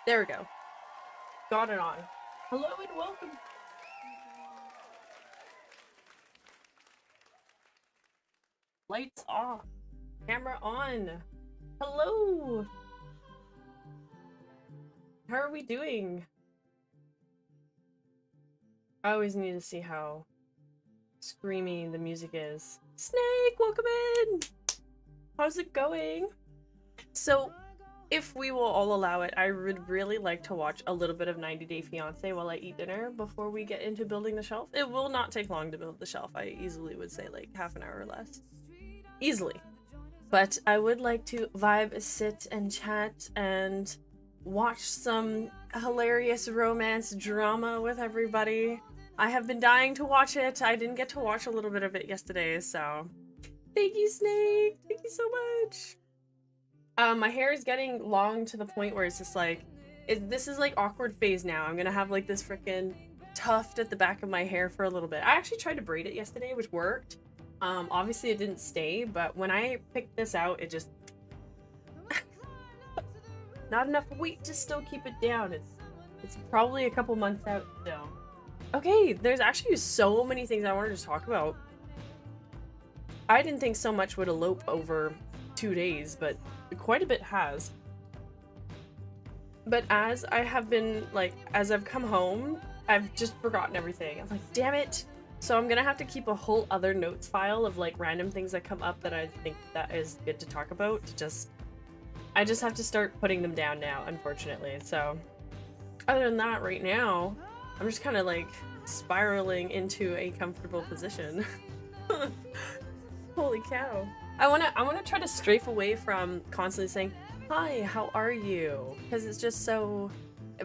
There we go. Got it on. Hello and welcome. Lights off. Camera on. Hello. How are we doing? I always need to see how screamy the music is. Snake, welcome in. How's it going? So, if we will all allow it, I would really like to watch a little bit of 90 Day Fiancé while I eat dinner before we get into building the shelf. It will not take long to build the shelf. I easily would say like half an hour or less. Easily. But I would like to vibe, sit, and chat and watch some hilarious romance drama with everybody. I have been dying to watch it. I didn't get to watch a little bit of it yesterday, so thank you, Snake. Thank you so much. My hair is getting long to the point where it's just like, this is like awkward phase now. I'm gonna have like this freaking tuft at the back of my hair for a little bit. I actually tried to braid it yesterday, which worked. Obviously it didn't stay, but when I picked this out, it just not enough weight to still keep it down. It's probably a couple months out still. Okay, there's actually so many things I wanted to talk about. I didn't think so much would elope over 2 days, but quite a bit has. But as I have been, like, as I've come home, I've just forgotten everything. I'm like, damn it. So I'm gonna have to keep a whole other notes file of, like, random things that come up that I think that is good to talk about. I just have to start putting them down now, unfortunately. So other than that, right now, I'm just kind of, like, spiraling into a comfortable position. Holy cow. I wanna try to strafe away from constantly saying, hi, how are you? Because it's just so,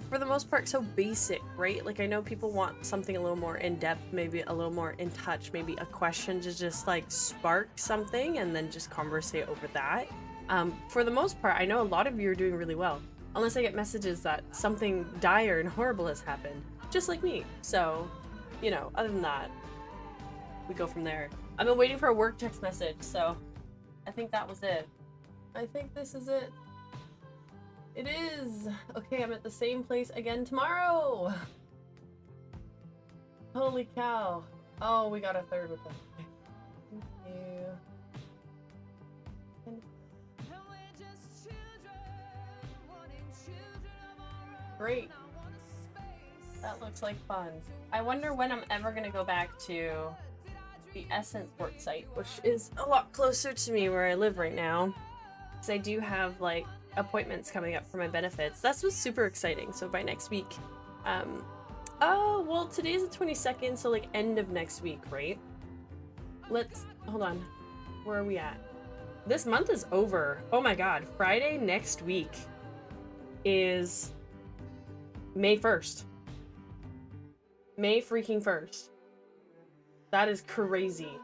for the most part, so basic, right? Like, I know people want something a little more in-depth, maybe a little more in touch, maybe a question to just, like, spark something and then just conversate over that. For the most part, I know a lot of you are doing really well. Unless I get messages that something dire and horrible has happened. Just like me. So, you know, other than that, we go from there. I've been waiting for a work text message, so I think that was it. I think this is it. It is! Okay, I'm at the same place again tomorrow! Holy cow. Oh, we got a third with them. Thank you. Great. That looks like fun. I wonder when I'm ever gonna go back to the Essence work site, which is a lot closer to me where I live right now. Because I do have, like, appointments coming up for my benefits. That's what's super exciting. So by next week, oh, well, today's the 22nd, so, like, end of next week, right? Hold on. Where are we at? This month is over. Oh my god. Friday next week is May 1st. May freaking 1st. That is crazy.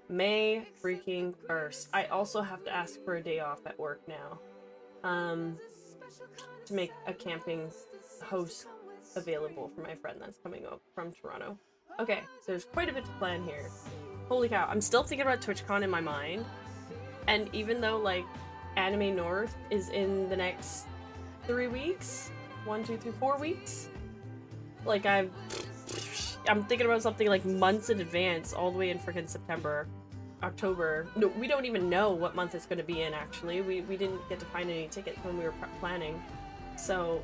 May freaking 1st. I also have to ask for a day off at work now. To make a camping host available for my friend that's coming up from Toronto. Okay, so there's quite a bit to plan here. Holy cow, I'm still thinking about TwitchCon in my mind. And even though, like, Anime North is in the next 3 weeks, 1, 2, 3, 4 weeks, like, I'm thinking about something like months in advance, all the way in freaking September, October. No, we don't even know what month it's going to be in, actually. We didn't get to find any tickets when we were planning. So,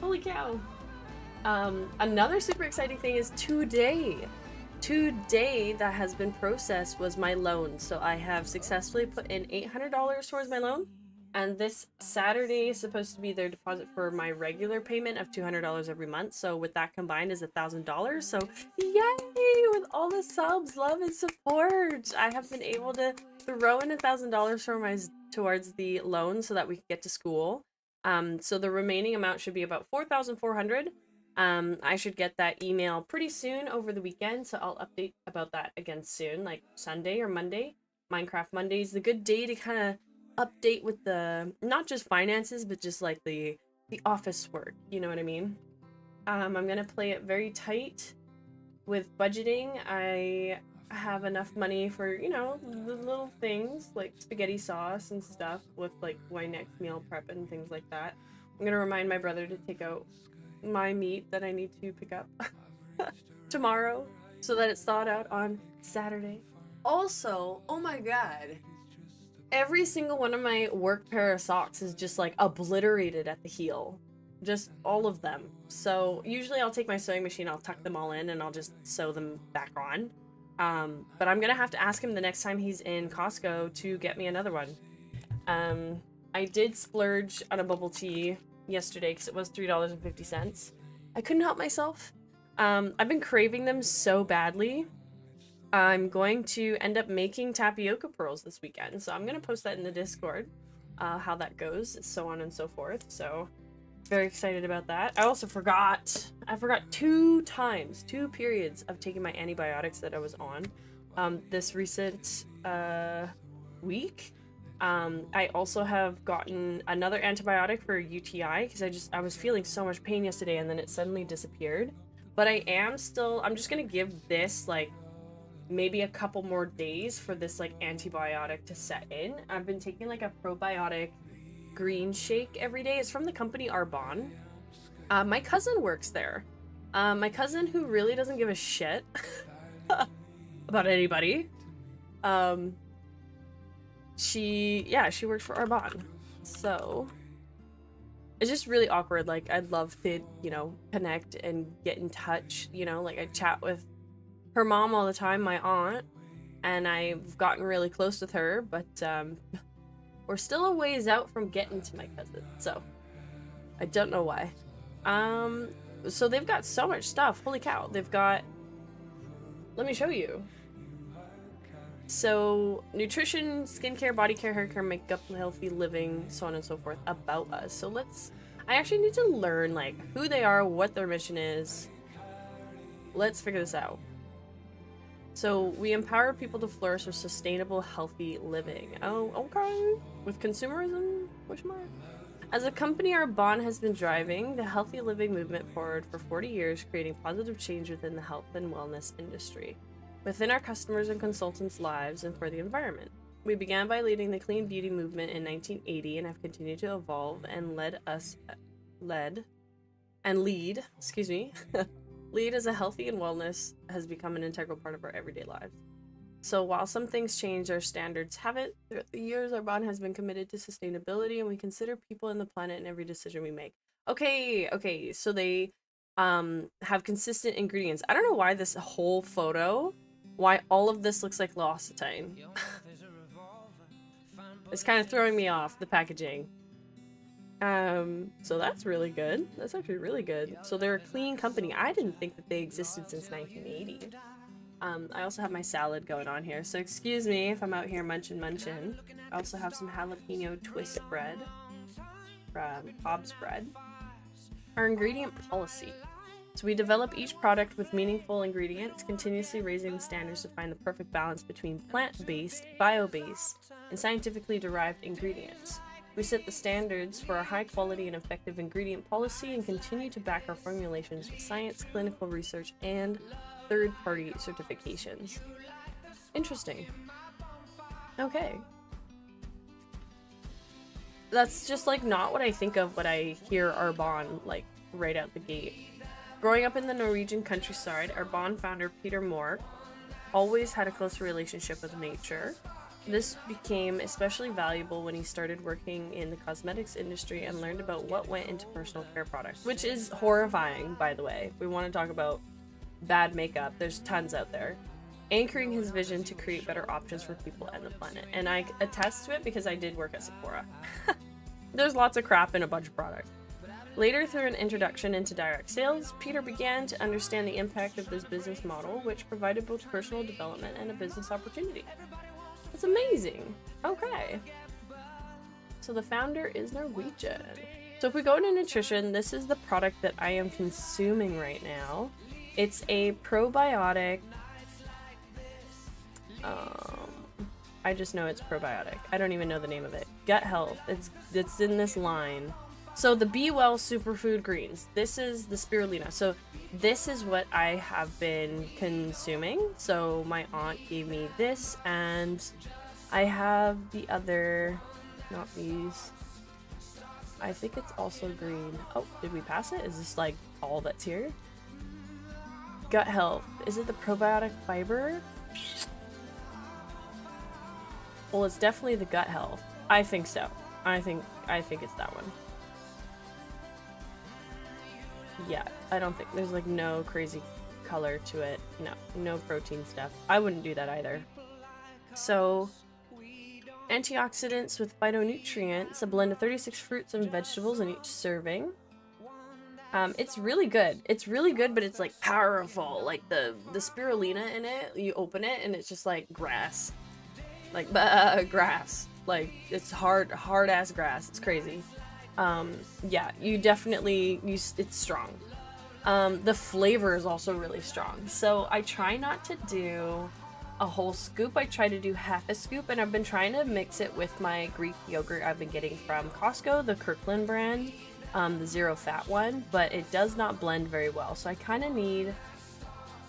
holy cow. Another super exciting thing is today that has been processed was my loan. So I have successfully put in $800 towards my loan. And this Saturday is supposed to be their deposit for my regular payment of $200 every month. So with that combined is $1,000. So yay! With all the subs, love, and support, I have been able to throw in $1,000 towards the loan so that we can get to school. So the remaining amount should be about $4,400. I should get that email pretty soon over the weekend, so I'll update about that again soon, like Sunday or Monday. Minecraft Monday is the good day to kind of update with the, not just finances, but just like the office work, you know what I mean? I'm gonna play it very tight with budgeting. I have enough money for, you know, the little things like spaghetti sauce and stuff with like my next meal prep and things like that. I'm gonna remind my brother to take out my meat that I need to pick up tomorrow so that it's thawed out on Saturday. Also, oh my god, every single one of my work pair of socks is just like obliterated at the heel. Just all of them. So usually I'll take my sewing machine, I'll tuck them all in, and I'll just sew them back on. But I'm gonna have to ask him the next time he's in Costco to get me another one. I did splurge on a bubble tea yesterday because it was $3.50. I couldn't help myself. I've been craving them so badly. I'm going to end up making tapioca pearls this weekend, so I'm gonna post that in the Discord, how that goes, so on and so forth. So very excited about that. I also forgot 2 periods of taking my antibiotics that I was on this recent week. I also have gotten another antibiotic for UTI because I was feeling so much pain yesterday and then it suddenly disappeared. But I'm just gonna give this like maybe a couple more days for this like antibiotic to set in. I've been taking like a probiotic green shake every day. It's from the company Arbonne. My cousin works there. My cousin, who really doesn't give a shit about anybody. She works for Arbonne. So it's just really awkward. Like, I'd love to, you know, connect and get in touch, you know, like I chat with her mom all the time, my aunt, and I've gotten really close with her, but we're still a ways out from getting to my cousin, so I don't know why. So they've got so much stuff. Holy cow. They've got, let me show you. So nutrition, skincare, body care, hair care, makeup, healthy living, so on and so forth about us. So I actually need to learn like who they are, what their mission is. Let's figure this out. So we empower people to flourish with sustainable, healthy living. Oh, okay. With consumerism? Which mark? As a company, Arbonne has been driving the healthy living movement forward for 40 years, creating positive change within the health and wellness industry, within our customers' and consultants' lives, and for the environment. We began by leading the clean beauty movement in 1980 and have continued to evolve and lead as a healthy and wellness has become an integral part of our everyday lives. So while some things change, our standards haven't. Throughout the years, Arbonne has been committed to sustainability, and we consider people and the planet in every decision we make. Okay, so they have consistent ingredients. I don't know why this whole photo, why all of this looks like L'Occitane. It's kind of throwing me off, the packaging. So that's really good. That's actually really good. So they're a clean company. I didn't think that they existed since 1980. I also have my salad going on here, so excuse me if I'm out here munchin'. I also have some jalapeno twist bread from Bob's Bread. Our ingredient policy. So we develop each product with meaningful ingredients, continuously raising the standards to find the perfect balance between plant-based, bio-based, and scientifically derived ingredients. We set the standards for our high-quality and effective ingredient policy and continue to back our formulations with science, clinical research, and third-party certifications. Interesting. Okay. That's just like not what I think of when I hear Arbonne like right out the gate. Growing up in the Norwegian countryside, Arbonne founder Peter Mork always had a close relationship with nature. This became especially valuable when he started working in the cosmetics industry and learned about what went into personal care products, which is horrifying, by the way. If we want to talk about bad makeup, there's tons out there. Anchoring his vision to create better options for people and the planet. And I attest to it because I did work at Sephora. There's lots of crap in a bunch of products. Later, through an introduction into direct sales, Peter began to understand the impact of this business model, which provided both personal development and a business opportunity. That's amazing. Okay. So the founder is Norwegian. So if we go into nutrition, this is the product that I am consuming right now. It's a probiotic. I just know it's probiotic. I don't even know the name of it. Gut health. It's in this line. So the Be Well Superfood Greens. This is the spirulina. So this is what I have been consuming. So my aunt gave me this, and I have the other, not these. I think it's also green. Oh, did we pass it? Is this like all that's here? Gut health. Is it the probiotic fiber? Well, it's definitely the gut health. I think so. I think it's that one. Yeah, I don't think there's like no crazy color to it. No protein stuff. I wouldn't do that either. So, antioxidants with phytonutrients, a blend of 36 fruits and vegetables in each serving. It's really good. It's really good, but it's like powerful. Like the spirulina in it, you open it and it's just like grass. Like grass. Like it's hard ass grass. It's crazy. Yeah, you definitely it's strong. The flavor is also really strong. So I try not to do a whole scoop. I try to do half a scoop, and I've been trying to mix it with my Greek yogurt I've been getting from Costco, the Kirkland brand, the zero fat one, but it does not blend very well. So I kind of need,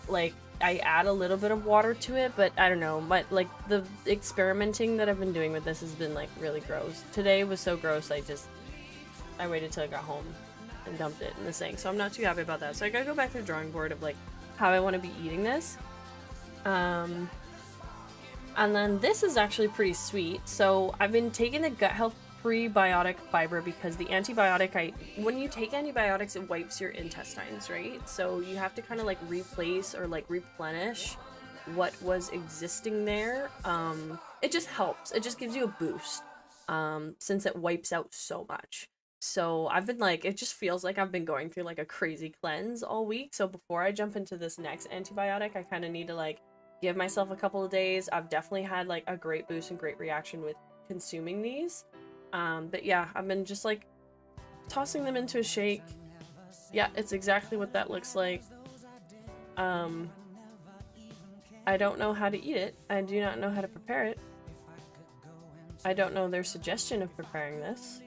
like, I add a little bit of water to it, but I don't know, but like the experimenting that I've been doing with this has been like really gross. Today was so gross, I waited till I got home and dumped it in the sink. So I'm not too happy about that. So I gotta go back to the drawing board of like how I want to be eating this. And then this is actually pretty sweet. So I've been taking the gut health prebiotic fiber because the antibiotic, when you take antibiotics, it wipes your intestines, right? So you have to kind of like replace or like replenish what was existing there. It just helps. It just gives you a boost, since it wipes out so much. So I've been like, it just feels like I've been going through like a crazy cleanse all week. So before I jump into this next antibiotic, I kind of need to like give myself a couple of days. I've definitely had like a great boost and great reaction with consuming these. But yeah, I've been just like tossing them into a shake. Yeah, it's exactly what that looks like. I don't know how to eat it. I do not know how to prepare it. I don't know their suggestion of preparing this.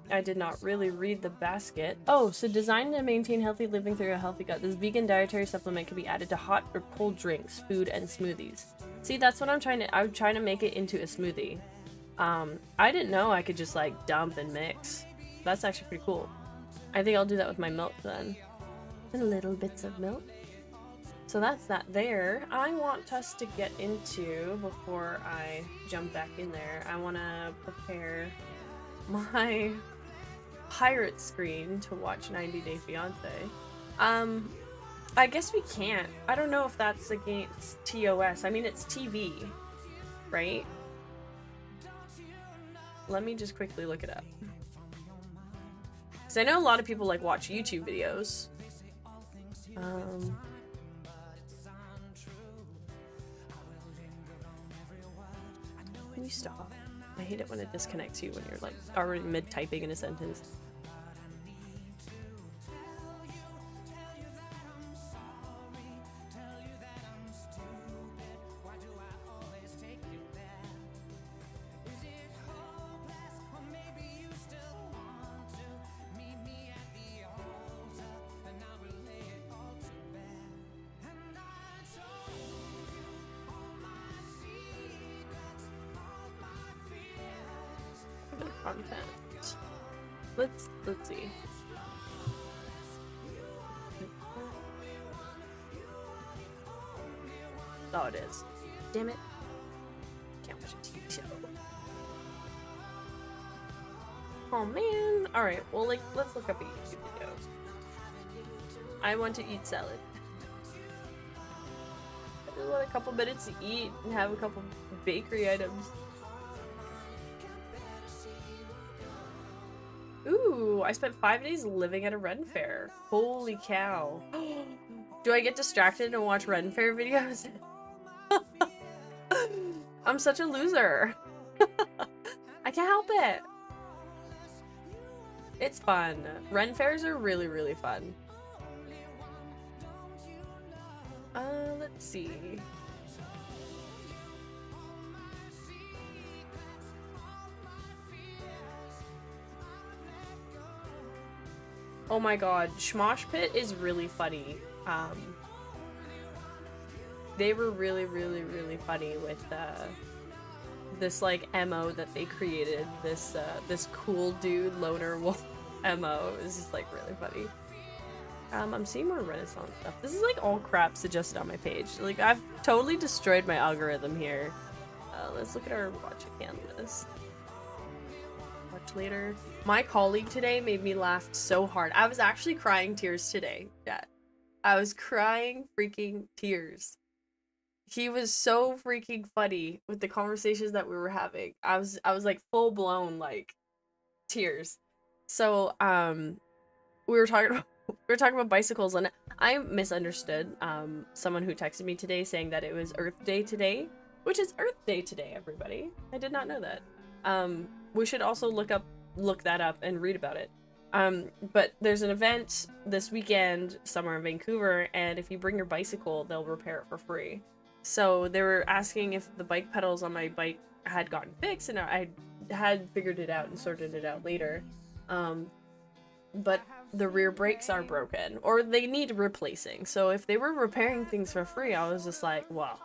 I did not really read the basket. Oh, so designed to maintain healthy living through a healthy gut. This vegan dietary supplement can be added to hot or cold drinks, food, and smoothies. See, that's what I'm trying to make it into a smoothie. I didn't know I could just like dump and mix. That's actually pretty cool. I think I'll do that with my milk then. And little bits of milk. So that's that there. I want us to get into, before I jump back in there, I want to prepare my pirate screen to watch 90 Day Fiancé. I guess we can't. I don't know if that's against TOS. I mean, it's TV, right? Let me just quickly look it up. Because I know a lot of people like watch YouTube videos. Can you stop? I hate it when it disconnects you when you're like already mid-typing in a sentence. Content. Let's see. Oh, it is. Damn it. Can't watch a TV show. Oh man. Alright, well, like, let's look up a YouTube video. I want to eat salad. I just want a couple minutes to eat and have a couple bakery items. Ooh, I spent 5 days living at a Ren Fair. Holy cow. Do I get distracted and watch Ren Fair videos? I'm such a loser. I can't help it. It's fun. Ren Fairs are really, really fun. Let's see. Oh my god, Schmosh Pit is really funny. They were really, really, really funny with this like MO that they created. This this cool dude loner wolf MO is just like really funny. I'm seeing more Renaissance stuff. This is like all crap suggested on my page. Like I've totally destroyed my algorithm here. Let's look at our watch again list. Watch later. My colleague today made me laugh so hard. I was actually crying tears today. Yeah, I was crying freaking tears. He was so freaking funny with the conversations that we were having. I was like full blown like tears. So we were talking about bicycles, and I misunderstood someone who texted me today saying that it was Earth Day today, which is Earth Day today, everybody. I did not know that. We should also look that up and read about it. But there's an event this weekend somewhere in Vancouver, and if you bring your bicycle, they'll repair it for free. So they were asking if the bike pedals on my bike had gotten fixed, and I had figured it out and sorted it out later. But the rear brakes are broken, or they need replacing. So if they were repairing things for free, I was just like, well,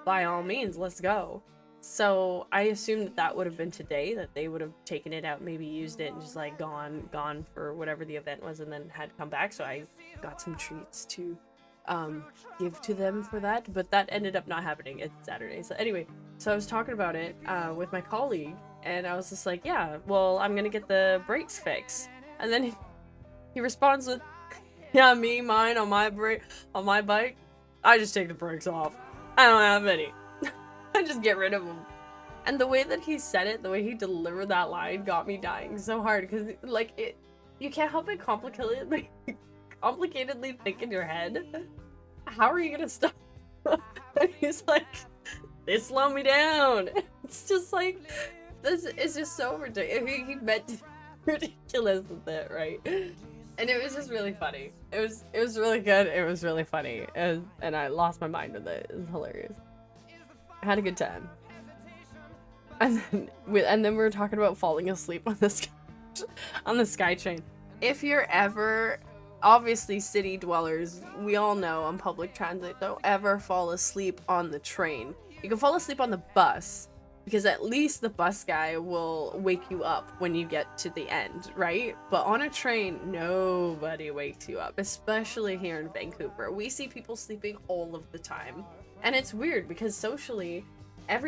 by all means, let's go. So I assumed that would have been today, that they would have taken it out, maybe used it, and just like gone for whatever the event was, and then had come back. So I got some treats to give to them for that, but that ended up not happening. It's Saturday. So anyway, so I was talking about it with my colleague, and I was just like, yeah, well, I'm gonna get the brakes fixed. And then he responds with, yeah, mine on my bike, I just take the brakes off. I don't have any. I just get rid of them. And the way that he said it, the way he delivered that line got me dying so hard, because like you can't help but complicatedly think in your head, how are you gonna stop? And he's like, they slow me down. It's just like, this is just so ridiculous. He meant ridiculous with it, right? And it was just really funny. It was really good. It was really funny, and I lost my mind with it. It was hilarious. I had a good time. And then we were talking about falling asleep on the SkyTrain. If you're ever, obviously city dwellers, we all know on public transit, don't ever fall asleep on the train. You can fall asleep on the bus, because at least the bus guy will wake you up when you get to the end, right? But on a train, nobody wakes you up, especially here in Vancouver. We see people sleeping all of the time. And it's weird because socially, I've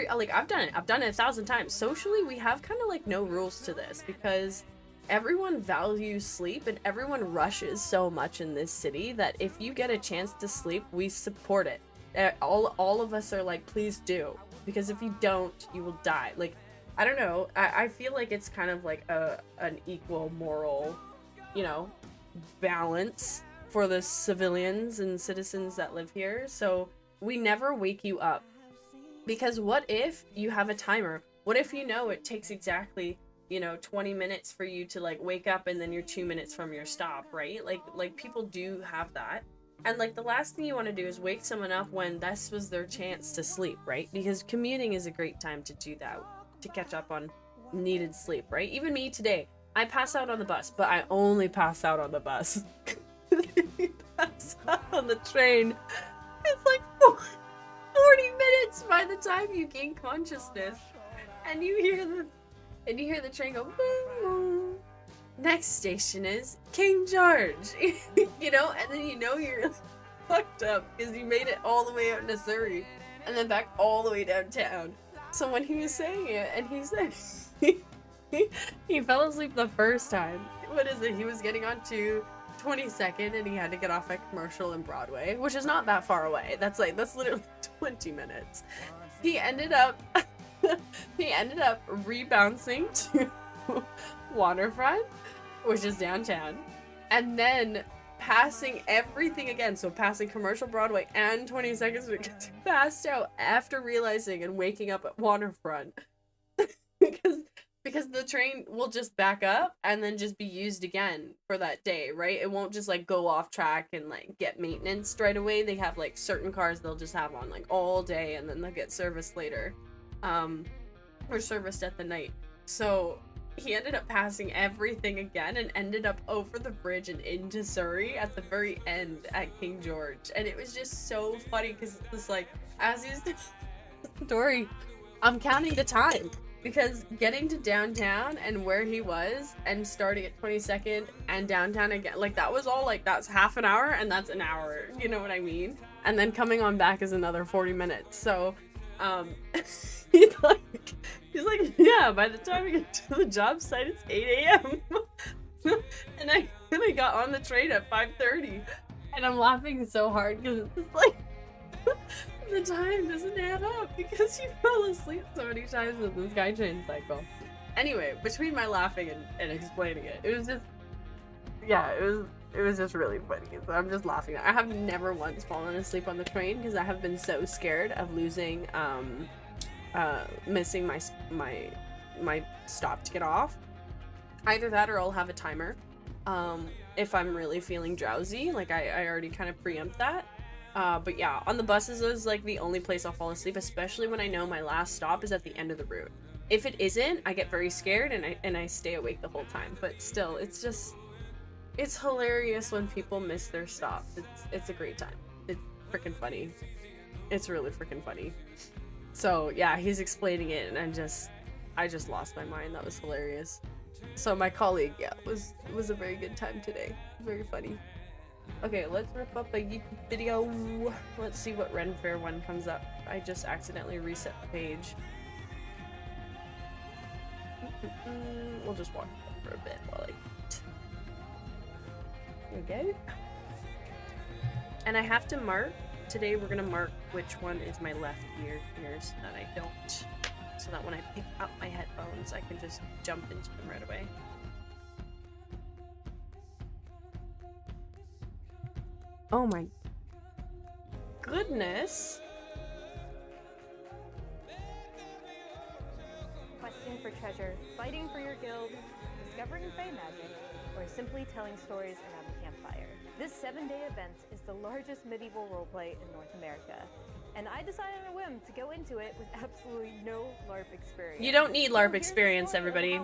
done it 1,000 times. Socially, we have kind of like no rules to this, because everyone values sleep and everyone rushes so much in this city that if you get a chance to sleep, we support it. All of us are like, please do, because if you don't, you will die. Like, I don't know. I feel like it's kind of like an equal moral, balance for the civilians and citizens that live here. So we never wake you up, because what if you have a timer? What if it takes exactly 20 minutes for you to like wake up, and then you're 2 minutes from your stop, right? Like people do have that. And like the last thing you want to do is wake someone up when this was their chance to sleep, right? Because commuting is a great time to do that, to catch up on needed sleep, right? Even me today, I pass out on the bus, but I only pass out on the bus. You pass out on the train, it's like 40 minutes by the time you gain consciousness, and you hear the train go boom, boom. Next station is King George. And then you're fucked up because you made it all the way out into Surrey and then back all the way downtown. So when he was saying it, and he said he fell asleep the first time. What is it? He was getting on to 22nd, and he had to get off at Commercial and Broadway, which is not that far away. That's literally 20 minutes. He ended up rebouncing to Waterfront, which is downtown, and then passing everything again. So passing Commercial, Broadway, and 22nd Street, passed out after realizing and waking up at Waterfront because the train will just back up and then just be used again for that day, right? It won't just like go off track and like get maintenance right away. They have like certain cars they'll just have on like all day, and then they'll get serviced later, or serviced at the night. So he ended up passing everything again and ended up over the bridge and into Surrey at the very end at King George. And it was just so funny because it's just like, as he's story, I'm counting the time because getting to downtown and where he was and starting at 22nd and downtown again, like that was all like, that's half an hour and that's an hour, you know what I mean? And then coming on back is another 40 minutes. So, he's like, yeah, by the time we get to the job site, it's 8 a.m. And I really got on the train at 5:30. And I'm laughing so hard because it's just like, the time doesn't add up because you fell asleep so many times in the SkyTrain cycle. Anyway, between my laughing and explaining it, it was just, yeah, it was just really funny. So I'm just laughing. I have never once fallen asleep on the train because I have been so scared of losing, missing my stop to get off. Either that or I'll have a timer. If I'm really feeling drowsy, like I already kind of preempt that. But yeah, on the buses is like the only place I'll fall asleep, especially when I know my last stop is at the end of the route. If it isn't, I get very scared and I stay awake the whole time. But still, it's hilarious when people miss their stops. It's a great time. It's freaking funny. It's really freaking funny. So yeah, he's explaining it and I just lost my mind. That was hilarious. So my colleague, yeah, was a very good time today. Very funny. Okay, let's rip up a YouTube video. Let's see what Ren Fair one comes up. I just accidentally reset the page. We'll just walk for a bit while I eat. There we go. And I have to mark, today we're gonna mark which one is my left ear here so that I don't, so that when I pick up my headphones, I can just jump into them right away. Oh my goodness. Questing for treasure, fighting for your guild, discovering Fey magic, or simply telling stories around the campfire. This 7-day event is the largest medieval roleplay in North America, and I decided on a whim to go into it with absolutely no LARP experience. You don't need LARP experience, everybody.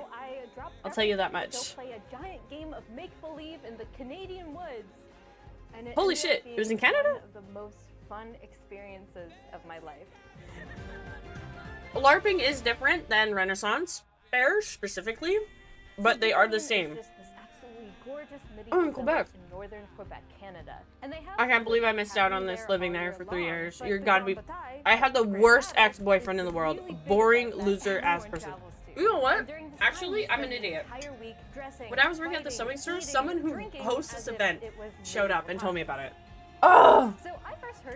I'll tell you that much. To play a giant game of make-believe in the Canadian woods. And holy shit, it was in Canada? One of the most fun experiences of my life. LARPing is different than Renaissance Fair specifically, but they are the same. Just this absolutely gorgeous medieval in Quebec. In northern Quebec, Canada. And they have I can't believe I missed out on this living there for 3 years. You're gotta be. I had the worst ex-boyfriend in the world. Boring loser ass person. You know what? Actually, I'm an idiot. When I was working at the sewing store, someone who hosts this event showed up and told me about it. Oh!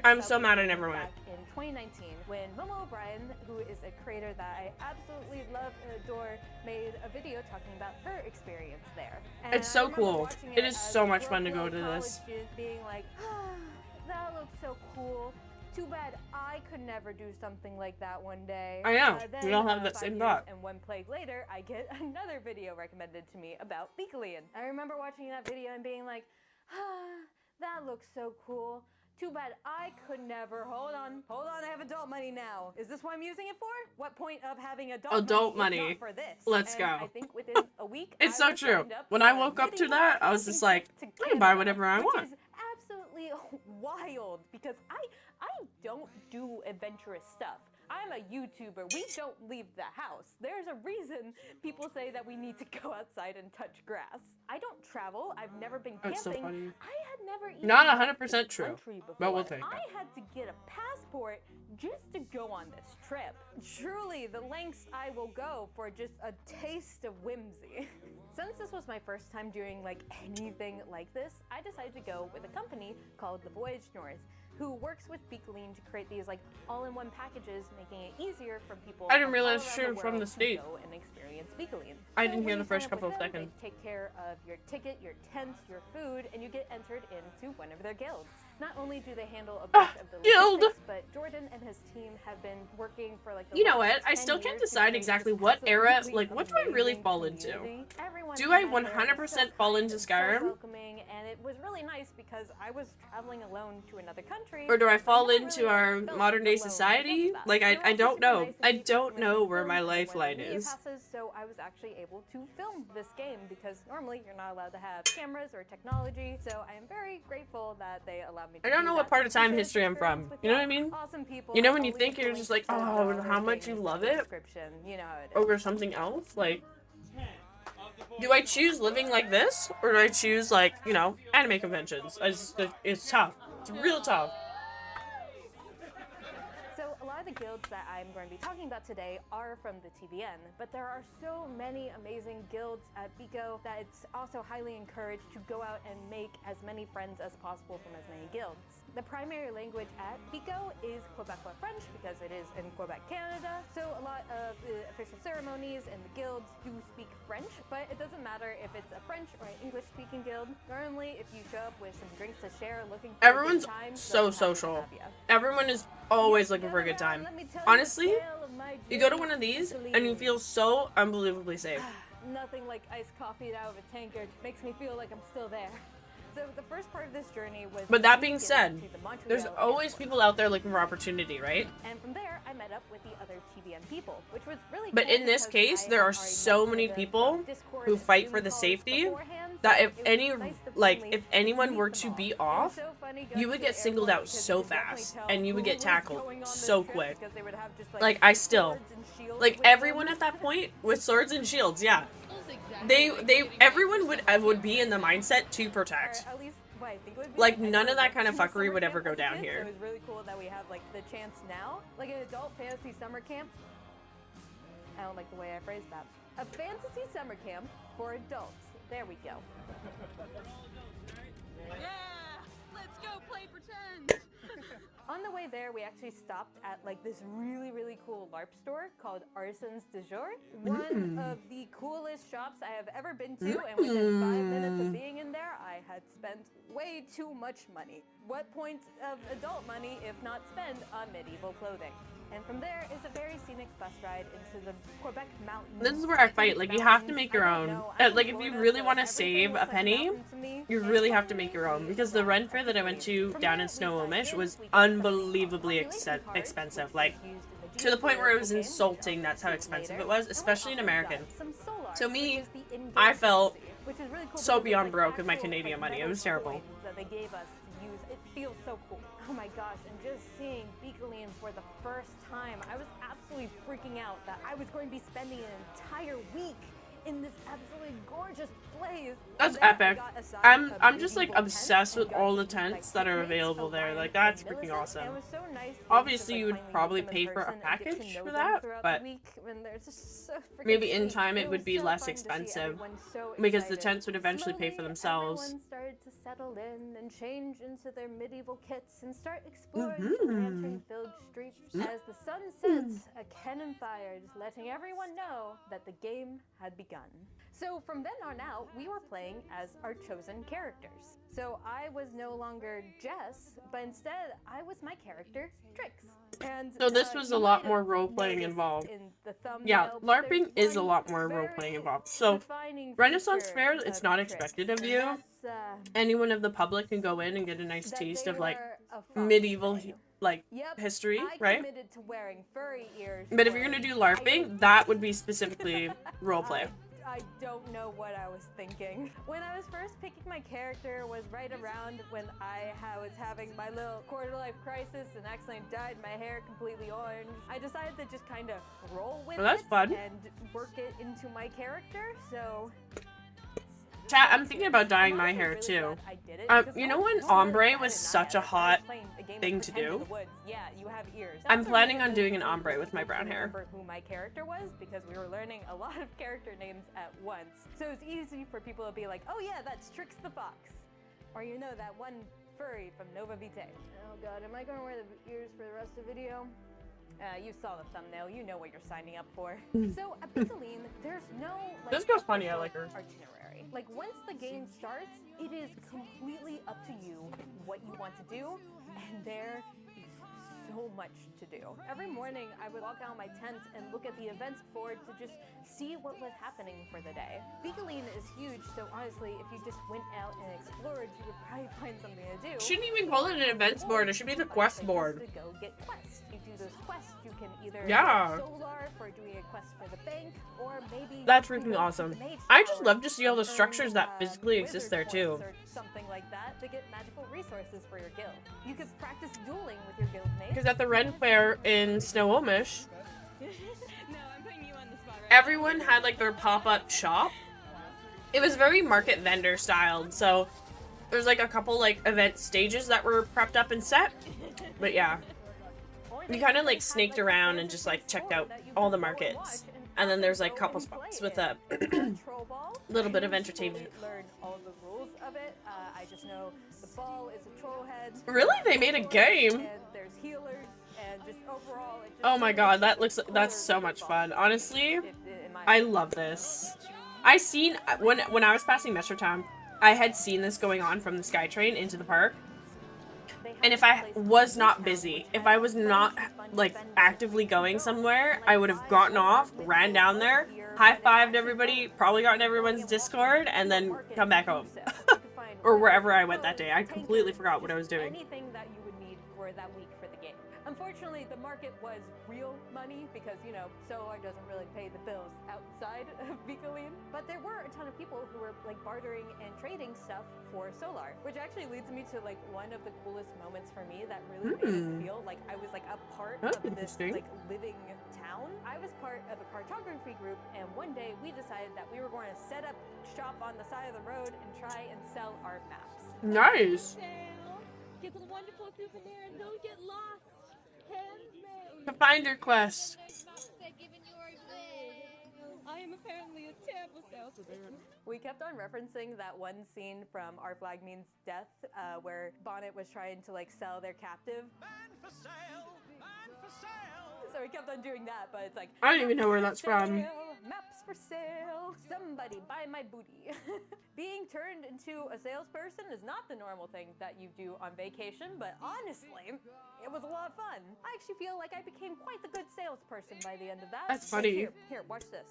I'm so mad I never went. In 2019, when Momo O'Brien, who is a creator that I absolutely love and adore, made a video talking about her experience there. And it's so cool. It is so much fun to go to this. Being like, oh, that looks so cool. Too bad I could never do something like that one day. I know. We all have that same thought. And one plague later, I get another video recommended to me about Beakleyan. I remember watching that video and being like, ah, that looks so cool. Too bad I could never. Hold on, I have adult money now. Is this what I'm using it for? What point of having adult money is not for this? Let's and go. I think within a week, it's so true. When I woke up to that, I was just like, I can buy whatever I want. Which is absolutely wild because I don't do adventurous stuff. I'm a YouTuber. We don't leave the house. There's a reason people say that we need to go outside and touch grass. I don't travel. I've never been camping. That's so funny. I had never even Not left 100% the true, country before. but we'll take I that. had to get a passport just to go on this trip. Truly, the lengths I will go for just a taste of whimsy. Since this was my first time doing like anything like this, I decided to go with a company called The Voyage North, who works with Beakleyan to create these like all-in-one packages, making it easier for people. I didn't realize all she around was the from world the to States. go and experience Beakleyan. I didn't hear when the you first sign up couple with of them, seconds. They take care of your ticket, your tents, your food, and you get entered into one of their guilds. Not only do they handle a Ah, bunch of the Guild! logistics, but Jordan and his team have been working for like the You know last what? I 10 still can't years to decide create exactly this what era, absolutely like, what do I really amazing fall into? community. Everyone Do I who met there was 100% so fall kind into and so Skyrim? welcoming, and it was really nice because I was traveling alone to another country. Or do I fall never into really our felt modern day alone society? because of that. Like, They were I also don't super know. nice and I gave me don't my know own where film my and I went lifeline on media is. passes, so I was actually able to film this game because normally you're not allowed to have cameras or technology. So I am very grateful that they allowed me to I don't do know that what part of and time share this history I'm experience from. with You know what I y'all. mean? Awesome people. You know when I'll you leave think the you're link just like, to oh, the how other much thing you in love the it description. You know how it is. over something else? Like, do I choose living like this? Or do I choose, like, you know, anime conventions? It's tough. It's real tough. So a lot of the guilds that I'm going to be talking about today are from the TVN, but there are so many amazing guilds at Biko that it's also highly encouraged to go out and make as many friends as possible from as many guilds. The primary language at Biko is Quebecois French because it is in Quebec, Canada, so a lot of the official ceremonies and the guilds do speak French, but it doesn't matter if it's a French or an English-speaking guild. Normally, if you show up with some drinks to share, looking for Everyone's a good time, so they'll be happy to social. have ya. Everyone is always looking for a good time. Honestly, you go to one of these and you feel so unbelievably safe. Nothing like iced coffee out of a tankard makes me feel like I'm still there. So the first part of this journey was. But that being to get said, to the Montreal there's always airport. people out there looking for opportunity, right? And from there, I met up with the other TVN people, which was really But cool in this because case, I there had are already so met many them people from Discord who and fight Zoom for the calls safety beforehand, that so if it was any, nice to like, finally if anyone meet were them to all. be It was off, so funny going you would to the get singled airport out because so you could definitely fast, tell and you would who get was tackled going on this so trip quick. because they would have just, Like, I still, swords and shields like, with everyone them. at that point with swords and shields, yeah. Everyone would be in the mindset to protect. Or at least what I think it would be. Like, I none never of that went kind of to a fuckery summer would ever camp go as a down kid, here. So it was really cool that we have like the chance now, like an adult fantasy summer camp. I don't like the way I phrased that. A fantasy summer camp for adults. There we go. Yeah! Let's go play pretend! On the way there, we actually stopped at like this really, really cool LARP store called Arsons du Jour. One of the coolest shops I have ever been to, and within 5 minutes of being in there, I had spent way too much money. What point of adult money if not spend on medieval clothing? And from there is a very scenic bus ride into the Quebec mountains. This is where I fight. Like, you have to make your own. Like, if you really want to save a penny, you really have to make your own. Because the rent fair that I went to down in Snohomish was unbelievably expensive. Like, to the point where it was insulting that's how expensive it was, especially in American. So me, I felt so beyond broke with my Canadian money. It was terrible. That they gave us to use. It feels so cool. Oh my gosh, and just seeing Beakerlian for the first time, I was absolutely freaking out that I was going to be spending an entire week in this absolutely gorgeous place. That's epic. I'm just like obsessed with all the tents that are available there. Like, that's freaking awesome. Obviously, you would probably pay for a package for that, but maybe in time it would be less expensive because the tents would eventually pay for themselves. Everyone started to settle in and change into their medieval kits and start exploring some lantern-filled streets. As the sun sets, a cannon fires, letting everyone know that the game had begun. So from then on out, we were playing as our chosen characters. So I was no longer Jess, but instead I was my character, Trix. And So this was a lot more role-playing involved. Yeah, LARPing is a lot more role-playing involved. So Renaissance Fair, it's not expected of you. Anyone of the public can go in and get a nice taste of like medieval like history, right? But if you're gonna do LARPing, that would be specifically roleplay. I don't know what I was thinking. When I was first picking my character was right around when I was having my little quarter-life crisis and accidentally dyed my hair completely orange. I decided to just kind of roll with Well, that's it fun. and work it into my character, so... Chat, I'm thinking about dyeing my hair too. You know when ombre was such a hot thing to do? Yeah, you have ears. I'm planning on doing an ombre with my brown hair. Remember who my character was because we were learning a lot of character names at once. So it's easy for people to be like, oh yeah, that's Trix the Fox. Or you know that one furry from Nova Vitae. Oh god, am I going to wear the ears for the rest of the video? You saw the thumbnail, you know what you're signing up for. So at Picoline, there's no This girl's funny, I like her. itinerary. Like once the game starts, it is completely up to you what you want to do, and there is so much to do. Every morning I would walk out my tent and look at the events board to just see what was happening for the day. Beakeline is huge, so honestly, if you just went out and explored, you would probably find something to do. Shouldn't even call it an events board. It should be the quest board. To go get quests. You do those quests. You can either Yeah. get Solar for doing a quest for the bank, or maybe That's you freaking go to awesome. the mage I just tower love to see all the and structures earn, that physically wizard exist there points too. or something like that to get magical resources for your guild. You could practice dueling with your guild mates. Because at the Ren Fair in Snohomish, No, I'm putting you on the spot right everyone had like their pop-up shop. It was very market vendor styled, so there's like a couple like event stages that were prepped up and set. But yeah, we kind of like snaked around and just like checked out all the markets. And then there's like a couple spots with a little bit of entertainment. Learn all the rules of it. I just know the ball is a troll head. Really? They made a game? And there's healers, and just overall, it just Oh my god, that looks cooler that's so than much ball. fun. Honestly, In my I opinion. love this. I seen when I was passing Metrotown, I had seen this going on from the SkyTrain into the park. They have And if this I place called was not Newtown, busy, which if has I was tons not of fun like vendors. actively going somewhere, I would have Like, gotten buy off, with ran down there, beer, but high-fived it's actually everybody, fun. probably gotten You everyone's walk Discord, around and the then market come back and home. do so. You can find Or art, wherever I went that day. I clothes, completely trinkets, forgot what I just was doing. Anything that you would need for that week for the game. Unfortunately, the market was real money because, you know, Solar doesn't really pay the bills outside of Beakeline. But there were a ton of people who were like bartering and trading stuff for Solar, which actually leads me to like one of the coolest moments for me that really made me feel like I was like a part That's of this interesting. like living town. I was part of a cartography group, and one day we decided that we were going to set up shop on the side of the road and try and sell our maps. Nice. Sale. Get the wonderful souvenir and don't get lost. Handmade. The Finder quest. I am apparently a terrible salesman. We kept on referencing that one scene from Our Flag Means Death, where Bonnet was trying to like sell their captive. So we kept on doing that, but it's like I don't even know where maps that's for from. sale, maps for sale. Somebody buy my booty. Being turned into a salesperson is not the normal thing that you do on vacation, but honestly, it was a lot of fun. I actually feel like I became quite the good salesperson by the end of that. That's But funny. Here, watch this.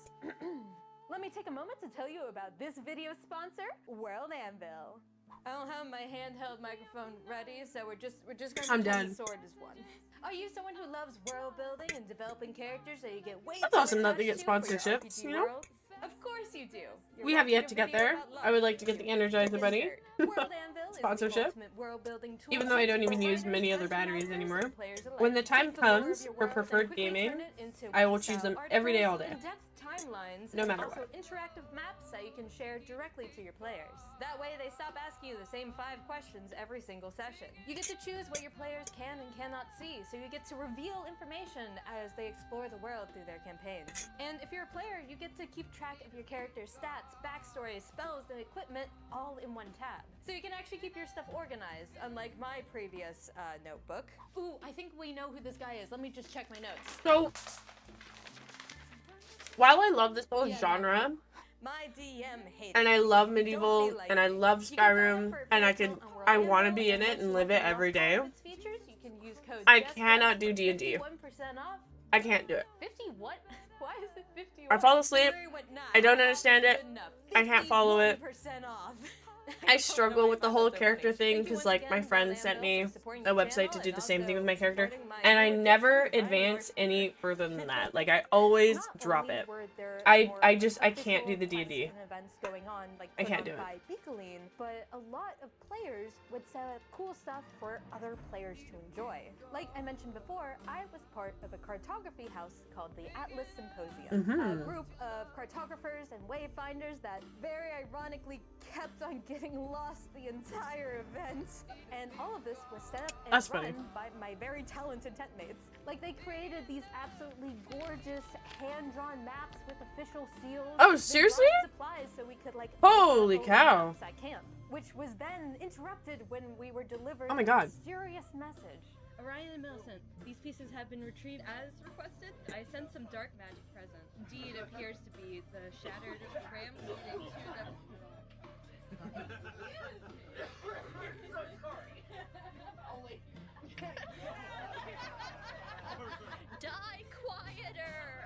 Let me take a moment to tell you about this video sponsor, World Anvil. I don't have my handheld microphone ready, so we're just gonna I'm pretend done. the sword is one. Are you someone who loves world building and developing characters that you get way That's too awesome that they attached get to for your sponsorships, RPG you know? worlds? Of course you do. You're We have watching yet a to get video there. about love. I would like to get the Energizer Bunny. World Anvil is the Sponsorship. ultimate world-building tool Even though I don't for even use writers, many other dungeon batteries masters, anymore. and players alike. When the time Take the lore of comes your for world and preferred quickly gaming, turn it into I will wiki-style choose them every day, all articles, day. in-depth timelines, No and matter also what. interactive maps that you can share directly to your players. That way they stop asking you the same 5 questions every single session. You get to choose what your players can and cannot see, so you get to reveal information as they explore the world through their campaigns. And if you're a player, you get to keep track of your character's stats, backstories, spells, and equipment all in one tab. So you can actually keep your stuff organized, unlike my previous notebook. Ooh, I think we know who this guy is. Let me just check my notes. So, while I love this whole Yeah, genre, My DM hates and I love Don't medieval, be like and I me. love You can sign up Skyrim, for and Virtual I Unworld want to Anvil, be in it once and you live it unlock every all day. of its features, you can use code I JESSA cannot do for D&D. 51% off. I can't do it. 50 what? Why is it 51? I fall asleep. Literally went, nah, I don't that's understand it. good enough. I can't follow it. 51% off. I don't struggle know, with the I whole thought that so character funny. thing Thank you because, once like, my again, friend World sent Anvil, me for supporting a the website to channel do and the same thing also with my character, supporting my and I new never addiction to Ryan advance Larson. any further than that. Like, I always Not drop only it. were there I more just I can't do the official D&D. quests and events going on, like I put can't on do it. by Beakeline, but a lot of players would set up cool stuff for other players to enjoy. Like I mentioned before, I was part of a cartography house called the Atlas Symposium, a group of cartographers and wayfinders that very ironically kept on getting lost the entire event. And all of this was set up and That's run funny. by my very talented tent mates. Like they created these absolutely gorgeous hand-drawn maps with official seals. Oh, They seriously? brought supplies so we could like Holy make cow. maps at camp, which was then interrupted when we were delivered Oh my God. a mysterious message. Orion and Millicent, these pieces have been retrieved as requested. I sent some dark magic present. Indeed, it appears to be the shattered ram leading to the...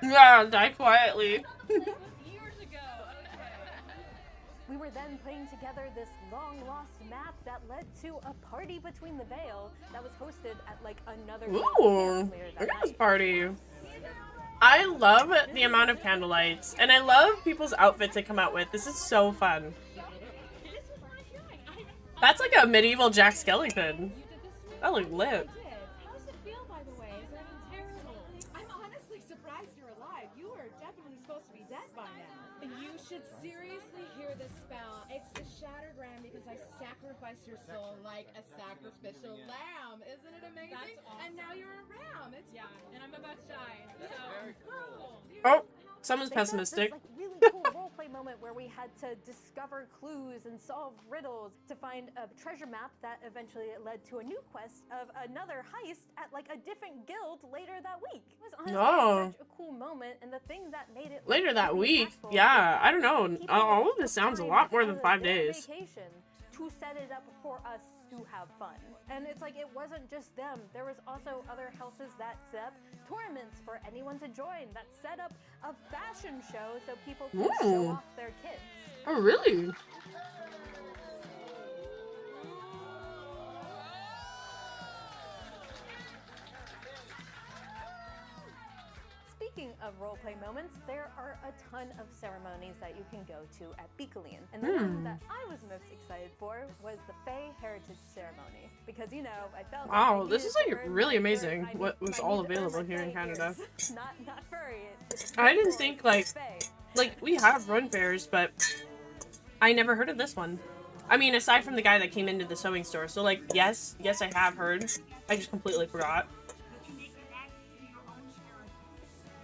Yeah, die quietly. We were then putting together this long-lost map that led to a party between the Veil that was hosted at like another Ooh, later look that at this night. party. I love the amount of candlelights, and I love people's outfits they come out with. This is so fun. That's like a medieval Jack Skellington. That looked lit. How's it feel, by the way? Is that terrible? I'm honestly surprised you're alive. You were definitely supposed to be dead by now. You should seriously hear this spell. It's the Shattergram because I sacrificed your soul like a sacrificial lamb. Isn't it amazing? That's awesome. And now you're around. It's Yeah, and I'm about to die. So cool. Oh, someone's They had pessimistic. This, like, really cool roleplay moment where we had to discover clues and solve riddles to find a treasure map that eventually led to a new quest of another heist at like a different guild later that week. It was honestly Oh. such a cool moment, and the thing that made it Later that really week? impactful Yeah, was I don't know. people All of this took sounds a time lot more out than of 5 their days. vacation to set it up for us to have fun. And it's like it wasn't just them. There was also other houses that set up tournaments for anyone to join, that set up a fashion show so people could show Ooh. off their kids. Oh, really? Speaking of roleplay moments, there are a ton of ceremonies that you can go to at Beacolian. And the one that I was most excited for was the Fey Heritage Ceremony. Because, you know, I felt Wow, like I this needed is, to like, earn really my amazing fur- I what need- was I all need to earn available my here in Fey Canada. ears. Not furry. It's I didn't full think, like- Fey. Like, we have run fairs, but I never heard of this one. I mean, aside from the guy that came into the sewing store. So, like, yes, I have heard. I just completely forgot.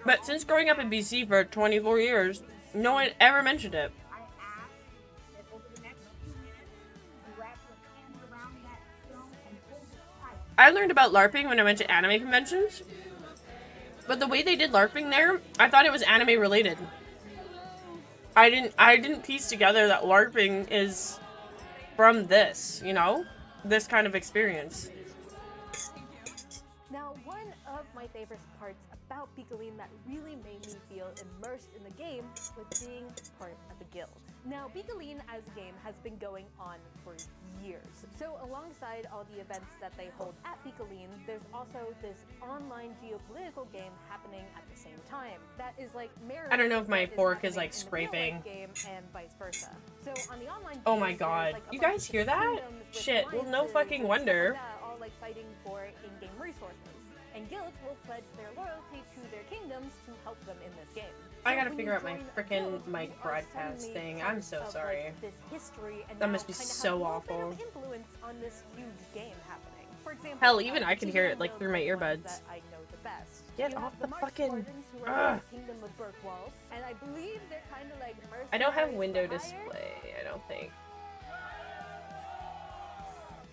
But since growing up in BC for 24 years, no one ever mentioned it. I ask that over the next few minutes, you wrap your hands around that stone and hold it tight. I learned about LARPing when I went to anime conventions. But the way they did LARPing there, I thought it was anime related. I didn't piece together that LARPing is from this, you know? This kind of experience. Now, one of my favorite parts about Beacolian that really made me feel immersed in the game was being part of a guild. Now, Beacolian as a game has been going on for years. So alongside all the events that they hold at Beacolian, there's also this online geopolitical game happening at the same time. That is like mirroring I don't know if my what fork is, happening like, in the scraping. real-life game and vice versa. So on the online Oh my games, God. there's, like, a You bunch guys of hear that? kingdoms with Shit, well, no alliances fucking and stuff wonder. like that, all like fighting for in-game resources. And guilds will pledge their loyalty to their kingdoms to help them in this game. I So gotta when figure you out my join a frickin' guild, mic you are broadcast suddenly thing. part I'm so of, like, sorry. this history, and That now must be kinda have so a little awful. bit of influence on this huge game happening. For example, Hell, even I can two hear it, guilds like, through my are the ones earbuds. that I know the best. Get You have off the March fucking- Spartans, who are Ugh. the Kingdom of Burkwald, and I believe they're kind of like I don't have mercenaries window for hire. display, I don't think.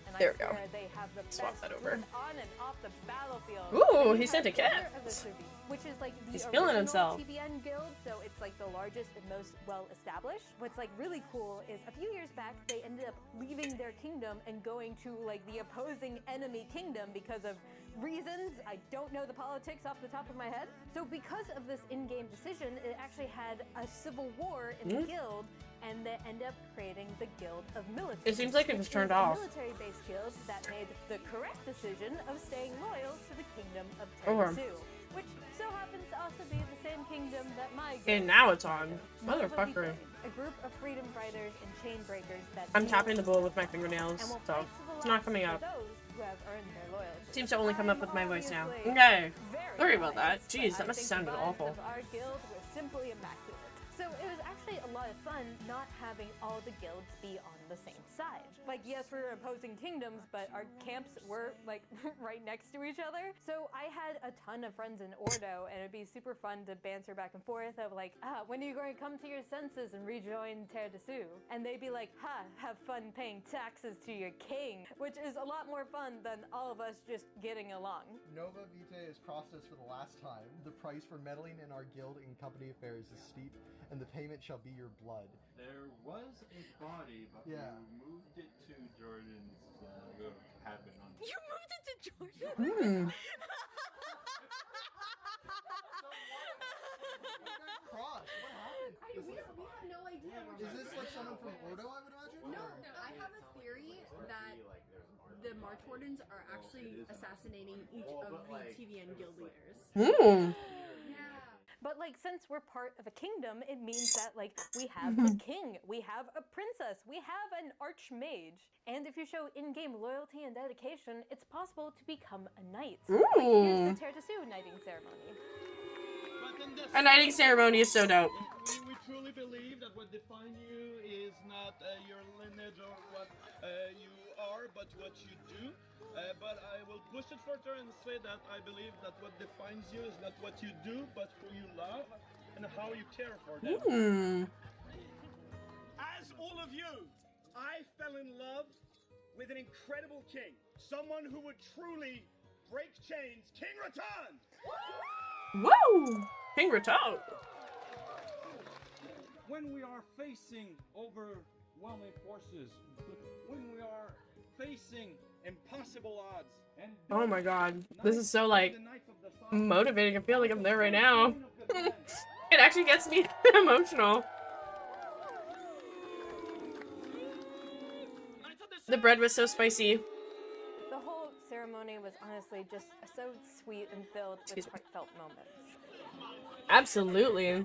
And There I we go. swear they have the Swap best that over. food on and off the battlefield. Ooh, Then he you sent have a Order of cat. the Privy, which is like the He's feeling original himself. TBN guild, so it's like the largest and most well established. What's like really cool is a few years back they ended up leaving their kingdom and going to like the opposing enemy kingdom because of reasons. I don't know the politics off the top of my head. So because of this in-game decision, it actually had a civil war in the guild, and they end up creating the Guild of Military. It seems like it was which turned is a off. military-based guild that made the correct decision of staying loyal to the kingdom of Okay. Terrasu, which so happens to also be the same kingdom that my guild And now it's on. Nova Motherfucker. Vitae, a group of freedom fighters and chain breakers that I'm deal tapping the bowl with my and fingernails, will so fight to the it's not last coming for up. those who have earned their loyalty. Seems to only come up with my voice now. Obviously, Okay. very Sorry about that. biased, Jeez, but that I must have think the sounded vibes awful. of our guild were simply immaculate. So it was actually a lot of fun not having all the guilds be on the same side. Like, yes, we were opposing kingdoms, but our camps were like right next to each other. So I had a ton of friends in Ordo, and it'd be super fun to banter back and forth of like, when are you going to come to your senses and rejoin Terre de Sue? And they'd be like, have fun paying taxes to your king, which is a lot more fun than all of us just getting along. Nova Vitae has crossed us for the last time. The price for meddling in our guild and company affairs is steep, and the payment shall be your blood. There was a body, but Yeah. we moved it to Jordan's cabin on You moved it to Georgia? Hmm. We have no idea. Is this like someone from Ordo, I would imagine? No, Or- I have a theory that the March Wardens are actually assassinating each of the TVN guild leaders. Hmm. Yeah. But like, since we're part of a kingdom, it means that like we have a king, we have a princess, we have an archmage, and if you show in-game loyalty and dedication, it's possible to become a knight. Like, here's the Terre de Sceaux knighting ceremony. A knighting ceremony is so dope. We truly believe that what defines you is not your lineage or what you are, but what you do. But I will push it further and say that I believe that what defines you is not what you do, but who you love and how you care for them. Hmm. As all of you, I fell in love with an incredible king, someone who would truly break chains, King Ratan! Whoa! King Raton. When we are facing overwhelming forces, when we are facing Impossible odds. and Oh my god. This is so like the knife of the sun, motivating. I feel like I'm there right now. It actually gets me emotional. The bread was so spicy. The whole ceremony was honestly just so sweet and filled Excuse with me. heartfelt moments. Absolutely.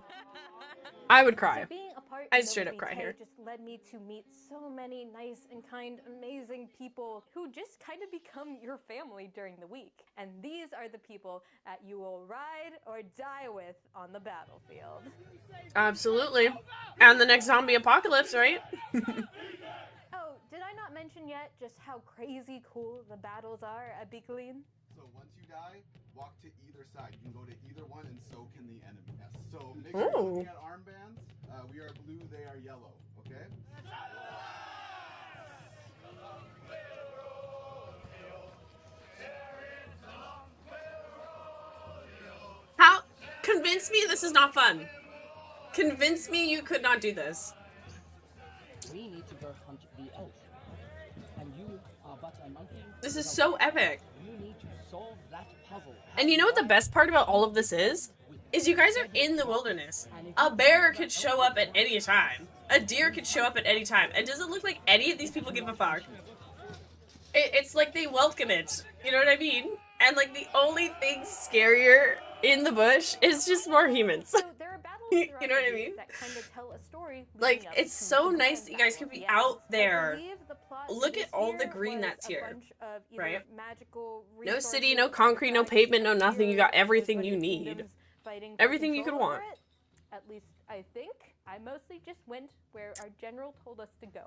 I would cry. So being a part I'd of straight up OVT cry here. just led me to meet so many nice and kind, amazing people who just kind of become your family during the week. And these are the people that you will ride or die with on the battlefield. Absolutely. And the next zombie apocalypse, right? Oh, did I not mention yet just how crazy cool the battles are at Bicolin? So once you die, walk to either side. You can go to either one, and so can the enemy. Yes. So make sure you're looking at armbands. We are blue, they are yellow. Okay. How? Convince me this is not fun. Convince me you could not do this. We need to go hunt the elf. And you are but a monkey. This is so epic. You need to solve that puzzle. And you know what the best part about all of this is? Is you guys are in the wilderness. A bear could show up at any time. A deer could show up at any time. And does it look like any of these people give a fuck? It's like they welcome it. You know what I mean? And like the only thing scarier in the bush is just more humans. So there are battles You throughout know what the I week mean? that kind of tell a story. Like, leading up it's to so the nice grand that you guys battle. could be Yes, out I there. believe the plot Look this at all the year green was that's a here, bunch of either right? magical No city, no resources concrete, no that pavement, no nothing. You got heroes everything with you bunch of need. kingdoms fighting for Everything you control could over want. it. At least I think. I mostly just went where our general told us to go.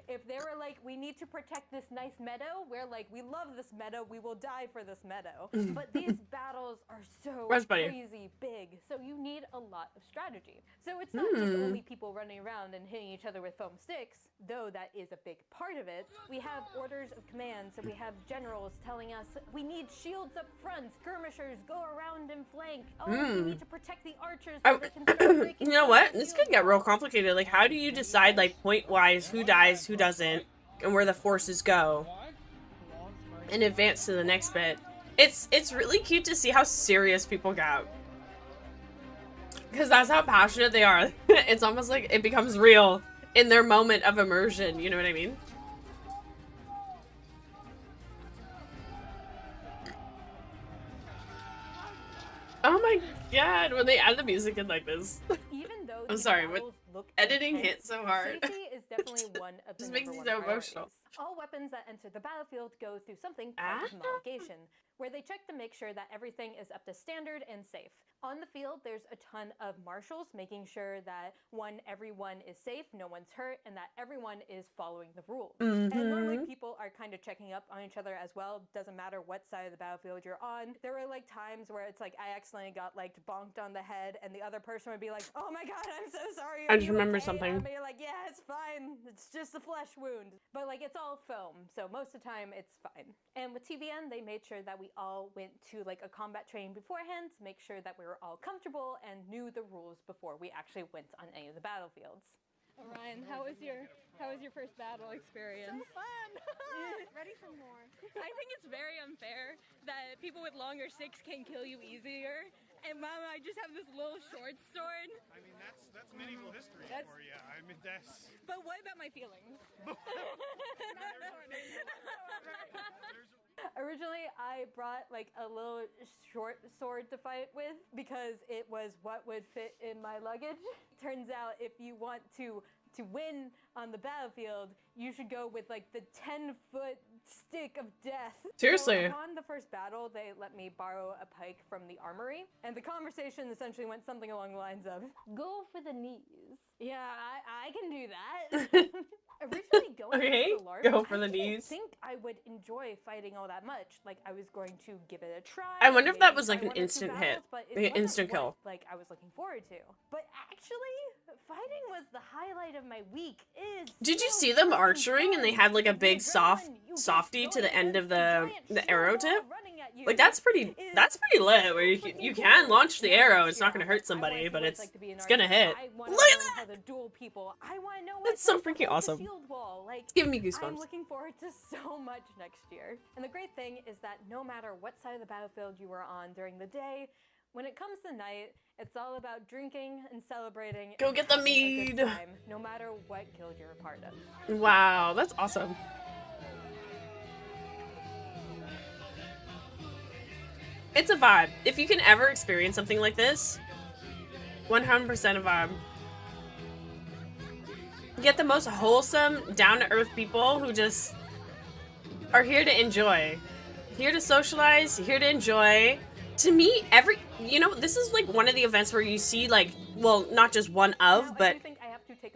If they were like, we need to protect this nice meadow, we're like, we love this meadow, we will die for this meadow. But these battles are so That's funny. crazy big, so you need a lot of strategy. So it's not just only people running around and hitting each other with foam sticks, though that is a big part of it. We have orders of command, so we have generals telling us, we need shields up front, skirmishers go around and flank. Oh, we need to protect the archers so they can start breaking You know down what? the This shield could get real walls. complicated. Like, how do you decide, like, point-wise, who dies, who doesn't, and where the forces go, and advance to the next bit? It's really cute to see how serious people get. Because that's how passionate they are. It's almost like it becomes real in their moment of immersion, you know what I mean? Oh my god, when they add the music in like this. Even though I'm these sorry, but battles look editing intense, hit so hard. Safety is definitely one of the Just makes number me one so emotional. priorities. All weapons that enter the battlefield go through something called homologation, where they check to make sure that everything is up to standard and safe. On the field, there's a ton of marshals making sure that everyone is safe, no one's hurt, and that everyone is following the rules. And normally people are kind of checking up on each other as well. Doesn't matter what side of the battlefield you're on. There were like times where it's like I accidentally got like bonked on the head, and the other person would be like, "Oh my god, I'm so sorry." I Are just you remember okay?" something. And I'd be like, "Yeah, it's fine. It's just a flesh wound." But like it's all foam, so most of the time it's fine. And with TVN, they made sure that we all went to like a combat training beforehand to make sure that we were all comfortable and knew the rules before we actually went on any of the battlefields. Orion, how was your first battle experience? So fun! Ready for more. I think it's very unfair that people with longer sticks can kill you easier, And Mama, I just have this little short sword. I mean, that's medieval history for you. I mean, that's. But what about my feelings? Originally, I brought like a little short sword to fight with because it was what would fit in my luggage. Turns out if you want to win on the battlefield, you should go with like the 10-foot stick of death. Seriously? So upon the first battle, they let me borrow a pike from the armory, and the conversation essentially went something along the lines of, "Go for the knees." Yeah, I can do that. Originally going Okay, into the LARP, go for the I didn't knees. think I would enjoy fighting all that much. Like I was going to give it a try. I wonder if that maybe was like try an 1 or 2 instant hit. battles, but it Like an wasn't instant what, kill. like I was looking forward to. But actually, fighting was the highlight of my week. Did you see them archering and they had like a big softy to the end of the arrow tip? Like that's pretty lit where you can launch the arrow, it's not gonna hurt somebody, but it's gonna hit. Look at that! That's so freaking awesome. It's giving me I'm goosebumps. looking forward to so much next year. And the great thing is that no matter what side of the battlefield you are on during the day, when it comes to night, it's all about drinking and celebrating. Go and get the having a good mead. time, no matter what guild you're a part of. Wow, that's awesome. It's a vibe. If you can ever experience something like this, 100% a vibe. You get the most wholesome, down-to-earth people who just are here to enjoy. Here to socialize, here to enjoy. To me, this is like one of the events where you see like, well, not just one of, but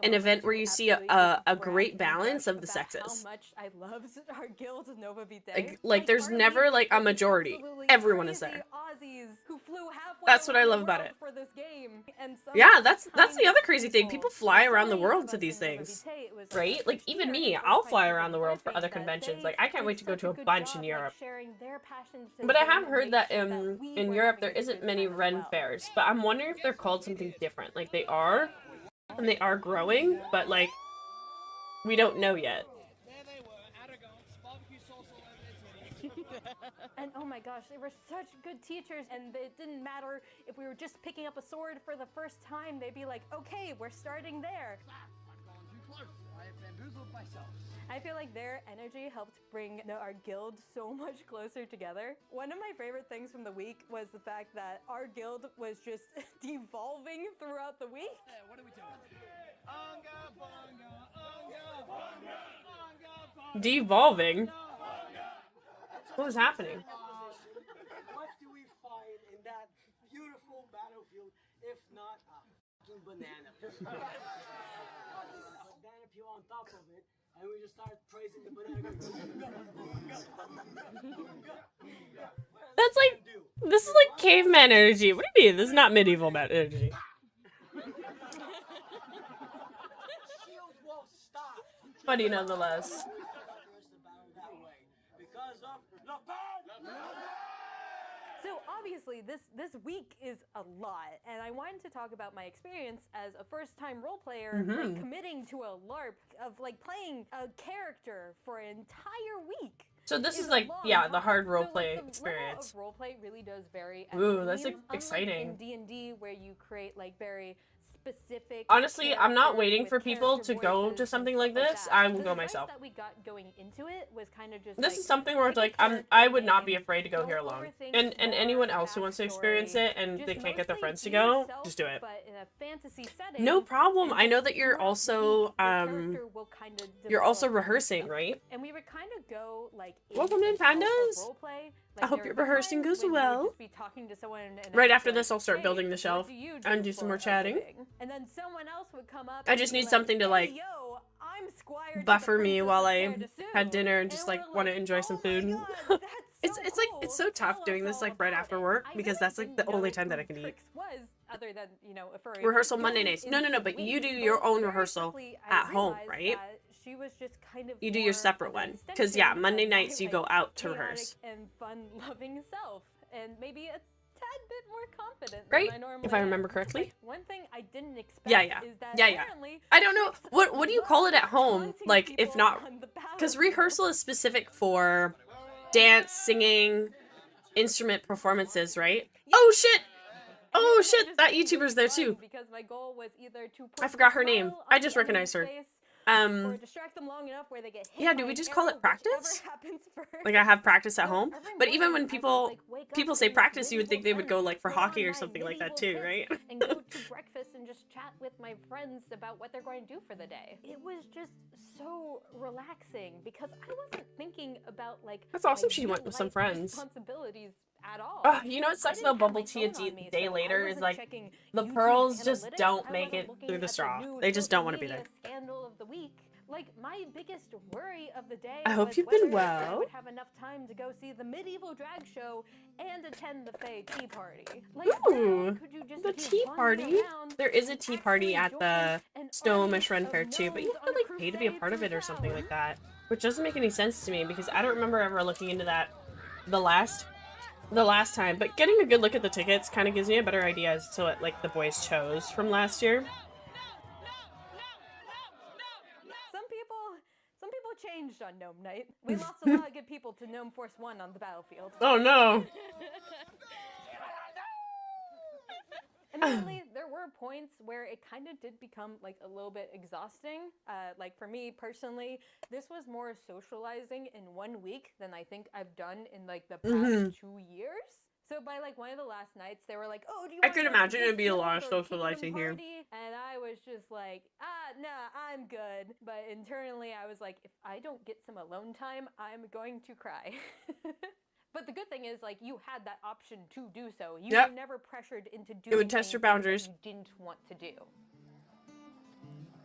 an event where you see a great balance of the sexes. How much I love our guild Nova Vitae. Like there's never like a majority. Everyone is there. Aussies who flew halfway That's what I around the love about world it. for this game. And Yeah, that's the other crazy thing. People fly around the world to these things, right? Like even me, I'll fly around the world for other conventions. Like I can't wait to go to a bunch in Europe. But I have heard that in Europe there isn't many Ren fairs. But I'm wondering if they're called something different. Like they are, and they are growing, but like we don't know yet. And oh my gosh, they were such good teachers, and it didn't matter if we were just picking up a sword for the first time. They'd be like, okay, we're starting there. I feel like their energy helped bring our guild so much closer together. One of my favorite things from the week was the fact that our guild was just devolving throughout the week. Yeah, what are we doing? Devolving. What was happening? What do we find in that beautiful battlefield if not a fucking banana peel? Banana peel on top of it, and we just start praising the banana. That's like, this is like caveman energy. What do you mean? This is not medieval energy. Funny nonetheless. So obviously this week is a lot, and I wanted to talk about my experience as a first-time role player, like committing to a LARP of like playing a character for an entire week. So this is a like, long yeah, the time. hard So, roleplay like, the experience. level of roleplay really does vary. As Ooh, a that's team, exciting. Unlike in D&D, where you create like very specific. Honestly, I'm not characters waiting with for people character to go voices to and something stuff like this. that. I will The go advice myself. that we got going into it was kind of just This like, is something where it's like I would not be afraid to go here alone. And anyone else who wants to experience it and they can't get their friends to go, just do it. But in a fantasy setting, No problem. I know that you're throughout also the character will kind of you're also develop. rehearsing, right? And we would kind of go like Welcome in, phases of pandas. roleplay. I hope there your would be rehearsing times goes when we would well. just be talking to someone and Right ask, after like, this, I'll start "Hey, building the what shelf do you and do do some for more a chatting. living?" And then someone else would come up. I and just be need like, something to "Hey, like yo, I'm Squire to the buffer me Princess while of I Paradise." had dinner and just we're like want to enjoy some food. It's like it's so tough doing this like right after work because that's like the only time that I can eat. Was other than, you know, a furry Rehearsal person Monday nights. No, but we- you do your own very rehearsal quickly, I at home, realized right? that she was just kind of You do your more separate of an one. Because yeah, extension Monday of my, nights you go like, out to chaotic rehearse. and fun-loving self, and maybe a tad bit more confident Right? than I normally If I am. remember correctly. Like, one thing I didn't expect Yeah. is that Yeah. apparently I don't know what do you call it at home? Like if not, because rehearsal is specific for dance, singing, instrument performances, right? Oh shit! Oh I shit, just that think it's YouTuber's there fun too. Because my goal was either to I put forgot a her name. smile I on just the enemy's recognized her. face, or distract them long enough where they get hit Yeah, do by we an just call it arrow, practice? whichever happens first. Like I have practice at So home. every But even morning, when I would, like, wake people up say in this practice, you would think they would go medieval like for put on hockey or my something like that medieval too, right? kits and go to breakfast and just chat with my friends about what they're going to do for the day. It was just so relaxing because I wasn't thinking about like That's awesome my she went with some real-life friends. responsibilities at all. You know what sucks about bubble tea a day later is like the YouTube pearls just analytics, don't I make wasn't it looking through the at straw. new They just social don't want to be media there. Scandal of the week. Like my biggest worry of the day I hope was you've been whether I well. would have enough time to go see the medieval drag show and attend the Fae tea party. Like, Ooh, could you just the be tea wandering party. around There is a and tea party at actually the join an Snohomish Ren army Fair of too, but you gnomes have to on a like pay to be a crusade part of through it or something town? like that, which doesn't make any sense to me because I don't remember ever looking into that the last time. But getting a good look at the tickets kind of gives me a better idea as to what like the boys chose from last year. Some people changed on Gnome Night. We lost a lot of good people to Gnome Force 1 on the battlefield. Oh no. Admittedly, there were points where it kind of did become like a little bit exhausting. Like for me personally, this was more socializing in 1 week than I think I've done in like the past 2 years. So by like one of the last nights, they were like, "Oh, do you?" I want could to go to imagine this it'd be a guild lot of or socializing kingdom here. party?" And I was just like, nah, I'm good. But internally, I was like, if I don't get some alone time, I'm going to cry. But the good thing is, like, you had that option to do so. You were never pressured into doing. It would test your boundaries. That you didn't want to do.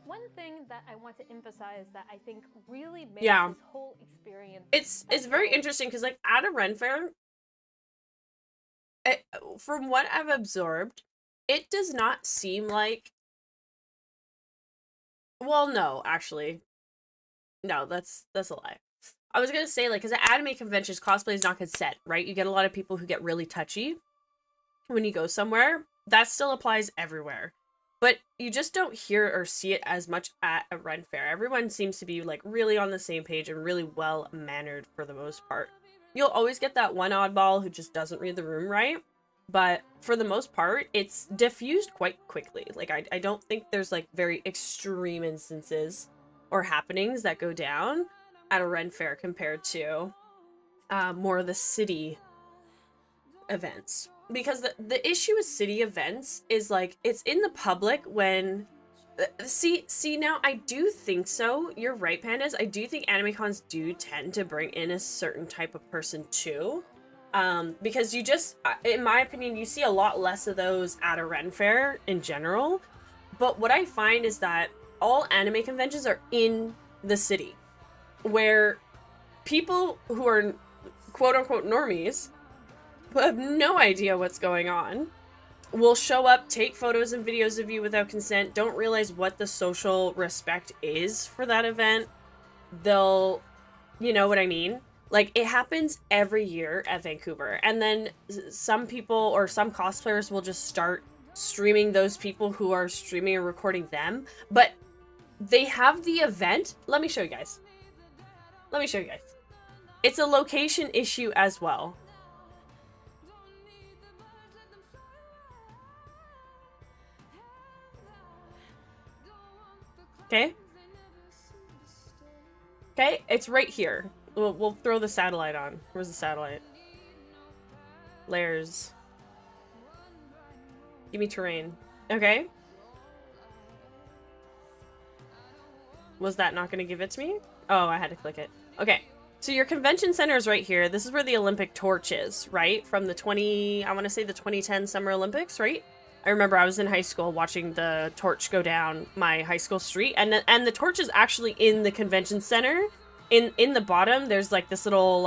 One thing that I want to emphasize that I think really makes this whole experience. It's very interesting because like at a Ren Fair, from what I've absorbed, it does not seem like. Well, no, actually, no, that's a lie. I was gonna say like because at anime conventions, cosplay is not consent, right? You get a lot of people who get really touchy when you go somewhere. That still applies everywhere. But you just don't hear or see it as much at a Ren Fair. Everyone seems to be like really on the same page and really well mannered for the most part. You'll always get that one oddball who just doesn't read the room right. But for the most part, it's diffused quite quickly. Like I don't think there's like very extreme instances or happenings that go down at a Ren Fair compared to more of the city events. Because the issue with city events is like it's in the public when see now I do think so. You're right, Pandas. I do think anime cons do tend to bring in a certain type of person too. Because you just in my opinion you see a lot less of those at a Ren Fair in general. But what I find is that all anime conventions are in the city where people who are quote unquote normies who have no idea what's going on will show up, take photos and videos of you without consent, don't realize what the social respect is for that event. They'll, you know what I mean? Like, it happens every year at Vancouver. And then some people or some cosplayers will just start streaming those people who are streaming and recording them. But they have the event. Let me show you guys. It's a location issue as well. Okay, it's right here. We'll throw the satellite on. Where's the satellite? Layers. Give me terrain. Okay. Was that not going to give it to me? Oh, I had to click it. Okay. So your convention center is right here. This is where the Olympic torch is, right? From the I want to say the 2010 Summer Olympics, right? I remember I was in high school watching the torch go down my high school street. And the torch is actually in the convention center. In the bottom, there's like this little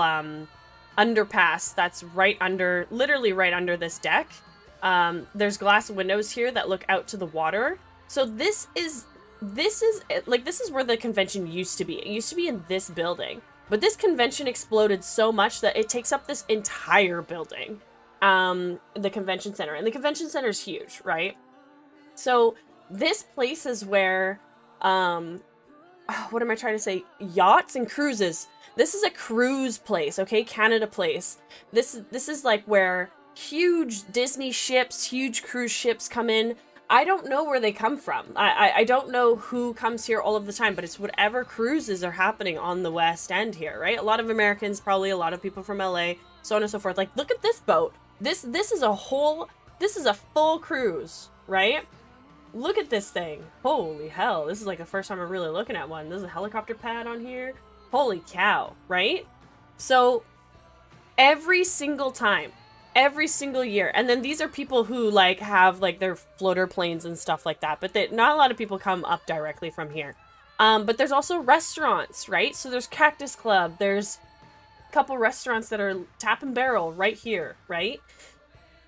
underpass that's literally right under this deck. There's glass windows here that look out to the water. So this is where the convention used to be. It used to be in this building. But this convention exploded so much that it takes up this entire building. The convention center. And the convention center is huge, right? So this place is where, what am I trying to say? Yachts and cruises. This is a cruise place, okay? Canada Place. This is like where huge Disney ships, huge cruise ships come in. I don't know where they come from. I don't know who comes here all of the time, but it's whatever cruises are happening on the West End here, right? A lot of Americans, probably a lot of people from LA, so on and so forth. Like, look at this boat. This is a full cruise, right? Look at this thing. Holy hell. This is like the first time I'm really looking at one. There's a helicopter pad on here. Holy cow, right? So every single time, every single year, and then these are people who like have like their floater planes and stuff like that, but not a lot of people come up directly from here. But there's also restaurants, right? So there's Cactus Club. There's a couple restaurants that are Tap and Barrel right here, right?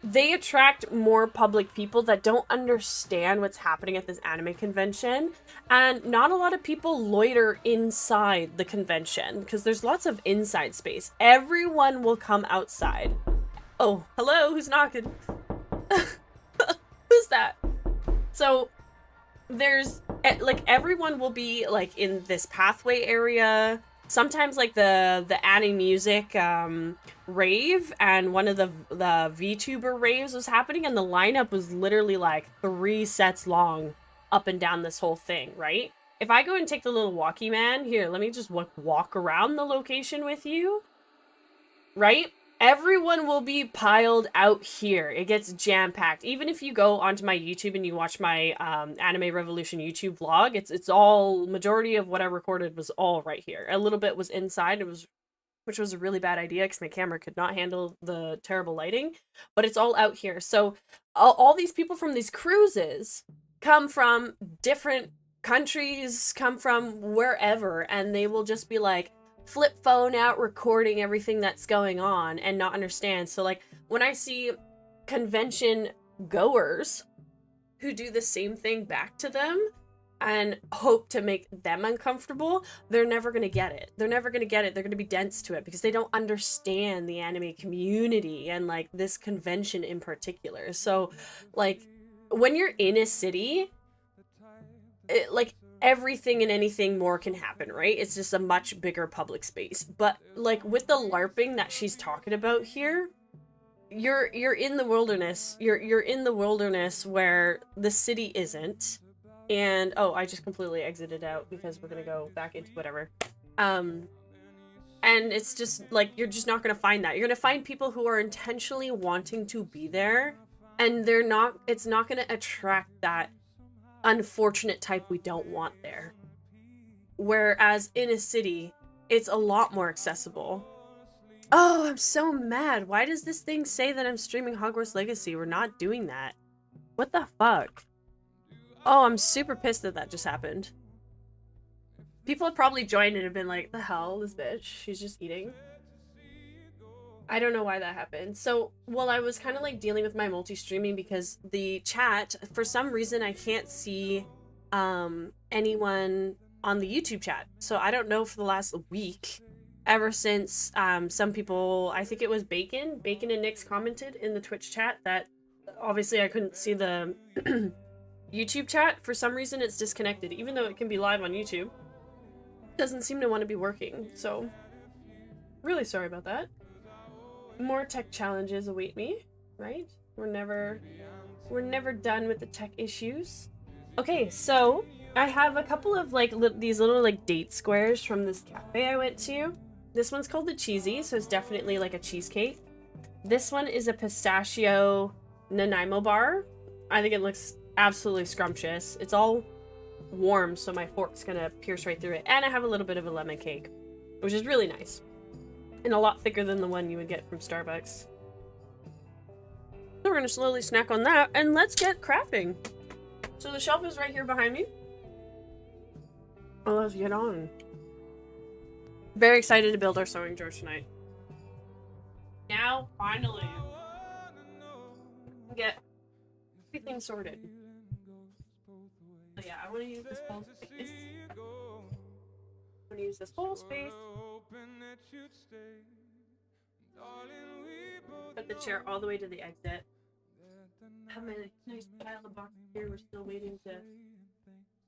They attract more public people that don't understand what's happening at this anime convention, and not a lot of people loiter inside the convention because there's lots of inside space. Everyone will come outside. Oh, hello, who's knocking? Who's that? So there's like everyone will be like in this pathway area. Sometimes like the Annie Music rave and one of the VTuber raves was happening, and the lineup was literally like 3 sets long up and down this whole thing, right? If I go and take the little walkie man, here, let me just walk around the location with you, right? Everyone will be piled out here. It gets jam-packed. Even if you go onto my YouTube and you watch my Anime Revolution YouTube vlog, it's all, majority of what I recorded was all right here. A little bit was inside, which was a really bad idea because my camera could not handle the terrible lighting, but it's all out here. So all these people from these cruises come from different countries, come from wherever, and they will just be like, flip phone out recording everything that's going on and not understand. So like when I see convention goers who do the same thing back to them and hope to make them uncomfortable, they're never going to get it. They're never going to get it. They're going to be dense to it because they don't understand the anime community and like this convention in particular. So like when you're in a city, like everything and anything more can happen, right? It's just a much bigger public space. But like with the LARPing that she's talking about here, you're in the wilderness. You're in the wilderness where the city isn't. And oh, I just completely exited out because we're gonna go back into whatever. And it's just like you're just not gonna find that. You're gonna find people who are intentionally wanting to be there, and it's not gonna attract that unfortunate type we don't want there. Whereas in a city, it's a lot more accessible. Oh, I'm so mad. Why does this thing say that I'm streaming Hogwarts Legacy? We're not doing that. What the fuck? Oh, I'm super pissed that that just happened. People have probably joined and have been like, the hell, this bitch? She's just eating. I don't know why that happened. So, well, I was kind of like dealing with my multi-streaming because the chat, for some reason, I can't see anyone on the YouTube chat. So I don't know for the last week, ever since some people, I think it was Bacon and Nix commented in the Twitch chat that obviously I couldn't see the YouTube chat. For some reason, it's disconnected, even though it can be live on YouTube. It doesn't seem to want to be working. So, really sorry about that. More tech challenges await me, right? We're never done with the tech issues. Okay, so I have a couple of like these little like date squares from this cafe I went to. This one's called the Cheesy, so it's definitely like a cheesecake. This one is a pistachio Nanaimo bar. I think it looks absolutely scrumptious. It's all warm, so my fork's gonna pierce right through it. And I have a little bit of a lemon cake, which is really nice. And a lot thicker than the one you would get from Starbucks. So we're gonna slowly snack on that, and let's get crafting. So the shelf is right here behind me. Oh, let's get on. Very excited to build our sewing drawer tonight. Now, finally, get everything sorted. So yeah, I want to use this whole space. I'm gonna use this whole space. Put the chair all the way to the exit. Have my nice pile of boxes here. We're still waiting to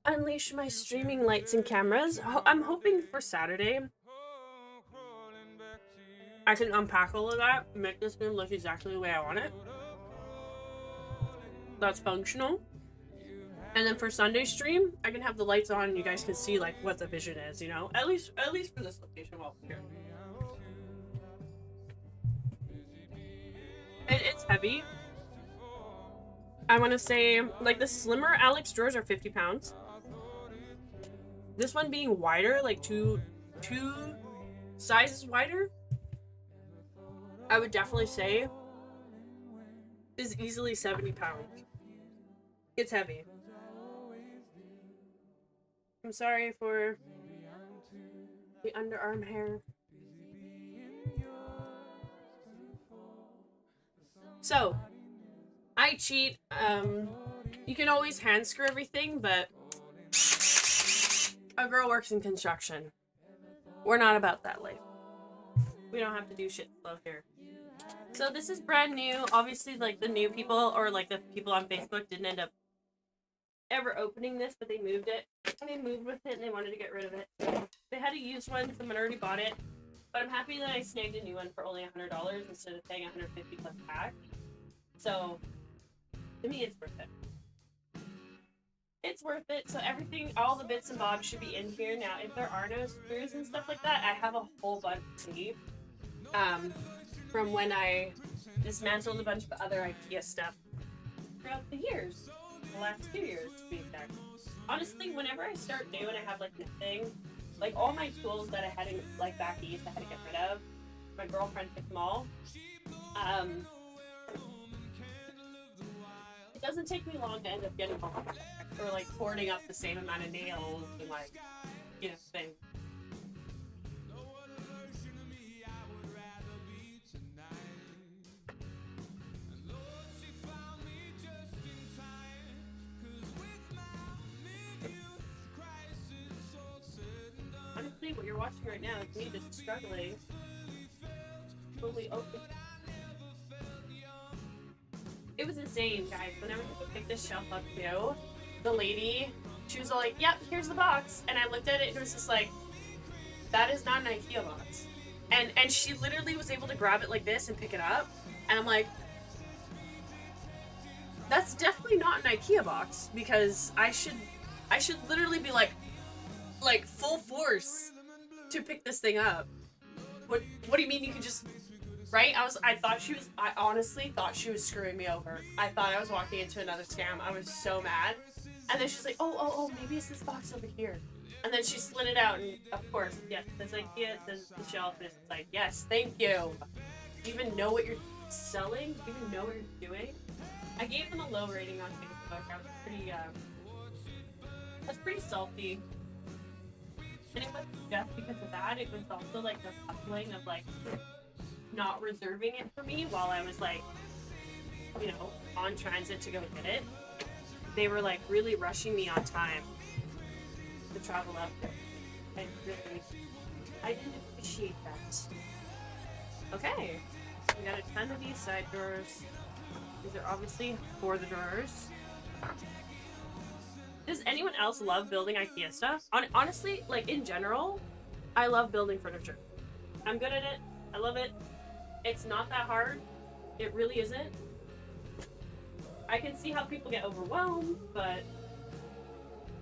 unleash my streaming lights and cameras. I'm hoping for Saturday. I can unpack all of that, make this room look exactly the way I want it. That's functional. And then for Sunday stream, I can have the lights on and you guys can see like what the vision is, you know? At least for this location while we're here. It's heavy. I want to say, like, the slimmer Alex drawers are 50 pounds. This one being wider, like two sizes wider, I would definitely say is easily 70 pounds. It's heavy. I'm sorry for the underarm hair. So, I cheat. You can always hand screw everything, but a girl works in construction. We're not about that life. We don't have to do shit slow here. So this is brand new. Obviously, like, the new people, or like the people on Facebook didn't end up ever opening this, but they moved it. And they moved with it and they wanted to get rid of it. They had a used one, someone already bought it. But I'm happy that I snagged a new one for only $100 instead of paying $150 plus tax. So, to me, it's worth it. It's worth it. So everything, all the bits and bobs should be in here. Now, if there are no screws and stuff like that, I have a whole bunch to leave. From when I dismantled a bunch of other IKEA stuff throughout the years. The last 2 years, to be exact. Honestly, whenever I start new and I have, like, nothing, like, all my tools that I had in, like, back east, I had to get rid of. My girlfriend took them all. It doesn't take me long to end up getting home. Or, like, hoarding up the same amount of nails and, like, you know, things. Honestly, what you're watching right now is me just struggling. Fully open. It was insane, guys. Whenever people picked this shelf up new, the lady, she was all like, yep, here's the box. And I looked at it and it was just like, that is not an IKEA box. And she literally was able to grab it like this and pick it up. And I'm like, that's definitely not an IKEA box, because I should literally be like full force to pick this thing up. What do you mean you could just, right? I honestly thought she was screwing me over. I thought I was walking into another scam. I was so mad. And then she's like, oh, maybe it's this box over here. And then she slid it out, and of course, yes, it says IKEA, it says the shelf, and it's like, yes, thank you. Do you even know what you're selling? Do you even know what you're doing? I gave them a low rating on Facebook. I was pretty salty. And it wasn't just because of that, it was also like the coupling of like not reserving it for me while I was like, you know, on transit to go get it. They were like really rushing me on time to travel up there. I didn't appreciate that. Okay, we got a ton of these side drawers. These are obviously for the drawers. Does anyone else love building IKEA stuff? Honestly, like in general, I love building furniture. I'm good at it. I love it. It's not that hard. It really isn't. I can see how people get overwhelmed, but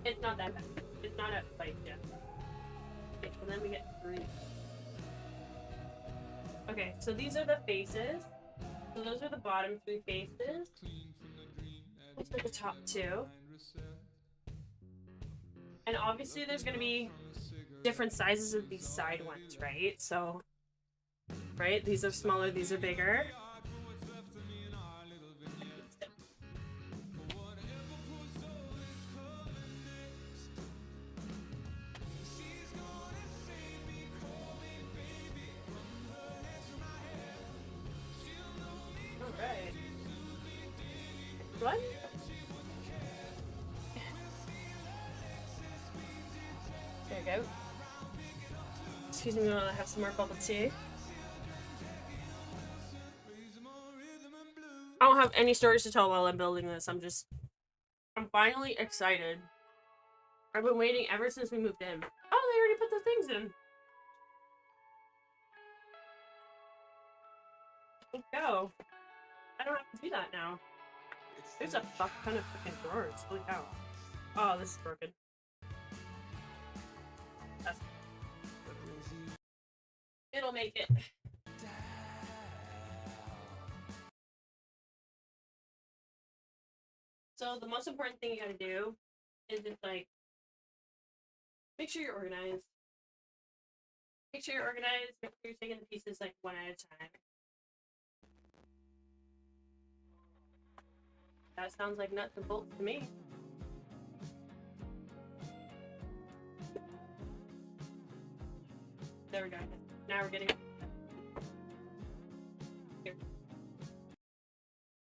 it's not that bad. It's not a fight yet. Okay, and then we get 3. Okay, so these are the faces. So those are the bottom 3 faces. Let's look at the top 2. And obviously there's going to be different sizes of these side ones, right? So, right? These are smaller, these are bigger. Alright. What? There we go. Excuse me while I have some more bubble tea. I don't have any stories to tell while I'm building this. I'm finally excited. I've been waiting ever since we moved in. Oh, they already put the things in. Let's go. I don't have to do that now. There's a fuck ton of freaking drawers. Holy cow. Oh, this is broken. That's... It'll make it. So the most important thing you gotta do is just like make sure you're organized. Make sure you're organized, make sure you're taking the pieces like one at a time. That sounds like nuts and bolts to me. There we go. Now we're getting here.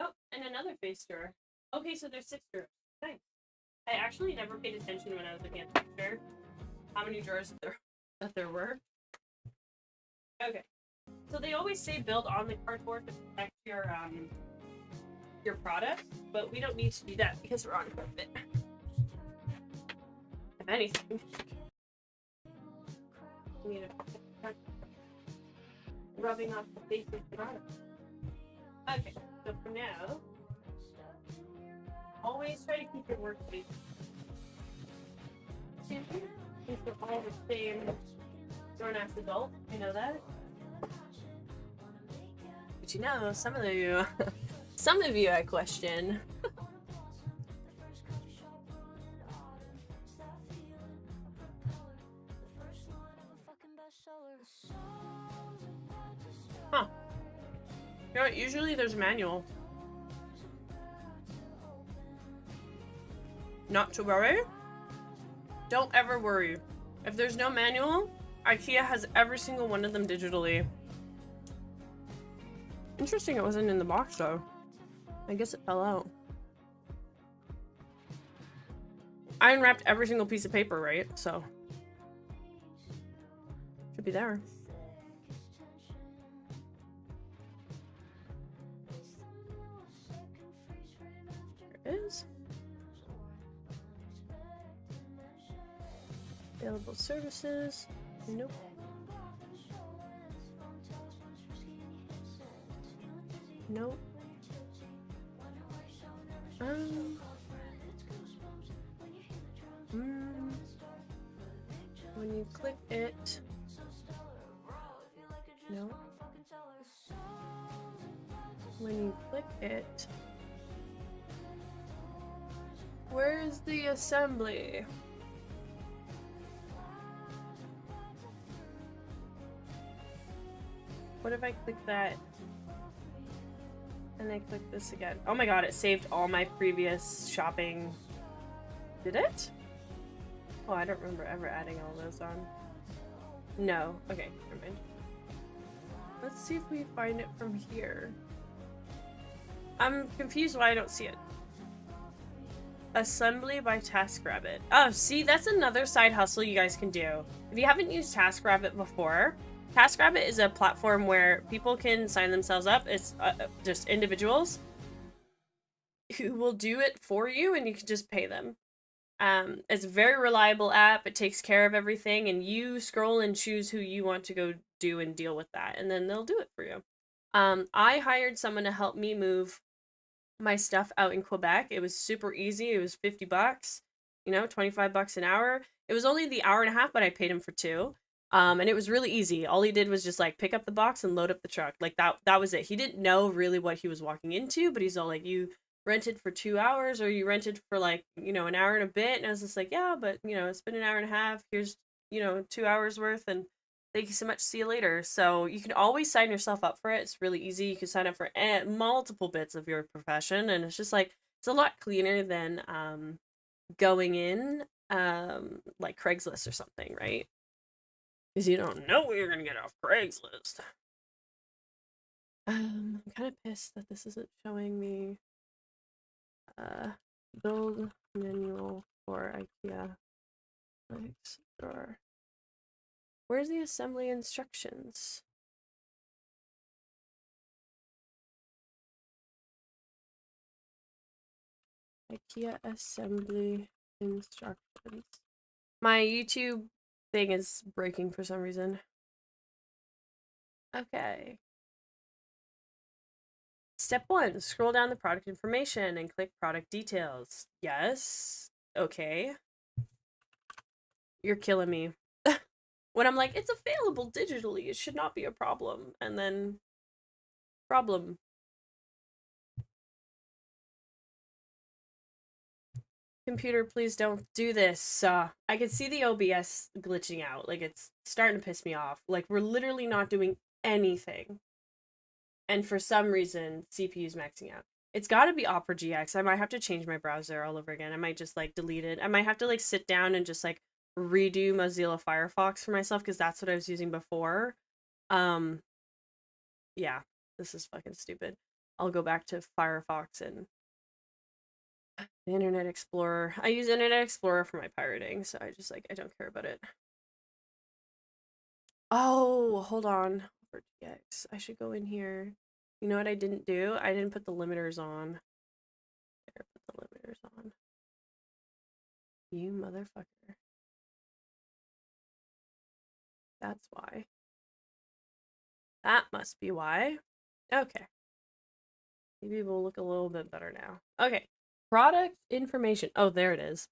Oh, and another face drawer. Okay, so there's 6 drawers. Nice. I actually never paid attention when I was looking at the picture how many drawers there were. Okay. So they always say build on the cardboard to protect your product, but we don't need to do that because we're on carpet. If anything, we need to rubbing off the face of the product. Okay, so for now, always try to keep your workspace simple. Since we're all the same grown-ass adults, you know that. But you know, some of you I question. Huh. You know what? Usually there's a manual. Not to worry. Don't ever worry. If there's no manual, IKEA has every single one of them digitally. Interesting it wasn't in the box though. I guess it fell out. I unwrapped every single piece of paper, right? So should be there. There it is. Available services. Nope. Nope. When you click it. No. When you click it. Where's the assembly? What if I click that and I click this again? Oh my god, it saved all my previous shopping. Did it? Oh, I don't remember ever adding all those on. No. Okay, never mind. Let's see if we find it from here. I'm confused why I don't see it. Assembly by TaskRabbit. Oh, see, that's another side hustle you guys can do. If you haven't used TaskRabbit before, TaskRabbit is a platform where people can sign themselves up. It's just individuals who will do it for you, and you can just pay them. It's a very reliable app. It takes care of everything, and you scroll and choose who you want to go do and deal with that, and then they'll do it for you. I hired someone to help me move my stuff out in Quebec. It was super easy. It was $50, you know, $25 an hour. It was only the hour and a half, but I paid him for 2. And it was really easy. All he did was just like pick up the box and load up the truck. Like that was it. He didn't know really what he was walking into, but he's all like, you rented for 2 hours, or you rented for like, you know, an hour and a bit. And I was just like, yeah, but you know, it's been an hour and a half. Here's, you know, 2 hours worth, and thank you so much. See you later. So you can always sign yourself up for it. It's really easy. You can sign up for multiple bits of your profession, and it's just like, it's a lot cleaner than going in like Craigslist or something, right? Because you don't know what you're gonna get off Craigslist. I'm kind of pissed that this isn't showing me build manual for IKEA. Drawer. Where's the assembly instructions? IKEA assembly instructions. My YouTube thing is breaking for some reason. Okay. Step 1, scroll down the product information and click product details. Yes. Okay. You're killing me. When I'm like, it's available digitally, it should not be a problem. And then, problem. Computer, please don't do this. I can see the OBS glitching out. Like, it's starting to piss me off. Like, we're literally not doing anything. And for some reason, CPU's maxing out. It's gotta be Opera GX. I might have to change my browser all over again. I might just, like, delete it. I might have to, like, sit down and just, like, redo Mozilla Firefox for myself, because that's what I was using before. Yeah, this is fucking stupid. I'll go back to Firefox and Internet Explorer. I use Internet Explorer for my pirating, so I just, like, I don't care about it. Oh, hold on. Opera GX. I should go in here. You know what I didn't do? I didn't put the limiters on. There, put the limiters on. You motherfucker. That's why. That must be why. Okay. Maybe we'll look a little bit better now. Okay. Product information. Oh, there it is.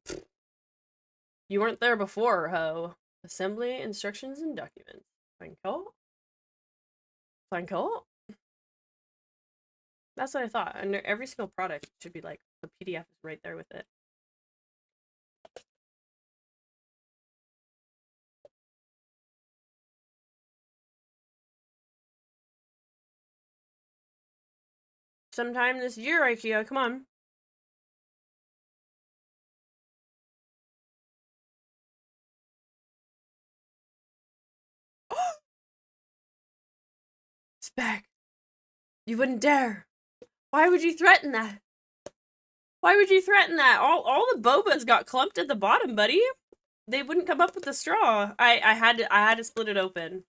You weren't there before, ho. Assembly, instructions, and documents. Franco? Franco? That's what I thought. Under every single product should be like, the PDF is right there with it. Sometime this year, IKEA, come on. Spec, you wouldn't dare. Why would you threaten that? Why would you threaten that? All the bobas got clumped at the bottom, buddy. They wouldn't come up with the straw. I had to split it open.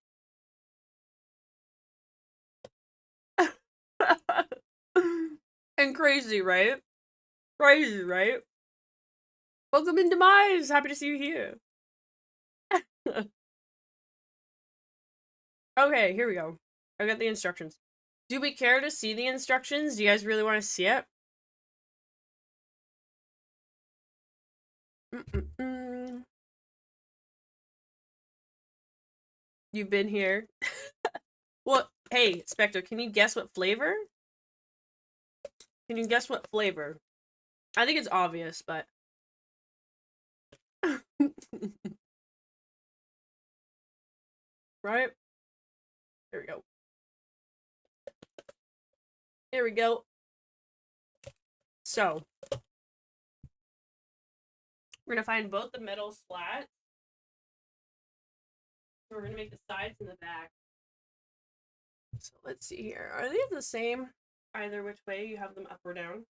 And crazy, right? Crazy, right? Welcome in Demise. Happy to see you here. Okay, here we go. I got the instructions. Do we care to see the instructions? Do you guys really want to see it? You've been here. Well, hey, Spectre, can you guess what flavor? Can you guess what flavor? I think it's obvious, but... Right? There we go. Here we go. So, we're gonna find both the metal slats. We're gonna make the sides and the back. So let's see here. Are they the same? Either which way you have them up or down?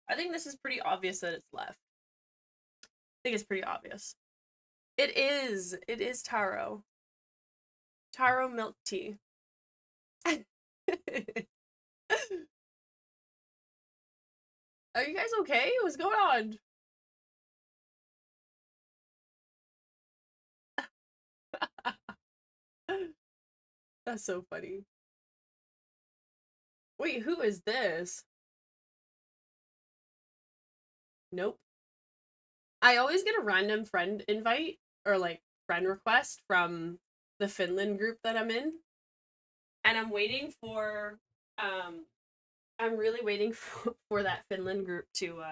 I think this is pretty obvious that it's left. I think it's pretty obvious. It is. It is taro. Taro milk tea. Are you guys okay? What's going on? That's so funny. Wait, who is this? Nope. I always get a random friend invite or like friend request from the Finland group that I'm in. And I'm waiting for I'm really waiting for that Finland group to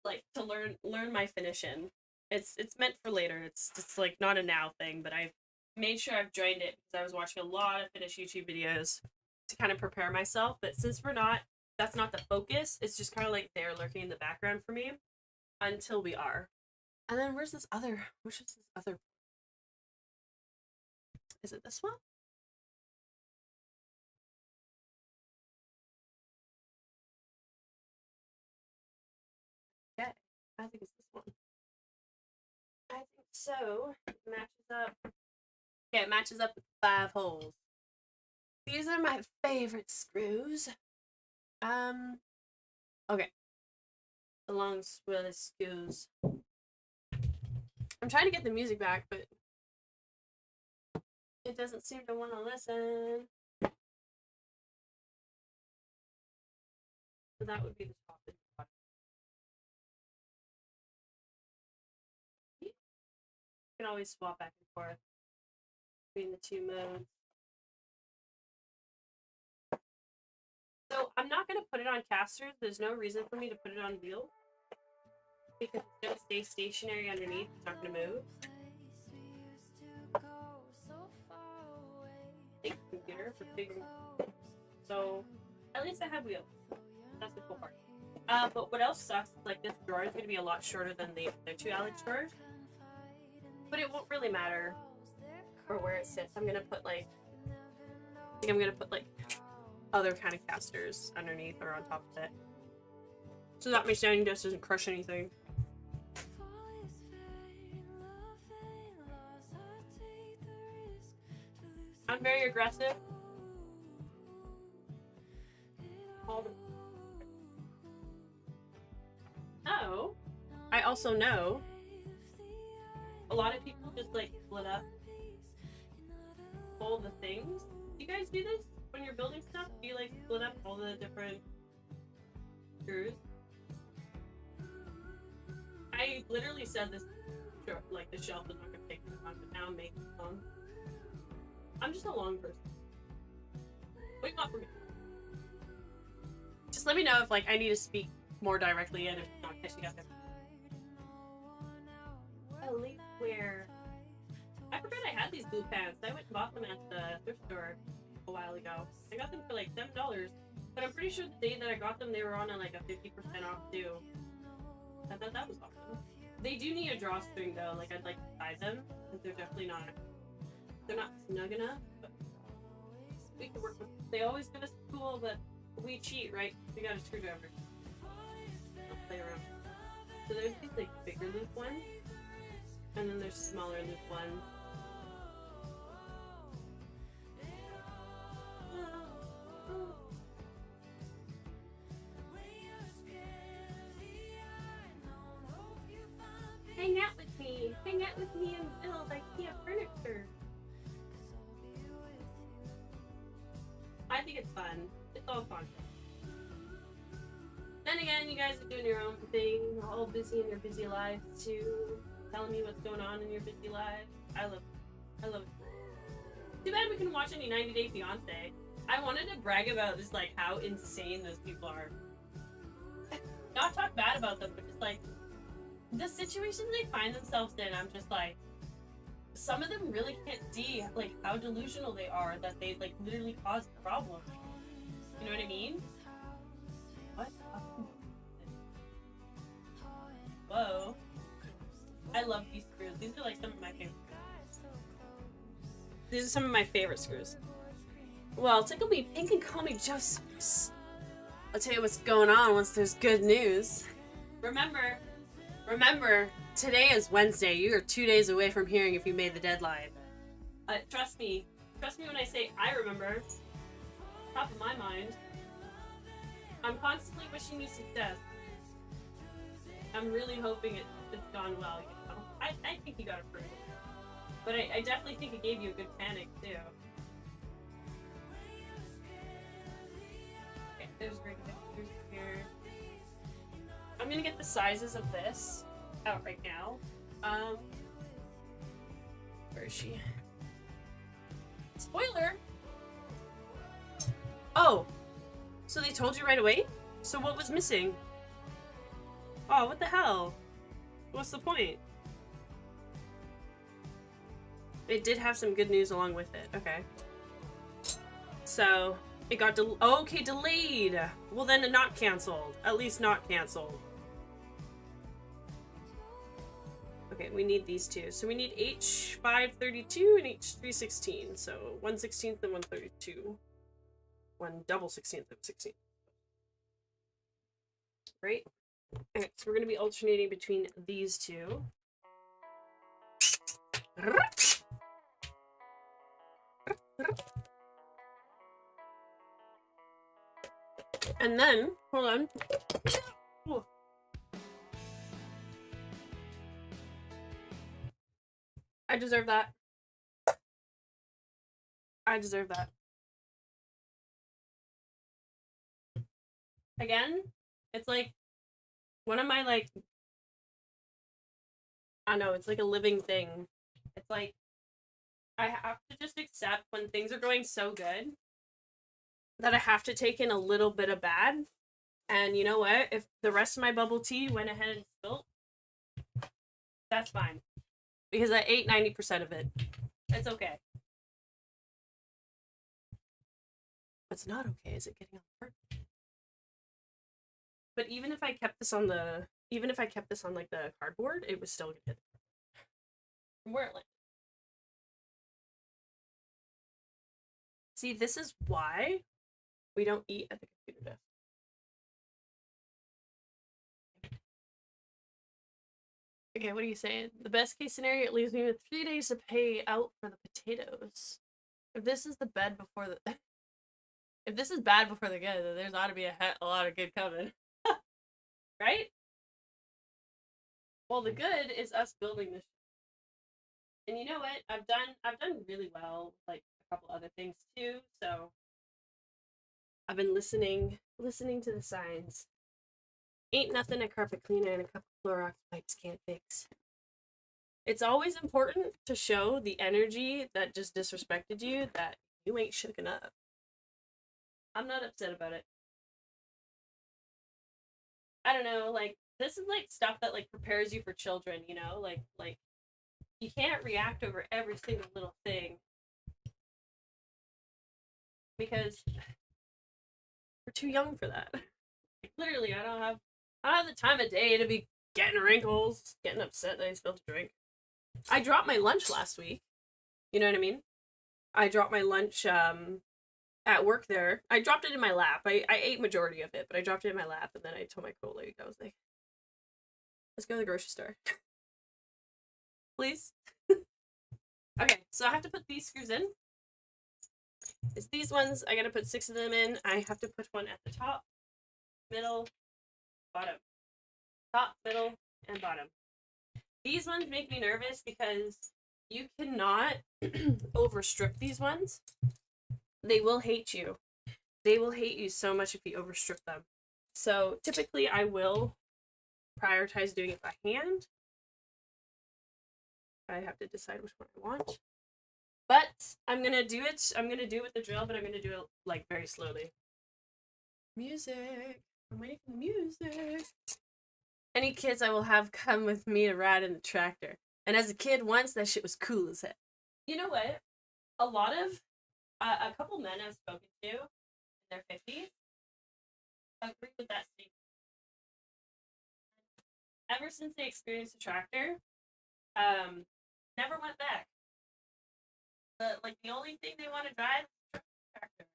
like to learn my Finnish in. It's meant for later. It's like not a now thing, but I've made sure I've joined it because I was watching a lot of Finnish YouTube videos to kind of prepare myself. But since that's not the focus, it's just kind of like they're lurking in the background for me until we are. And then which is this other? Is it this one? Okay, I think it's this one. I think so. It matches up. Okay, it matches up with 5 holes. These are my favorite screws. Okay. The long swirly screws. I'm trying to get the music back, but it doesn't seem to want to listen. that would be the top and bottom. You can always swap back and forth between the two modes. So I'm not going to put it on casters. There's no reason for me to put it on wheels. Because it's going to stay stationary underneath. It's not going to move. Thank you, computer, for figuring it out. So, at least I have wheels. That's the cool part. But what else sucks is like this drawer is going to be a lot shorter than the other two Alex drawers. But it won't really matter for where it sits. I'm going to put like... I think I'm going to put like other kind of casters underneath or on top of it. So that my standing desk doesn't crush anything. I'm very aggressive. Oh, I also know a lot of people just like split up all the things. Do you guys do this when you're building stuff? Do you like split up all the different screws? I literally said this, like the shelf is not gonna take this long, but now I'm making it long. I'm just a long person. Wait, not for me. Just let me know if like I need to speak more directly and if not catching up. Elite wear. I forgot I had these blue pants. I went and bought them at the thrift store a while ago. I got them for like $7, but I'm pretty sure the day that I got them, they were on a, like a 50% off too. I thought that was awesome. They do need a drawstring though. Like I'd like to tie them, because they're definitely not. They're not snug enough, but we can work with them. They always give us a tool, but we cheat, right? We got a screwdriver. I'll play around. So there's these like bigger loop ones, and then there's smaller loop ones. Hang out with me! Hang out with me and build IKEA furniture! I think it's fun. It's all fun. Then again, you guys are doing your own thing. You're all busy in your busy lives too. Telling me what's going on in your busy lives. I love it. I love it. Too bad we couldn't watch any 90 Day Fiancé. I wanted to brag about just like how insane those people are. Not talk bad about them, but just like the situations they find themselves in, I'm just like, some of them really can't see like how delusional they are that they like literally caused the problem. You know what I mean? What? Whoa. I love these screws. These are like some of my favorite screws. These are some of my favorite screws. Well, tickle me pink and call me Josephus. I'll tell you what's going on once there's good news. Remember, today is Wednesday. You are 2 days away from hearing if you made the deadline. Trust me when I say I remember. Top of my mind. I'm constantly wishing you success. I'm really hoping it's gone well, you know? I think you got approved. But I definitely think it gave you a good panic, too. Okay, there's great pictures here. I'm gonna get the sizes of this out right now. Where is she? Spoiler! Oh! So they told you right away? So what was missing? Oh, what the hell? What's the point? It did have some good news along with it. Okay. So, it got okay, delayed! Well then not cancelled. At least not cancelled. Okay, we need these two. So we need H532 and H316. So 1/16 and 1/32. 1/16 of 16. Great. Alright, so we're going to be alternating between these two. And then, hold on. Ooh. I deserve that. I deserve that. Again, It's like one of my like, I don't know, it's like a living thing. It's like I have to just accept when things are going so good that I have to take in a little bit of bad. And you know what? If the rest of my bubble tea went ahead and spilt, that's fine. Because I ate 90% of it. It's okay. What's not okay is it getting on the carpet. But even if I kept this on like the cardboard, it was still gonna hit from where it landed. See, this is why we don't eat at the computer desk. Okay, what are you saying? The best case scenario, it leaves me with 3 days to pay out for the potatoes. If this is the bed before the... if this is bad before the good, then there's ought to be a lot of good coming. Right? Well, the good is us building this. And you know what? I've done really well, like a couple other things too, so I've been listening to the signs. Ain't nothing a carpet cleaner and a couple Clorox pipes can't fix. It's always important to show the energy that just disrespected you that you ain't shooken up. I'm not upset about it. I don't know, like, this is like stuff that like prepares you for children, you know? Like you can't react over every single little thing. Because we're too young for that. Literally, I don't have the time of day to be getting wrinkles, getting upset that I spilled a drink. I dropped my lunch last week. You know what I mean? I dropped my lunch at work there. I dropped it in my lap. I ate majority of it, but I dropped it in my lap, and then I told my colleague, I was like, let's go to the grocery store. Please? Okay, so I have to put these screws in. It's these ones. I gotta put 6 of them in. I have to put one at the top, middle, bottom. Top, middle, and bottom. These ones make me nervous because you cannot overstrip these ones. They will hate you. They will hate you so much if you overstrip them. So typically I will prioritize doing it by hand. I have to decide which one I want. But I'm gonna do it. I'm gonna do it with the drill, but I'm gonna do it like very slowly. Music. I'm waiting for the music. Any kids I will have come with me to ride in the tractor. And as a kid once, that shit was cool as heck. You know what? A lot of, a couple men I've spoken to in their 50s agree with that statement. Ever since they experienced a tractor, never went back. The only thing they want to drive is a tractor.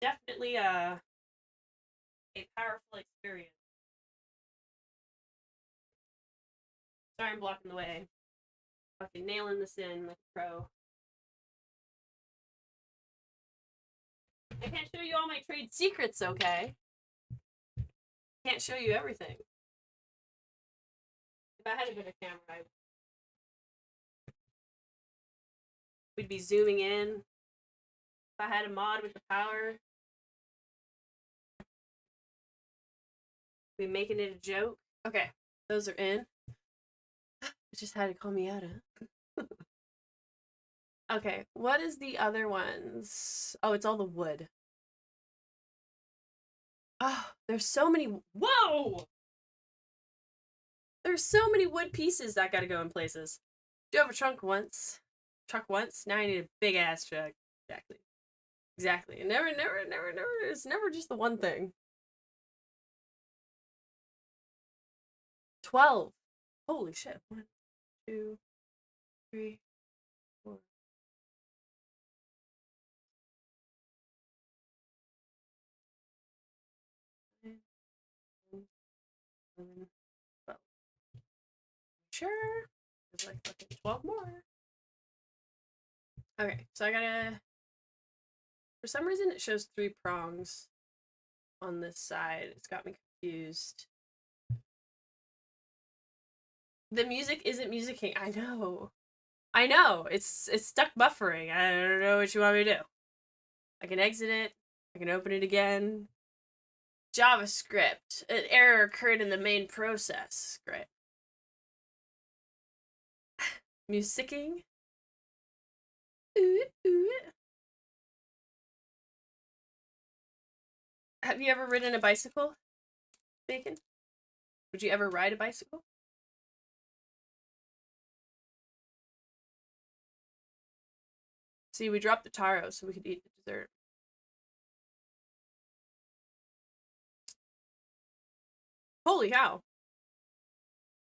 Definitely a powerful experience. Sorry I'm blocking the way. Fucking nailing this in like a pro. I can't show you all my trade secrets, okay? Can't show you everything. If I had a better camera, we'd be zooming in. If I had a mod with the power, we'd be making it a joke. Okay, those are in. It just had to call me out, huh? Okay, what is the other ones? Oh, it's all the wood. Oh, there's so many. Whoa! There's so many wood pieces that gotta go in places. Do you have a truck once? Now I need a big ass truck. Exactly. And never. It's never just the one thing. 12. Holy shit. 1, 2, 3, 4. Sure. There's like fucking 12 more. Okay, so I gotta... For some reason it shows 3 prongs on this side. It's got me confused. The music isn't musicking. I know. It's stuck buffering. I don't know what you want me to do. I can exit it. I can open it again. JavaScript. An error occurred in the main process. Great. Musicking. Ooh, ooh. Have you ever ridden a bicycle, Bacon? Would you ever ride a bicycle? See, we dropped the taro so we could eat the dessert. Holy cow.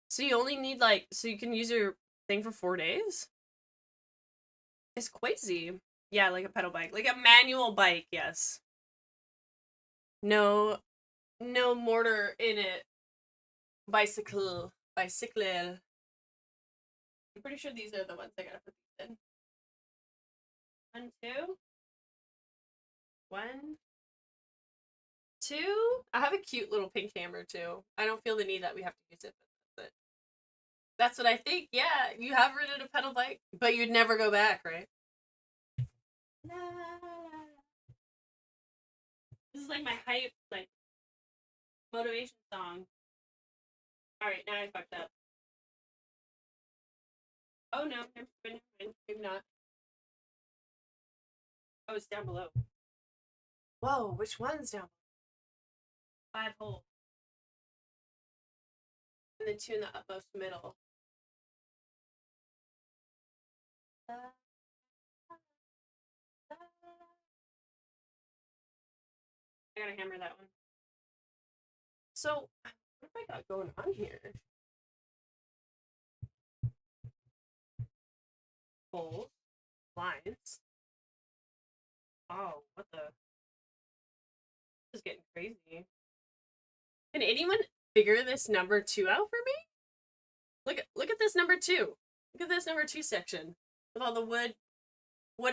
So you only need like, so you can use your thing for 4 days? It's crazy. Yeah, like a pedal bike. Like a manual bike, yes. No mortar in it. Bicycle. I'm pretty sure these are the ones I gotta put these in. 1, 2. 1, 2. I have a cute little pink hammer too. I don't feel the need that we have to use it, but that's what I think. Yeah, you have ridden a pedal bike, but you'd never go back, right? This is like my hype, like, motivation song. Alright, now I fucked up. Oh no, never mind. Maybe not. Oh, it's down below. Whoa, which one's down below? 5 holes. And then 2 in the utmost middle. I gotta hammer that one. So, what have I got going on here? Holes. Lines. Oh, what the? This is getting crazy. Can anyone figure this number 2 out for me? Look at this number 2. Look at this number 2 section. With all the wood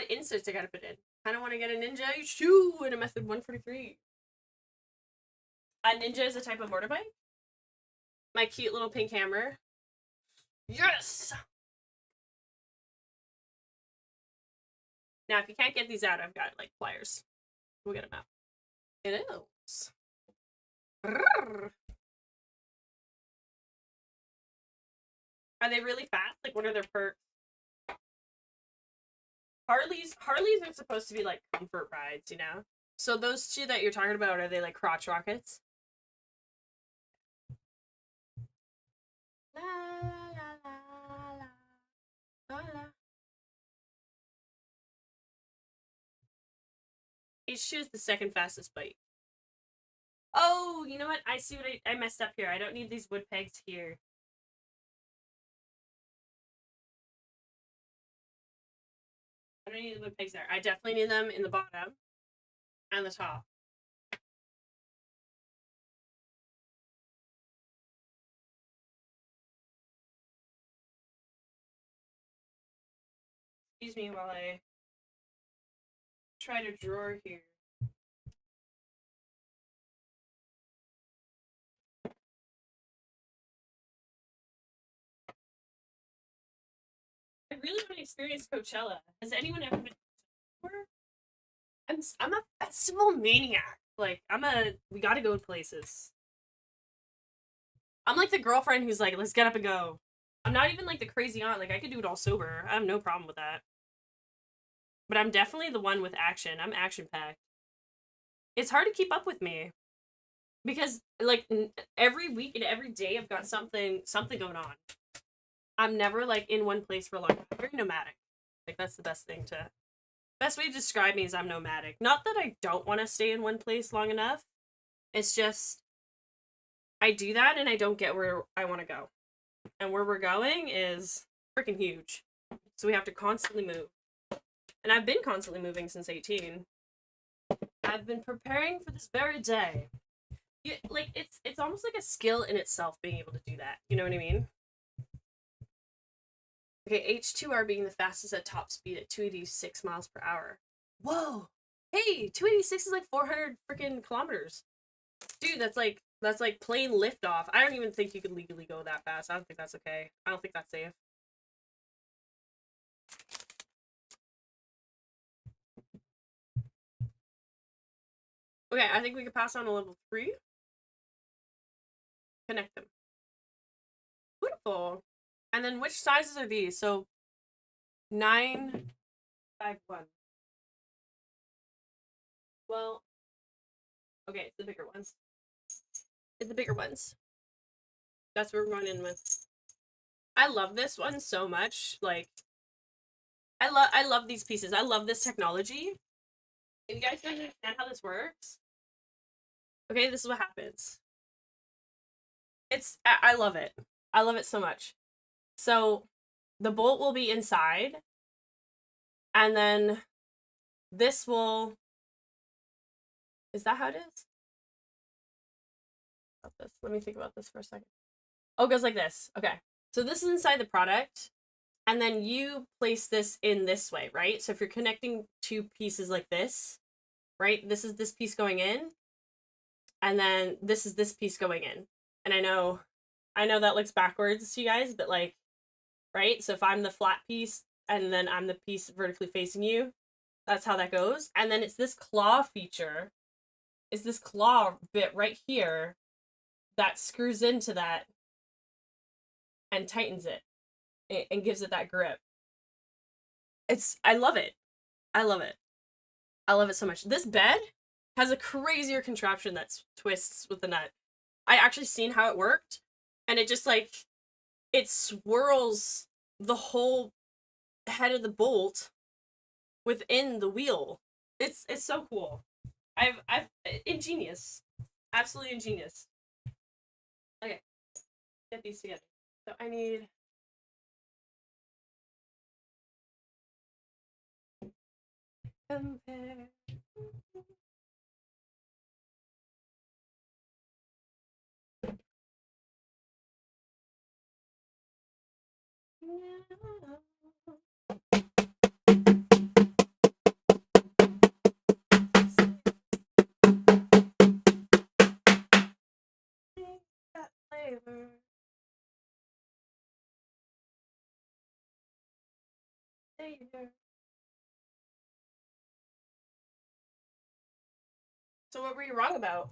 inserts I gotta put in. Kinda wanna get a Ninja H2 and a Method 143. A Ninja is a type of mortar bike? My cute little pink hammer. Yes! Now, if you can't get these out, I've got, like, pliers. We'll get them out. It is. Are they really fast? Like, what are their perks? Harleys are supposed to be, like, comfort rides, you know? So those 2 that you're talking about, are they, like, crotch rockets? La, la, la, la, la, la. H2 is the second fastest bike. Oh, you know what? I see what I messed up here. I don't need these wood pegs here. I don't need the wood pegs there. I definitely need them in the bottom and the top. Excuse me while I try to drawer here. I really want to experience Coachella. Has anyone ever been before? I'm a festival maniac. Like, we gotta go places. I'm like the girlfriend who's like, let's get up and go. I'm not even like the crazy aunt. Like, I could do it all sober. I have no problem with that. But I'm definitely the one with action. I'm action-packed. It's hard to keep up with me. Because, like, every week and every day I've got something going on. I'm never, like, in one place for long. I'm very nomadic. Like, that's the best way to describe me is I'm nomadic. Not that I don't want to stay in one place long enough. It's just, I do that and I don't get where I want to go. And where we're going is freaking huge. So we have to constantly move. And I've been constantly moving since 18. I've been preparing for this very day. Like, it's almost like a skill in itself being able to do that. You know what I mean? Okay, H2R being the fastest at top speed at 286 miles per hour. Whoa! Hey, 286 is like 400 freaking kilometers. Dude, that's like plane liftoff. I don't even think you could legally go that fast. I don't think that's okay. I don't think that's safe. Okay, I think we could pass on a level 3. Connect them. Beautiful. And then which sizes are these? So 951. Well, okay, it's the bigger ones. It's the bigger ones. That's what we're going in with. I love this one so much. Like, I love these pieces. I love this technology. If you guys don't understand how this works, okay, this is what happens. I love it. I love it so much. So the bolt will be inside, and then this will, is that how it is? Let me think about this for a second. Oh, it goes like this. Okay. So this is inside the product, and then you place this in this way, right? So if you're connecting two pieces like this, right? This is this piece going in, and then this is this piece going in. And I know that looks backwards to you guys, but like, right? So if I'm the flat piece and then I'm the piece vertically facing you, that's how that goes. And then it's this claw feature, it's this claw bit right here that screws into that and tightens it and gives it that grip. I love it. I love it. I love it so much. This bed has a crazier contraption that twists with the nut. I actually seen how it worked, and it just like, it swirls the whole head of the bolt within the wheel. It's so cool. I've ingenious. Absolutely ingenious. Okay. Get these together. So I need compare. That flavor. So what were you wrong about?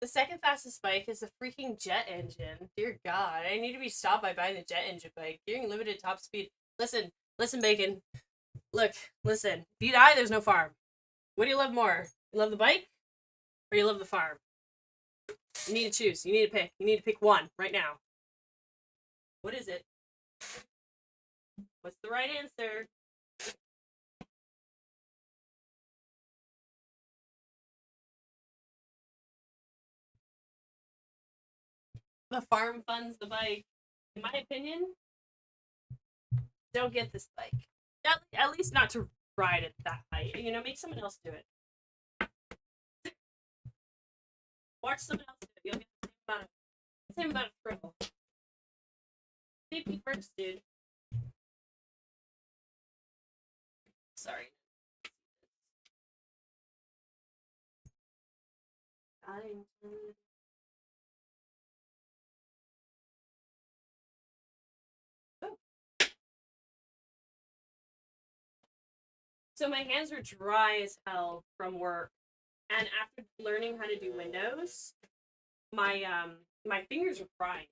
The second fastest bike is a freaking jet engine. Dear God, I need to be stopped by buying the jet engine bike. Getting limited top speed. Listen, Bacon. Look, listen. If you die, there's no farm. What do you love more? You love the bike, or you love the farm? You need to choose. You need to pick. You need to pick one right now. What is it? What's the right answer? The farm funds the bike. In my opinion, don't get this bike. At least not to ride it that high. You know, make someone else do it. Watch someone else do it. You'll get the same amount of thrill. Safety first, dude. Sorry. So my hands were dry as hell from work, and after learning how to do Windows, my fingers were crying.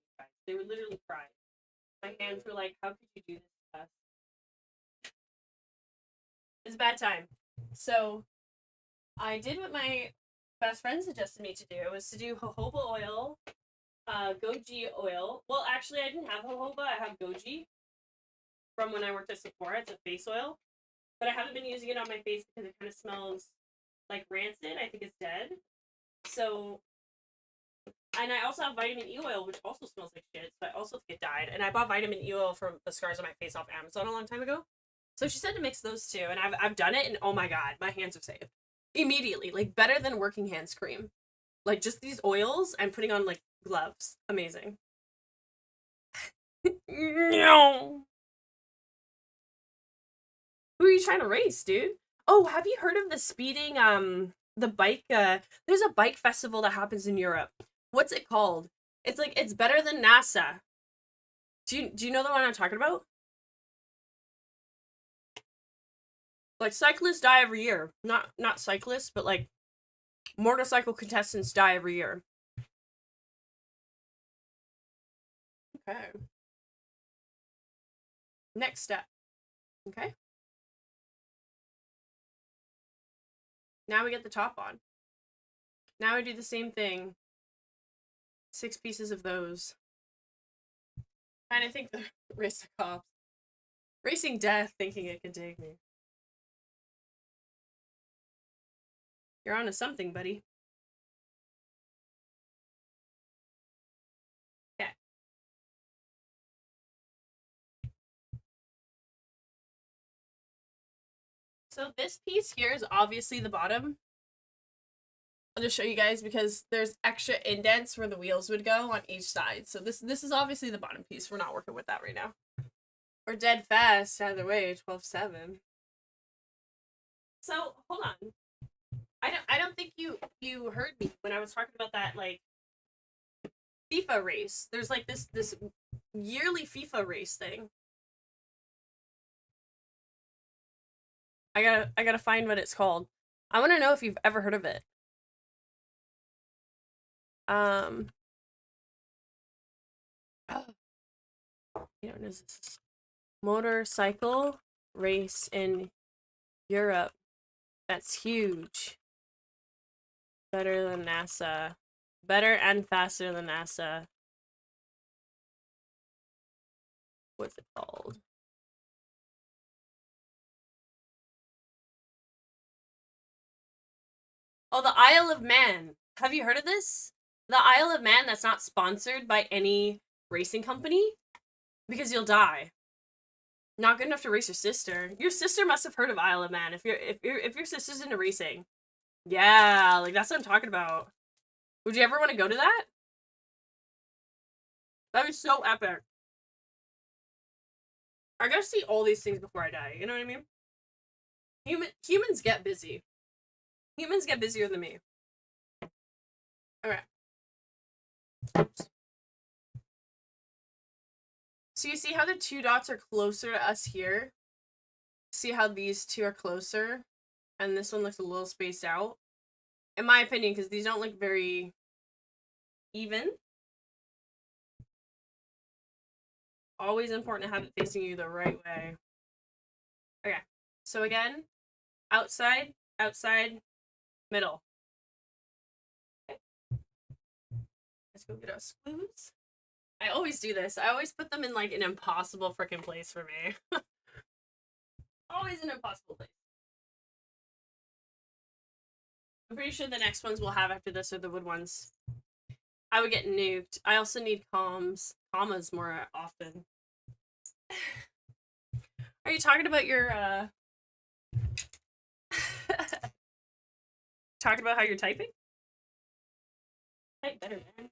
They were literally crying. My hands were like, "How could you do this to us?" It's a bad time. So I did what my best friend suggested me to do. It was to do jojoba oil, goji oil. Well, actually, I didn't have jojoba. I have goji from when I worked at Sephora. It's a face oil. But I haven't been using it on my face because it kind of smells like rancid. I think it's dead. So, and I also have vitamin E oil, which also smells like shit. So I also think it died. And I bought vitamin E oil from the scars on my face off Amazon a long time ago. So she said to mix those two, and I've done it, and oh my God, my hands are saved immediately. Like better than working hands cream. Like just these oils, I'm putting on like gloves. Amazing. No. Who are you trying to race, dude? Oh, have you heard of the speeding, the bike, there's a bike festival that happens in Europe. What's it called? It's like, it's better than NASA. Do you know the one I'm talking about? Like, cyclists die every year. Not cyclists, but like, motorcycle contestants die every year. Okay. Next step. Okay. Now we get the top on. Now we do the same thing. 6 pieces of those. And I think the race the cops. Racing death thinking it can take me. You're onto something, buddy. Okay. So this piece here is obviously the bottom. I'll just show you guys because there's extra indents where the wheels would go on each side. So this is obviously the bottom piece. We're not working with that right now. We're dead fast either way, 12-7. So hold on. I don't think you heard me when I was talking about that like FIFA race. There's like this yearly FIFA race thing. I gotta find what it's called. I want to know if you've ever heard of it. You know, is this motorcycle race in Europe? That's huge. Better than NASA. Better and faster than NASA. What's it called? Oh, the Isle of Man. Have you heard of this? The Isle of Man that's not sponsored by any racing company? Because you'll die. Not good enough to race your sister. Your sister must have heard of Isle of Man if your sister's into racing. Yeah, like that's what I'm talking about. Would you ever want to go to that? That'd be so epic. I gotta see all these things before I die, you know what I mean? Humans get busy. Humans get busier than me. Okay. Oops. So you see how the 2 dots are closer to us here? See how these 2 are closer? And this one looks a little spaced out? In my opinion, because these don't look very even. Always important to have it facing you the right way. Okay. So again, outside, outside, middle. Okay. Let's go get our screws. I always do this. I always put them in like an impossible freaking place for me. Always an impossible place. I'm pretty sure the next ones we'll have after this are the wood ones. I would get nuked. I also need commas more often. Are you talking about your talking about how you're typing? Type better, man.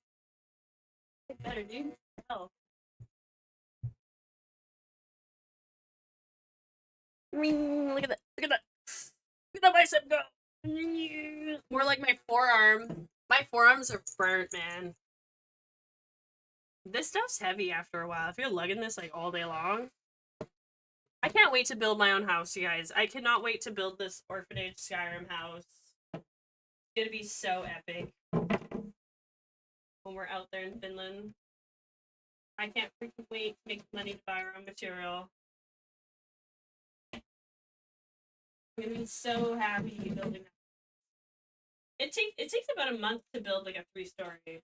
Type better, dude. Hell. Look at that. Look at that. Look at that bicep go. More like my forearm. My forearms are burnt, man. This stuff's heavy after a while. If you're lugging this like all day long. I can't wait to build my own house, you guys. I cannot wait to build this orphanage Skyrim house. It's gonna be so epic. When we're out there in Finland. I can't freaking wait to make money to buy our own material. I'm gonna be so happy building that. It takes about a month to build like a 3-story.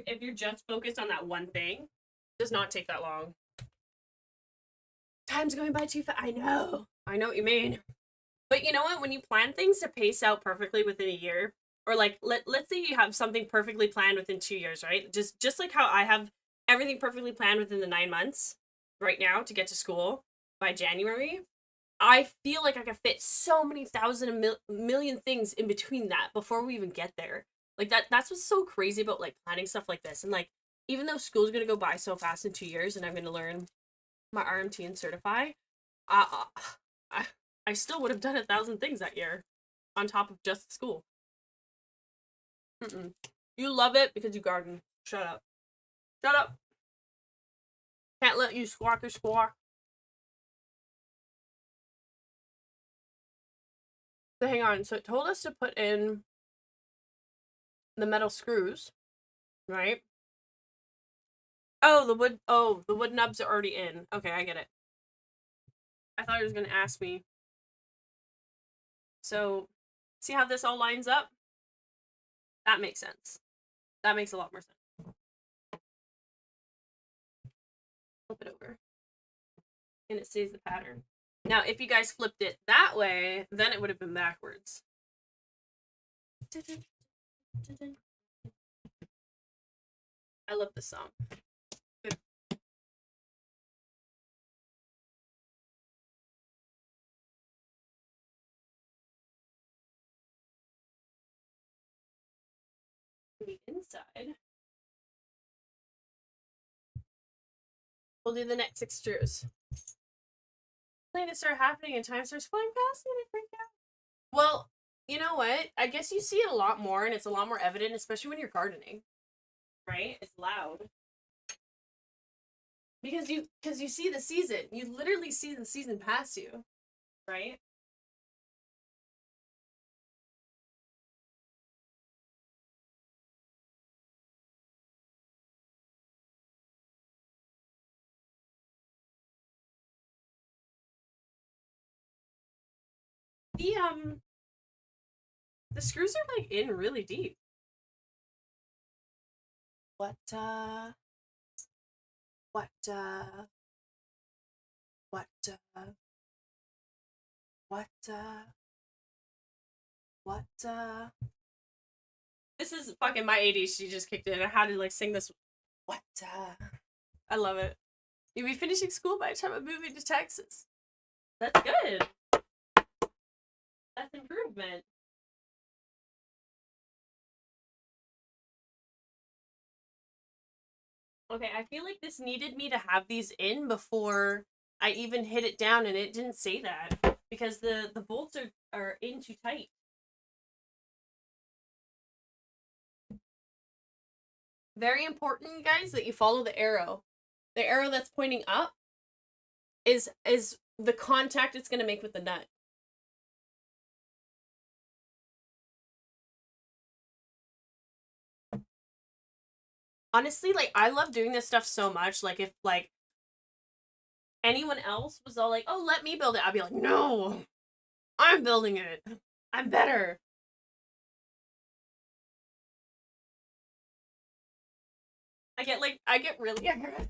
If you're just focused on that one thing, it does not take that long. Time's going by too fast. I know what you mean. But you know what? When you plan things to pace out perfectly within a year, or like let's say you have something perfectly planned within 2 years, right? Just like how I have everything perfectly planned within the 9 months right now to get to school by January. I feel like I could fit so many thousand million things in between that before we even get there. Like that's what's so crazy about like planning stuff like this. And like even though school's gonna go by so fast in 2 years and I'm gonna learn my RMT and certify, I still would have done 1,000 things that year on top of just school. You love it because you garden. Shut up. Shut up. Can't let you squawk. So hang on. So it told us to put in the metal screws, right? Oh, the wood. Oh, the wood nubs are already in. Okay, I get it. I thought it was gonna ask me. So, see how this all lines up? That makes sense. That makes a lot more sense. Flip it over. And it sees the pattern. Now, if you guys flipped it that way, then it would have been backwards. I love this song. The inside. We'll do the next 6 screws. Planets start happening and time starts flying past and I freak out. Well, you know what? I guess you see it a lot more and it's a lot more evident, especially when you're gardening. Right? It's loud. Because you see the season. You literally see the season pass you. Right? The screws are like in really deep. What This is fucking my ADHD just kicked in. I had to like sing this. I love it. You'll be finishing school by the time I'm moving to Texas. That's good. That's improvement. Okay, I feel like this needed me to have these in before I even hit it down, and it didn't say that because the bolts are in too tight. Very important, guys, that you follow the arrow. The arrow that's pointing up is the contact it's going to make with the nut. Honestly, like, I love doing this stuff so much. Like, if, like, anyone else was all like, oh, let me build it, I'd be like, no, I'm building it. I'm better. I get really aggressive.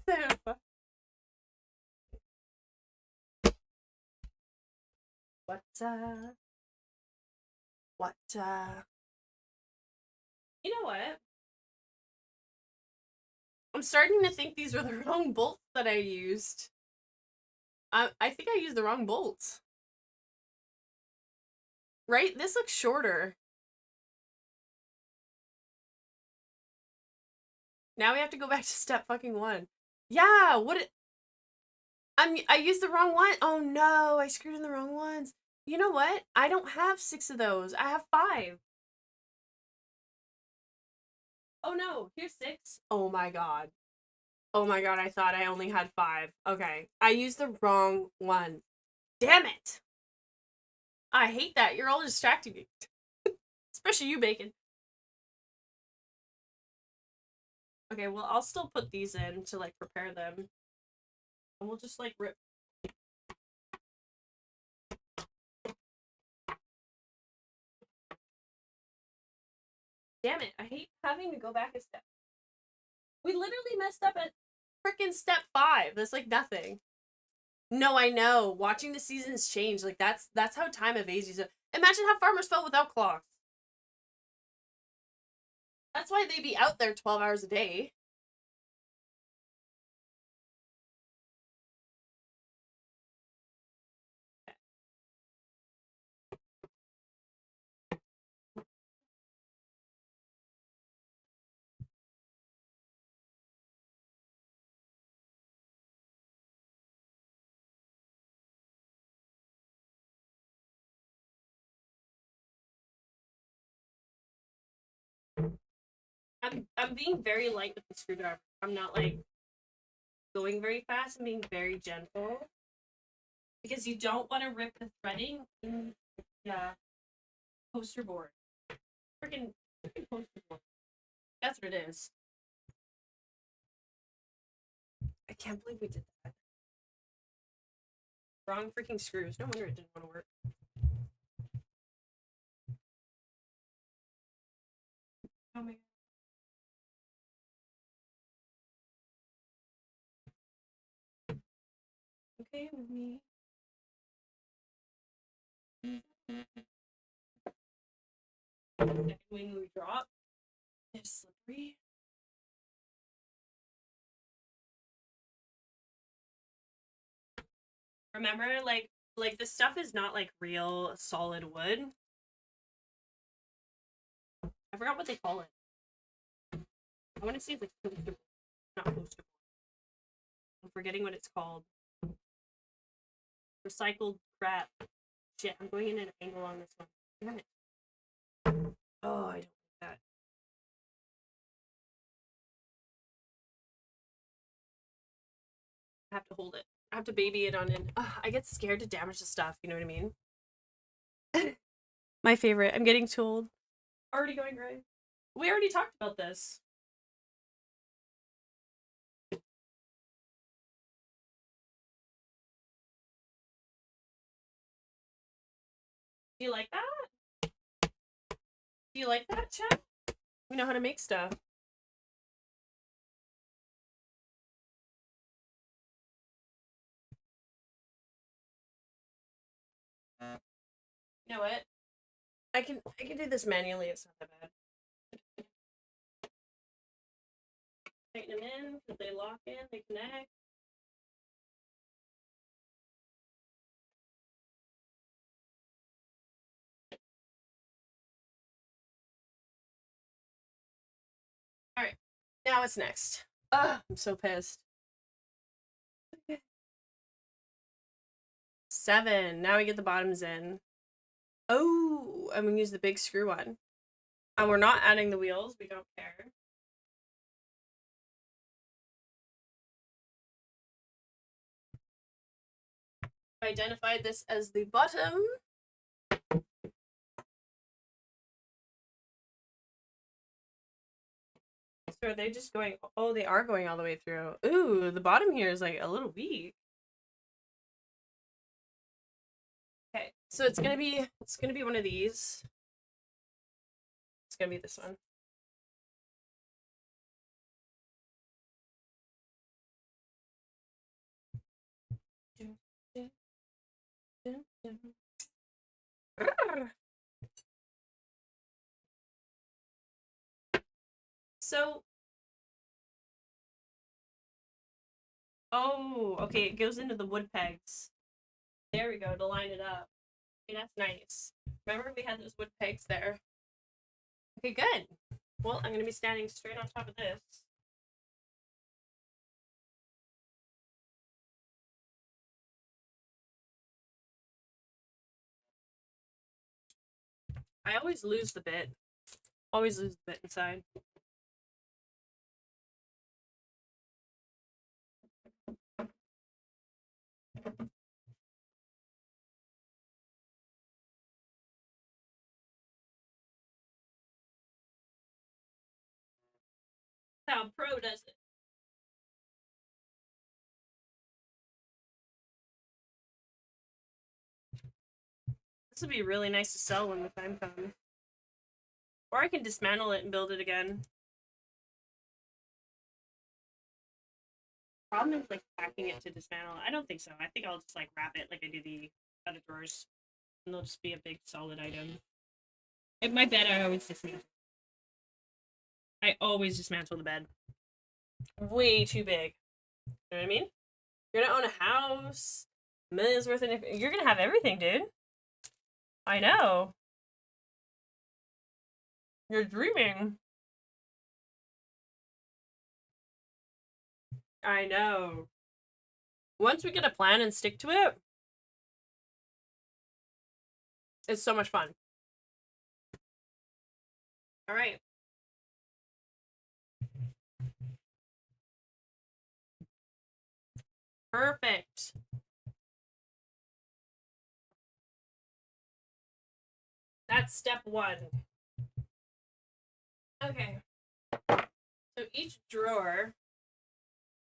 You know what? I'm starting to think these were the wrong bolts that I used. I think I used the wrong bolts. Right? This looks shorter. Now we have to go back to step fucking 1. Yeah, I used the wrong one. Oh no, I screwed in the wrong ones. You know what? I don't have 6 of those. I have 5. Oh no, here's 6. Oh my god. Oh my god, I thought I only had 5. Okay, I used the wrong one. Damn it! I hate that. You're all distracting me. Especially you, Bacon. Okay, well, I'll still put these in to, like, prepare them. And we'll just, like, rip. Damn it, I hate having to go back a step. We literally messed up at freaking step 5. That's, like, nothing. No, I know. Watching the seasons change, like, that's how time evades you. Imagine how farmers felt without clocks. That's why they be out there 12 hours a day. I'm being very light with the screwdriver. I'm not, like, going very fast. I'm being very gentle. Because you don't want to rip the threading. Yeah. Poster board. Freaking poster board. That's what it is. I can't believe we did that. Wrong freaking screws. No wonder it didn't want to work. Oh my god. Okay with me. Second wing we drop. It's slippery. Remember, like this stuff is not like real solid wood. I forgot what they call it. I want to see if it's poster, not poster board. I'm forgetting what it's called. Recycled crap. Shit, I'm going in an angle on this one. Damn it. Oh, I don't like that. I have to hold it. I have to baby it on in. I get scared to damage the stuff, you know what I mean? My favorite. I'm getting too old. Already going right. We already talked about this. Do you like that? Do you like that, chat? We know how to make stuff. You know what? I can do this manually. It's not that bad. Tighten them in because they lock in. They connect. All right. Now what's next? Ugh, I'm so pissed. 7. Now we get the bottoms in. Oh, I'm gonna use the big screw one. And we're not adding the wheels. We don't care. I identified this as the bottom. So are they just going? Oh, they are going all the way through. Ooh, the bottom here is like a little weak. Okay, so it's gonna be one of these. It's gonna be this one. So, oh, okay, it goes into the wood pegs. There we go, to line it up. Okay, that's nice. Remember we had those wood pegs there. Okay, good. Well, I'm gonna be standing straight on top of this. I always lose the bit. Always lose the bit inside. How pro does it. This would be really nice to sell when the time comes. Or I can dismantle it and build it again. Problem is like packing it to dismantle. I don't think so. I think I'll just like wrap it like I do the other drawers. And they'll just be a big solid item. In my bed, I always dismantle. I always dismantle the bed. Way too big. You know what I mean? You're gonna own a house. Millions worth of... You're gonna have everything, dude. I know. You're dreaming. I know. Once we get a plan and stick to it, it's so much fun. All right. Perfect. at step 1. Okay. So each drawer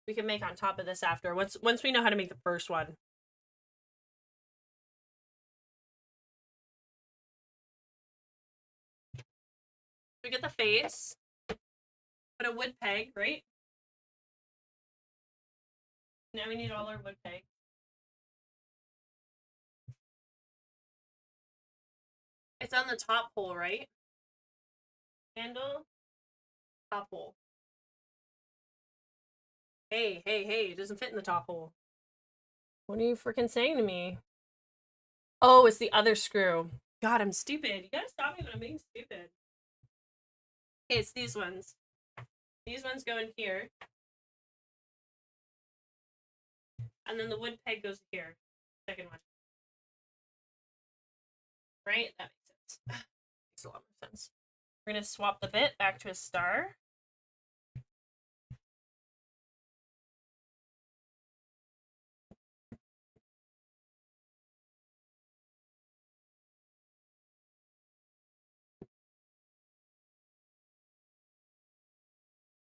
we can make on top of this after, once we know how to make the first one. We get the face, put a wood peg, right? Now we need all our wood peg. It's on the top hole, right? Handle, top hole. Hey, hey, hey, it doesn't fit in the top hole. What are you freaking saying to me? Oh, it's the other screw. God, I'm stupid. You gotta stop me when I'm being stupid. Okay, it's these ones. These ones go in here. And then the wood peg goes here. Second one. Right? That makes sense. Makes a lot more sense. We're gonna swap the bit back to a star.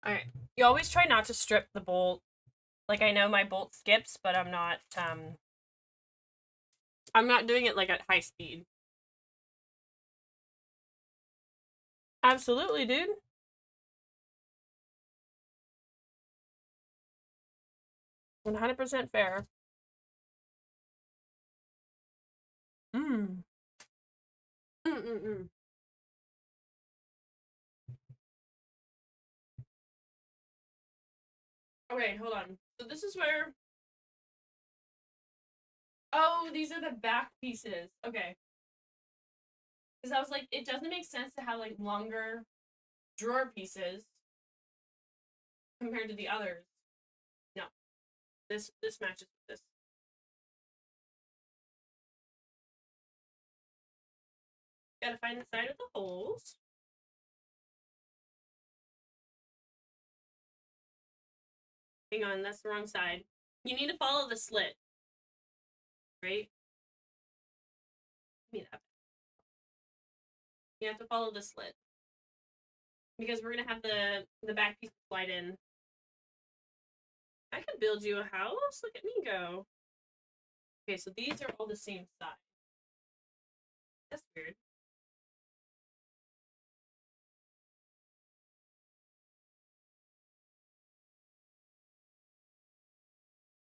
Alright. You always try not to strip the bolt. Like, I know my bolt skips, but I'm not doing it, like, at high speed. Absolutely, dude. $100% fair. Okay, hold on. So this is where... Oh, these are the back pieces. Okay. Because I was like, it doesn't make sense to have, like, longer drawer pieces compared to the others. No. This matches with this. Gotta find the side of the holes. Hang on, that's the wrong side. You need to follow the slit. Right? Give me that. You have to follow the slit. Because we're gonna have the back piece slide in. I could build you a house. Look at me go. Okay, so these are all the same size. That's weird.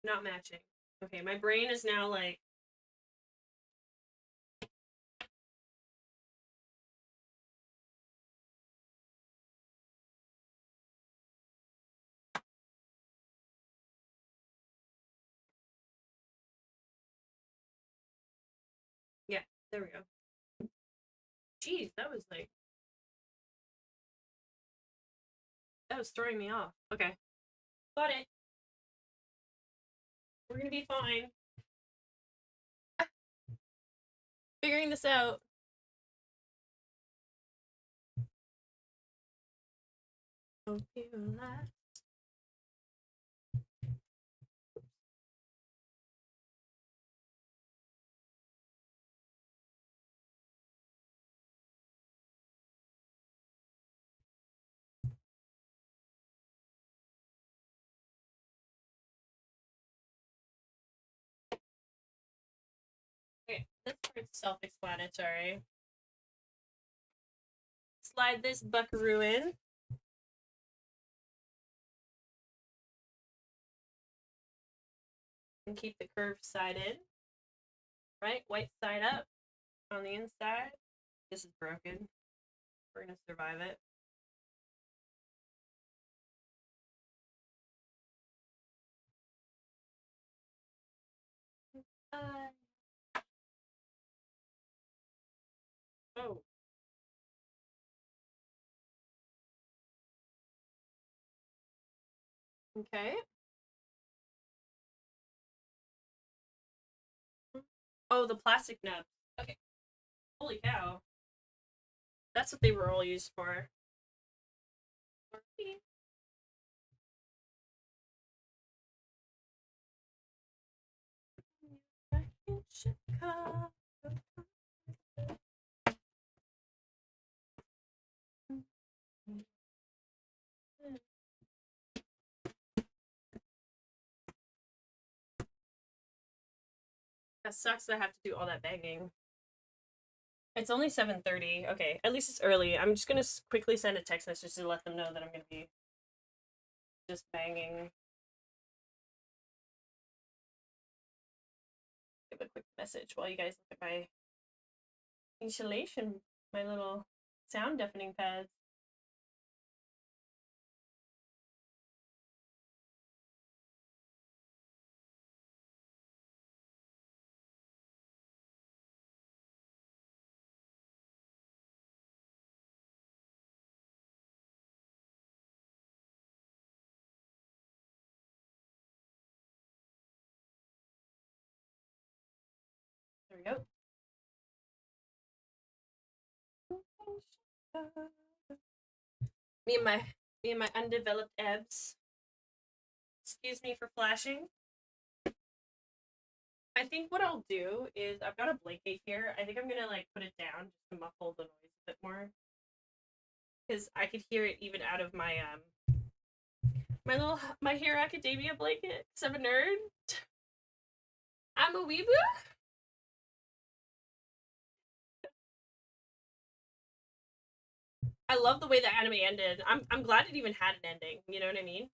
Not matching. Okay, my brain is now like... Yeah, there we go. Jeez, that was like... That was throwing me off. Okay. Got it. We're gonna be fine. Figuring this out. Hope you laugh. Okay, this part's self-explanatory. Slide this buckaroo in. And keep the curved side in. Right? White side up on the inside. This is broken. We're gonna survive it. Oh. Okay. Oh, the plastic nubs. Okay. Holy cow. That's what they were all used for. Back in Chicago. That sucks that I have to do all that banging. It's only 7:30. Okay, at least it's early. I'm just gonna quickly send a text message to let them know that I'm gonna be just banging. Give a quick message while you guys look at my insulation, my little sound deafening pads. There we go. Me and my undeveloped abs. Excuse me for flashing. I think what I'll do is I've got a blanket here. I think I'm gonna like put it down just to muffle the noise a bit more. Because I could hear it even out of my My Hero Academia blanket. Cause I'm a nerd. I'm a weeboo. I love the way the anime ended. I'm glad it even had an ending. You know what I mean?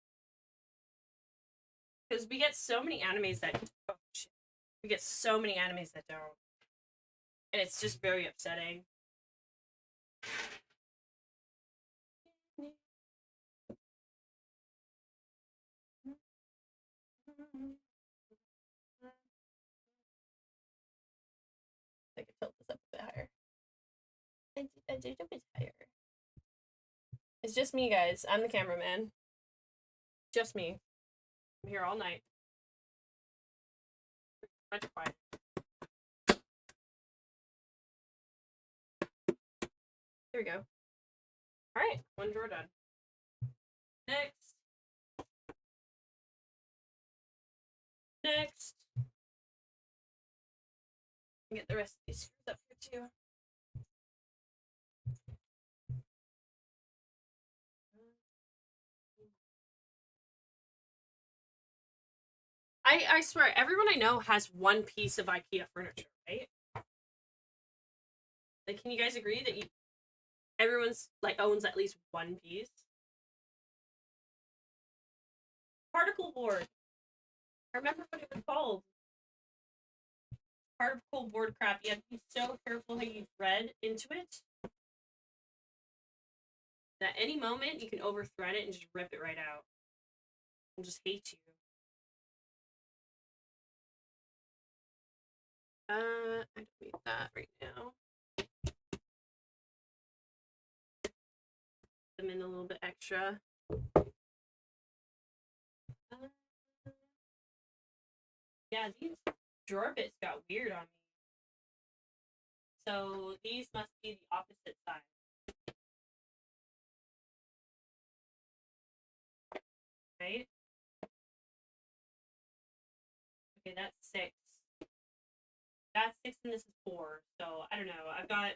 Because we get so many animes that we get so many animes that don't, and it's just very upsetting. I could tilt this up a bit higher. I did a bit higher. It's just me, guys. I'm the cameraman. Just me. I'm here all night. Much quiet. There we go. Alright, one drawer done. Next. Next. Get the rest of these screws up here too. I swear, everyone I know has one piece of IKEA furniture, right? Like, can you guys agree that everyone's like owns at least one piece? Particle board. I remember what it was called. Particle board crap. You have to be so careful how you thread into it. That any moment you can overthread it and just rip it right out. And just hate you. I don't need that right now. Them in a little bit extra. Yeah, these drawer bits got weird on me. So these must be the opposite side. Right? Okay, that's 6. That's 6 and this is 4. So I don't know. I've got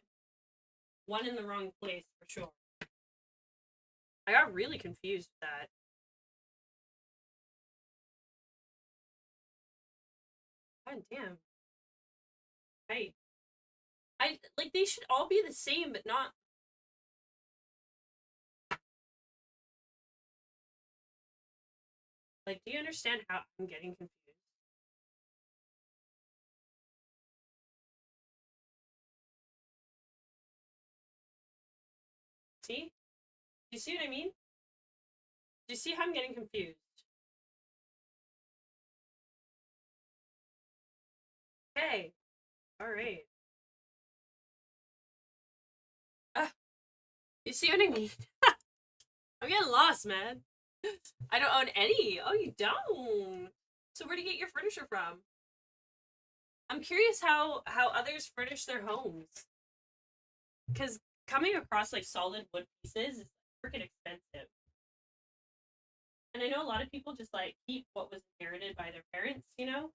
one in the wrong place for sure. I got really confused with that. God damn. I like they should all be the same, but not. Like, do you understand how I'm getting confused? See? Do you see what I mean? Do you see how I'm getting confused? Hey. Alright. You see what I mean? I'm getting lost, man. I don't own any. Oh, you don't? So where do you get your furniture from? I'm curious how others furnish their homes. Because coming across like solid wood pieces is freaking expensive. And I know a lot of people just like keep what was inherited by their parents, you know?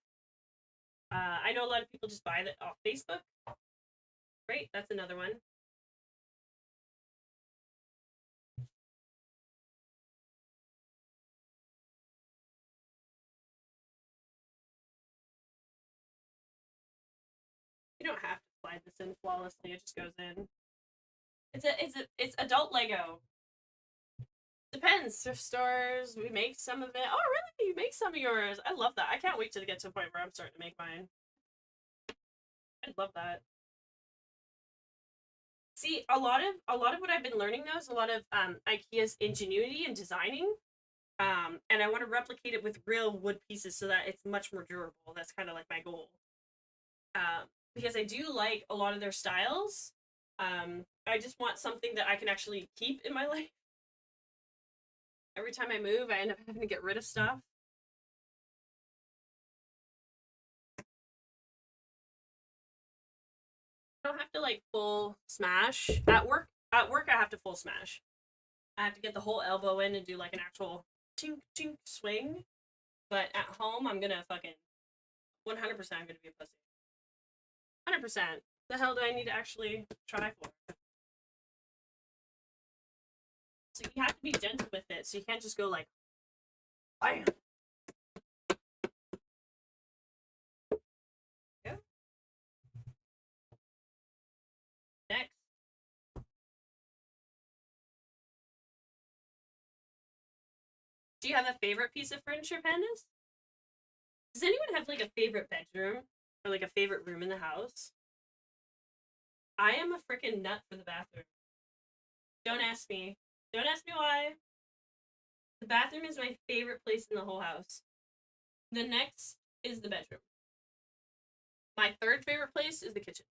I know a lot of people just buy that off Facebook. Right, that's another one. You don't have to slide this in flawlessly. It just goes in. It's adult Lego. Depends. Thrift stores. We make some of it. Oh, really? You make some of yours. I love that. I can't wait to get to the point where I'm starting to make mine. I love that. See, a lot of what I've been learning though is a lot of IKEA's ingenuity in designing. And I want to replicate it with real wood pieces so that it's much more durable. That's kind of like my goal. Because I do like a lot of their styles. I just want something that I can actually keep in my life. Every time I move, I end up having to get rid of stuff. I don't have to like full smash. At work I have to full smash. I have to get the whole elbow in and do like an actual tink tink swing. But at home, I'm gonna fucking 100% I'm gonna be a pussy. 100%. The hell do I need to actually try for? So you have to be gentle with it. So you can't just go like, bam. Yeah. Next. Do you have a favorite piece of furniture, Pandas? Does anyone have like a favorite bedroom or like a favorite room in the house? I am a freaking nut for the bathroom. Don't ask me. Don't ask me why. The bathroom is my favorite place in the whole house. The next is the bedroom. My third favorite place is the kitchen.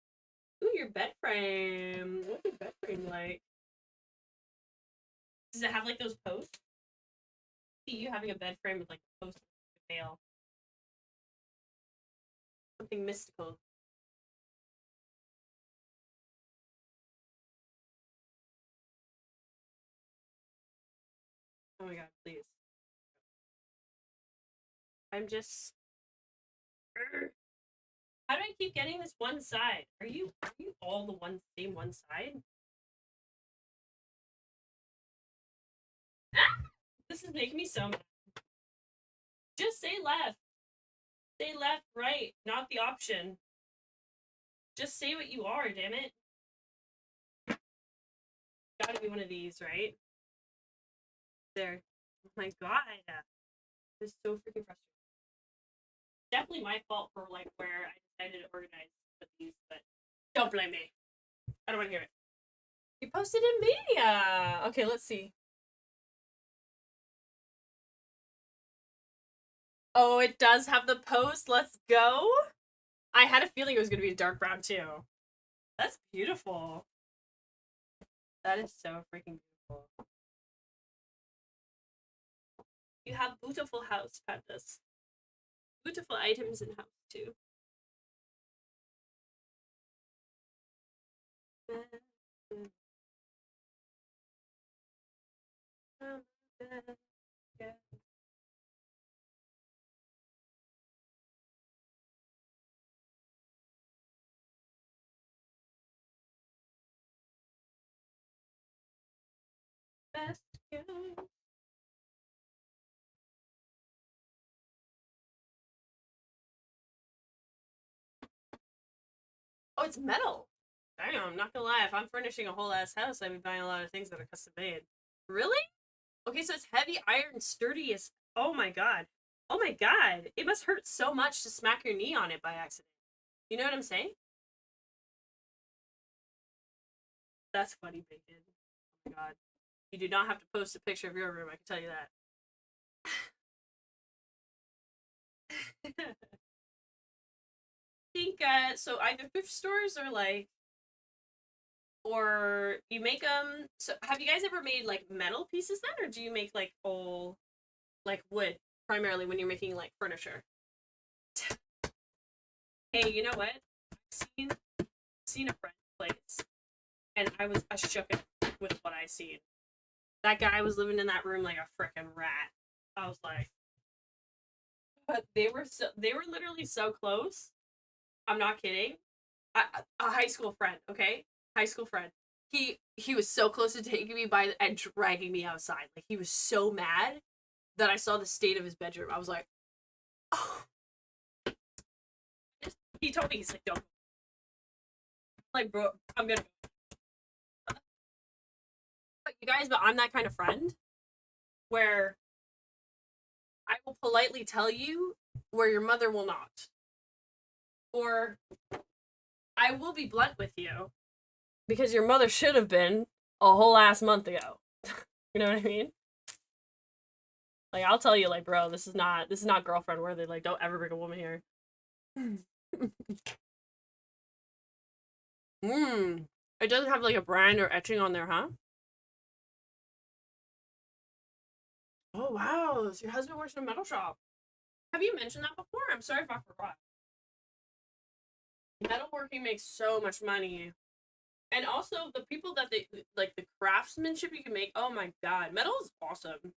Ooh, your bed frame. What's your bed frame like? Does it have like those posts? See you having a bed frame with like posts with veil. Something mystical. Oh my god, please. I'm just... How do I keep getting this one side? Are you all the same one side? Ah! This is making me so mad. Just say left. Say left, right, not the option. Just say what you are, damn it. Gotta be one of these, right? There. Oh my god. This is so freaking frustrating. Definitely my fault for like where I decided to organize these, but don't blame me. I don't want to hear it. You posted in media. Okay, let's see. Oh, it does have the post. Let's go. I had a feeling it was going to be a dark brown too. That's beautiful. That is so freaking beautiful. You have beautiful house, Pandas. Beautiful items in house too. Best girl. Oh, it's metal. Damn, I'm not gonna lie. If I'm furnishing a whole ass house, I'd be buying a lot of things that are custom made. Really? Okay, so it's heavy iron, sturdy as. Oh my god. Oh my god. It must hurt so much to smack your knee on it by accident. You know what I'm saying? That's funny, Bacon. Oh my god. You do not have to post a picture of your room, I can tell you that. I think, so either thrift stores or like, or you make them, so have you guys ever made like metal pieces then, or do you make like all, like wood, primarily when you're making like furniture? Hey, you know what? I've seen a friend's place, and I was shook with what I seen. That guy was living in that room like a frickin' rat. I was like, but they were literally so close. I'm not kidding. A high school friend, okay? High school friend. He was so close to taking me by and dragging me outside. Like, he was so mad that I saw the state of his bedroom. I was like, oh. He told me, he's like, don't. Like, bro, I'm gonna. But you guys, but I'm that kind of friend where I will politely tell you where your mother will not. Or I will be blunt with you because your mother should have been a whole ass month ago. You know what I mean? Like, I'll tell you, like, bro, this is not girlfriend worthy. Like, don't ever bring a woman here. It doesn't have like a brand or etching on there, huh? Oh wow, so your husband works in a metal shop. Have you mentioned that before? I'm sorry if I forgot. Metalworking makes so much money. And also the people that they like, the craftsmanship you can make, oh my god, metal is awesome.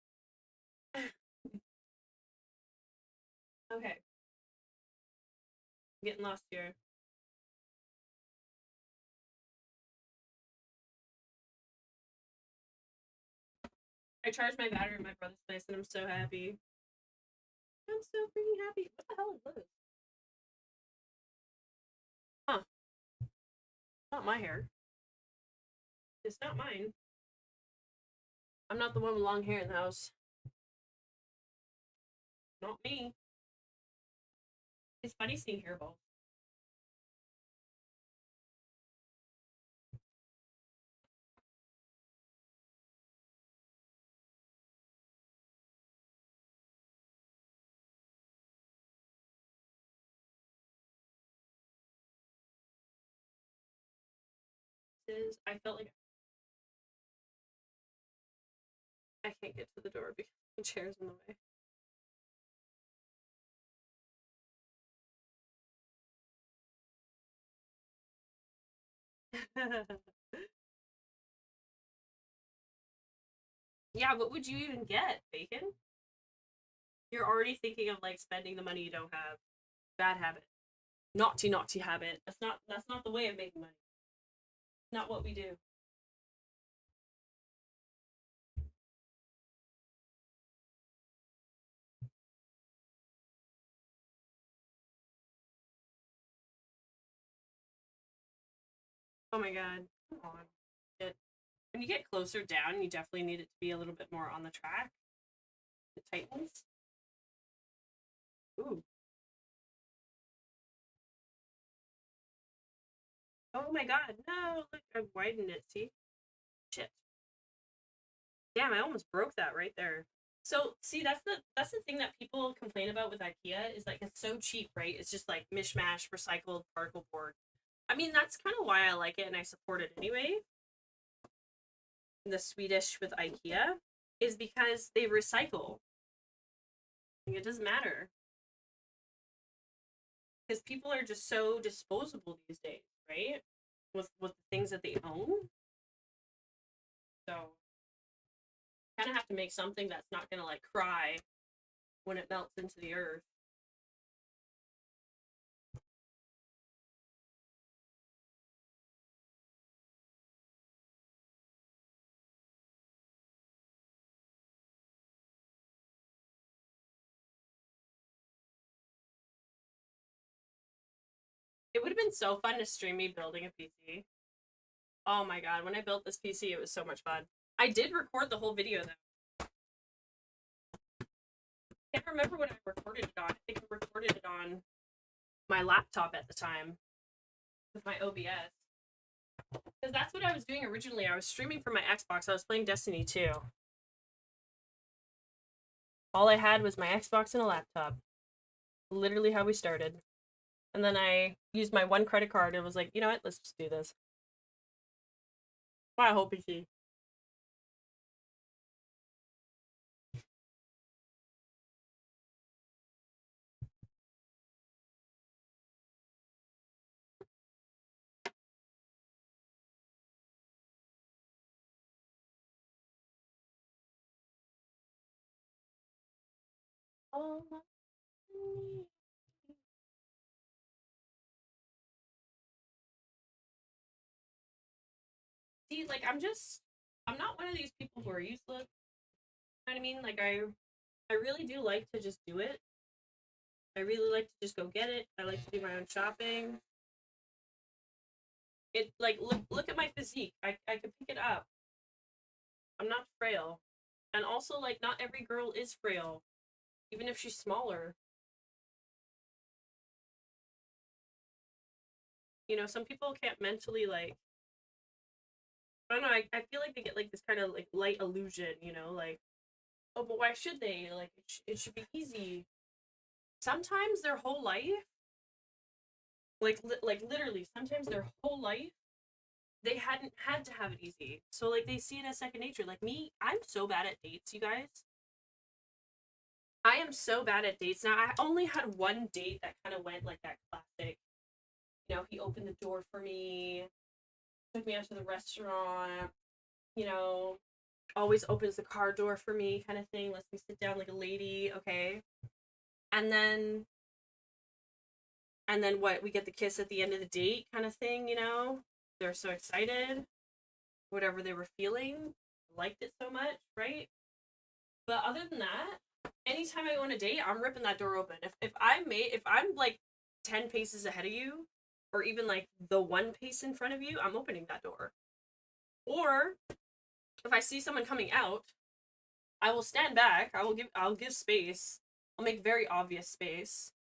Okay. I'm getting lost here. I charged my battery at my brother's place and I'm so happy. I'm so freaking happy. What the hell is this? Huh. Not my hair. It's not mine. I'm not the one with long hair in the house. Not me. It's funny seeing hairballs. I felt like I can't get to the door because the chair's in the way. Yeah, what would you even get? Bacon? You're already thinking of like spending the money you don't have. Bad habit. Naughty habit. That's not the way of making money. Not what we do. Oh my god. Come on. When you get closer down, you definitely need it to be a little bit more on the track. It tightens. Ooh. Oh my god, no! Look, I've widened it, see? Shit. Damn, I almost broke that right there. So, see, that's the thing that people complain about with IKEA, is like, it's so cheap, right? It's just like mishmash, recycled particle board. I mean, that's kind of why I like it and I support it anyway. The Swedish with IKEA is because they recycle. Like, it doesn't matter. Because people are just so disposable these days, right? With the things that they own. So, kind of have to make something that's not gonna like cry when it melts into the earth. It would have been so fun to stream me building a PC. Oh my god, when I built this PC, it was so much fun. I did record the whole video though. I can't remember what I recorded it on. I think I recorded it on my laptop at the time with my OBS. Because that's what I was doing originally. I was streaming from my Xbox. I was playing Destiny 2. All I had was my Xbox and a laptop. Literally how we started. And then I used my one credit card and was like, you know what, let's just do this. Buy a whole PC. Oh my. See, like, I'm not one of these people who are useless. You know what I mean? Like, I really do like to just do it. I really like to just go get it. I like to do my own shopping. It, like, look at my physique. I could pick it up. I'm not frail. And also, like, not every girl is frail. Even if she's smaller. You know, some people can't mentally, like, I don't know, I feel like they get, like, this kind of, like, light illusion, you know, like, oh, but why should they? Like, it should be easy. Sometimes their whole life, like literally, sometimes their whole life, they hadn't had to have it easy. So, like, they see it as second nature. Like, me, I'm so bad at dates, you guys. I am so bad at dates. Now, I only had one date that kind of went, like, that classic, you know, he opened the door for me, took me out to the restaurant, you know, always opens the car door for me kind of thing, lets me sit down like a lady, okay? And then what, we get the kiss at the end of the date kind of thing, you know? They're so excited. Whatever they were feeling, liked it so much, right? But other than that, anytime I go on a date, I'm ripping that door open. If I'm like 10 paces ahead of you, or even like the one pace in front of you, I'm opening that door. Or if I see someone coming out, I will stand back. I'll give space. I'll make very obvious space,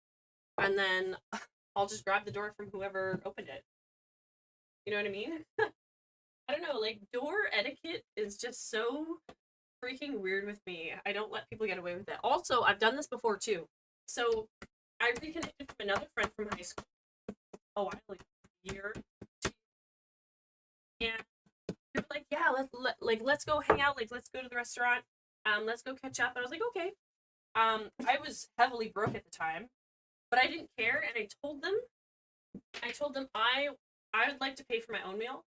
and then I'll just grab the door from whoever opened it. You know what I mean? I don't know, like, door etiquette is just so freaking weird with me. I don't let people get away with it. Also, I've done this before too. So I reconnected with another friend from high school a while ago, a year, and they were like, yeah, let's go hang out, like, let's go to the restaurant, let's go catch up. And I was like, okay. I was heavily broke at the time, but I didn't care, and I told them I would like to pay for my own meal.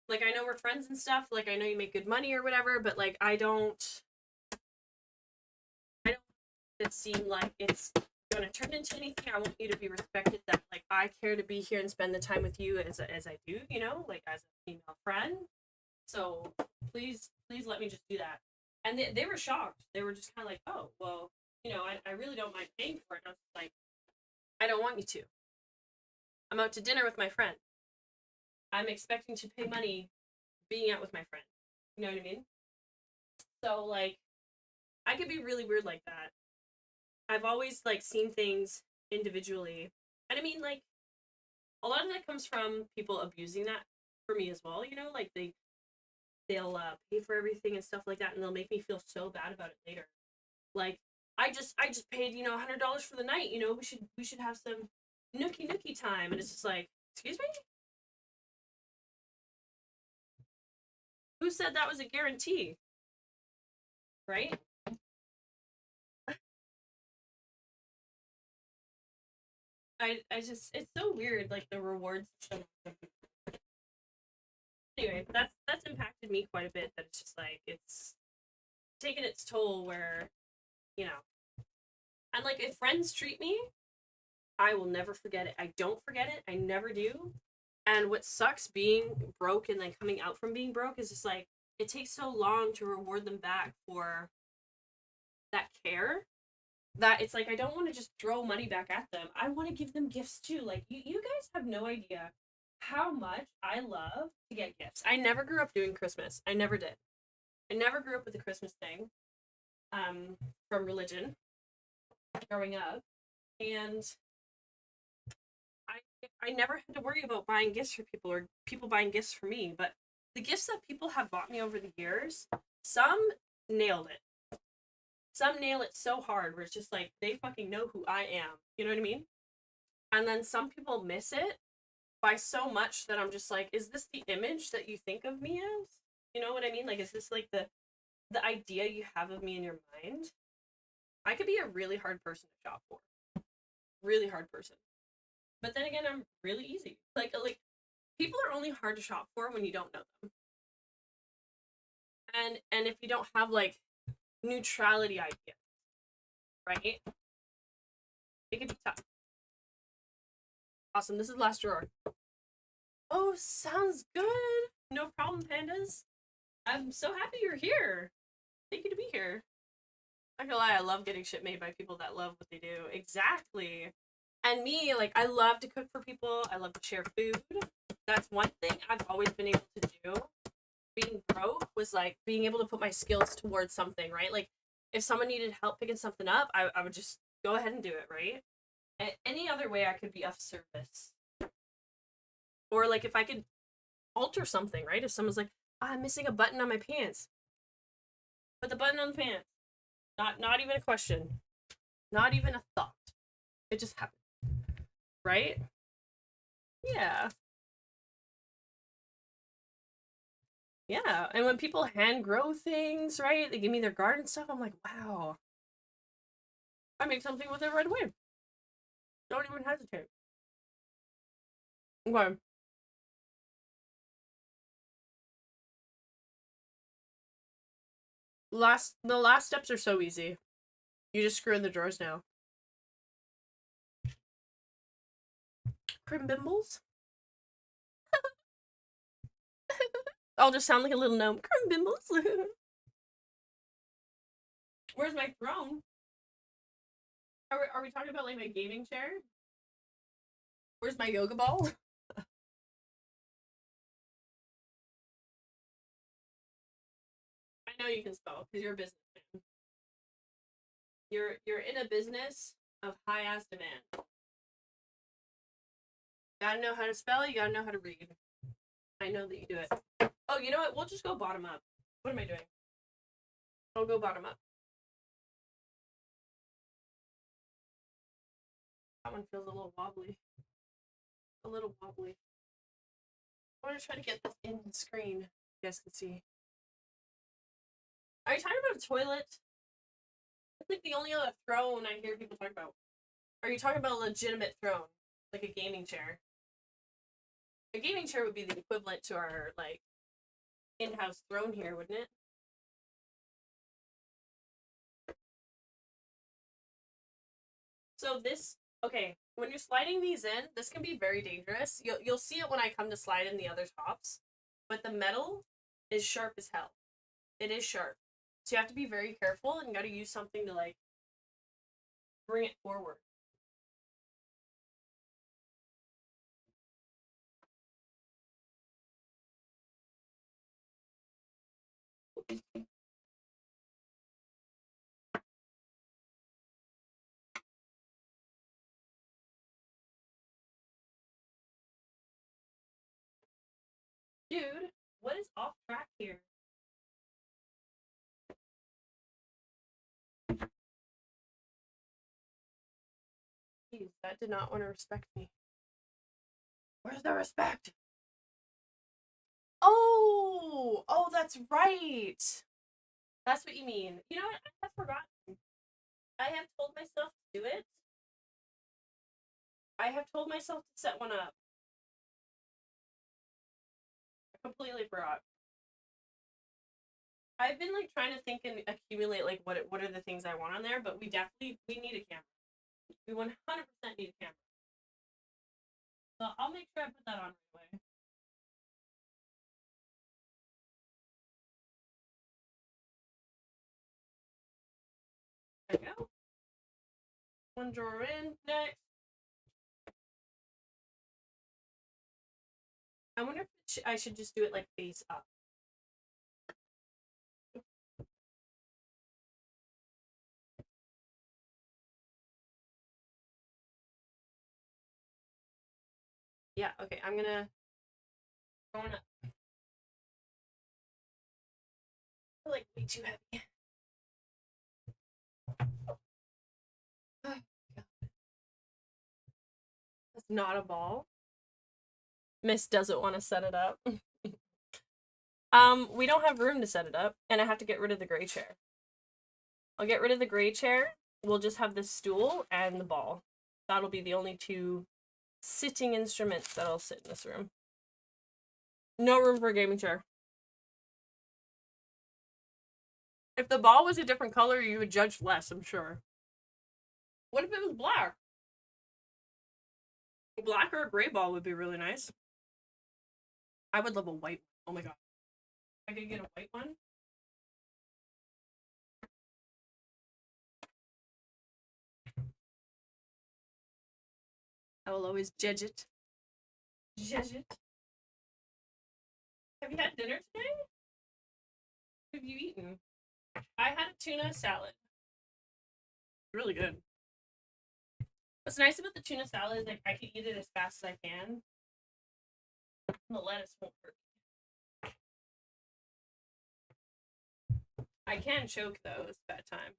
Like, I know we're friends and stuff, like, I know you make good money or whatever, but, like, I don't it seem like it's gonna turn into anything. I want you to be respected, that, like, I care to be here and spend the time with you as I do, you know, like, as a female friend. So please let me just do that. And they were shocked. They were just kind of like, oh, well, you know, I really don't mind paying for it. And I was like, I don't want you to. I'm out to dinner with my friend. I'm expecting to pay money being out with my friend. You know what I mean? So, like, I could be really weird like that. I've always, like, seen things individually. And I mean, like, a lot of that comes from people abusing that for me as well, you know? Like, they'll pay for everything and stuff like that, and they'll make me feel so bad about it later. Like, I just paid, you know, $100 for the night, you know, we should have some nookie time. And it's just like, excuse me? Who said that was a guarantee? Right? I just, it's so weird, like, the rewards and stuff. Anyway, that's impacted me quite a bit, that it's just like, it's taken its toll where, you know, and, like, if friends treat me, I will never forget it. I don't forget it. I never do. And what sucks being broke and then coming out from being broke is just like, it takes so long to reward them back for that care, that it's like, I don't want to just throw money back at them. I want to give them gifts too. Like, you guys have no idea how much I love to get gifts. I never grew up doing Christmas. I never did. I never grew up with the Christmas thing from religion growing up. And I never had to worry about buying gifts for people or people buying gifts for me. But the gifts that people have bought me over the years, some nailed it. Some nail it so hard where it's just like, they fucking know who I am. You know what I mean? And then some people miss it by so much that I'm just like, is this the image that you think of me as? You know what I mean? Like, is this like the idea you have of me in your mind? I could be a really hard person to shop for. Really hard person. But then again, I'm really easy. Like people are only hard to shop for when you don't know them. And if you don't have, like, neutrality ideas, right? It could be tough. Awesome, this is the last drawer. Oh, sounds good. No problem, pandas. I'm so happy you're here. Thank you to be here. Not gonna lie, I love getting shit made by people that love what they do. Exactly. And me, like, I love to cook for people. I love to share food. That's one thing I've always been able to do. Being broke was like being able to put my skills towards something, right? Like if someone needed help picking something up, I would just go ahead and do it, right? Any other way I could be of service. Or like if I could alter something, right? If someone's like, I'm missing a button on my pants. Put the button on the pants. Not even a question. Not even a thought. It just happened. Right? Yeah. Yeah. And when people hand grow things, right? They give me their garden stuff, I'm like, wow. I make something with it right away. Don't even hesitate. Okay. The last steps are so easy. You just screw in the drawers now. Crimbimbles? I'll just sound like a little gnome. Crimbimbles? Where's my throne? Are we talking about like my gaming chair? Where's my yoga ball? I know you can spell because you're a businessman. You're in a business of high ass demand. Gotta know how to spell, you gotta know how to read. I know that you do it. Oh, you know what? We'll just go bottom up. What am I doing? I'll go bottom up. That one feels a little wobbly. A little wobbly. I want to try to get this in the screen. You guys can see. Are you talking about a toilet? That's like the only other throne I hear people talk about. Are you talking about a legitimate throne? Like a gaming chair? A gaming chair would be the equivalent to our, like, in-house throne here, wouldn't it? So this, okay, when you're sliding these in, this can be very dangerous. You'll see it when I come to slide in the other tops, but the metal is sharp as hell. It is sharp. So you have to be very careful and you gotta use something to, like, bring it forward. Dude, what is off track here? Jeez, that did not want to respect me. Where's the respect? Oh, that's right. That's what you mean. You know what? I have forgotten. I have told myself to do it. I have told myself to set one up. I completely forgot. I've been like trying to think and accumulate like what are the things I want on there, but we need a camera. We 100% need a camera. So I'll make sure I put that on right away. There we go. One drawer in. Next. I wonder if I should just do it like face up. Yeah, okay, I'm gonna going up. I feel like way too heavy. Oh, that's not a ball. Miss doesn't want to set it up. We don't have room to set it up, and I have to get rid of the gray chair. I'll get rid of the gray chair. We'll just have the stool and the ball. That'll be the only two sitting instruments that'll sit in this room. No room for a gaming chair. If the ball was a different color, you would judge less, I'm sure. What if it was black? A black or a gray ball would be really nice. I would love a white one. Oh my god. If I could get a white one. I will always judge it. Judge it. Have you had dinner today? What have you eaten? I had a tuna salad. Really good. What's nice about the tuna salad is like I can eat it as fast as I can. The lettuce won't hurt. I can choke though, it's bad time.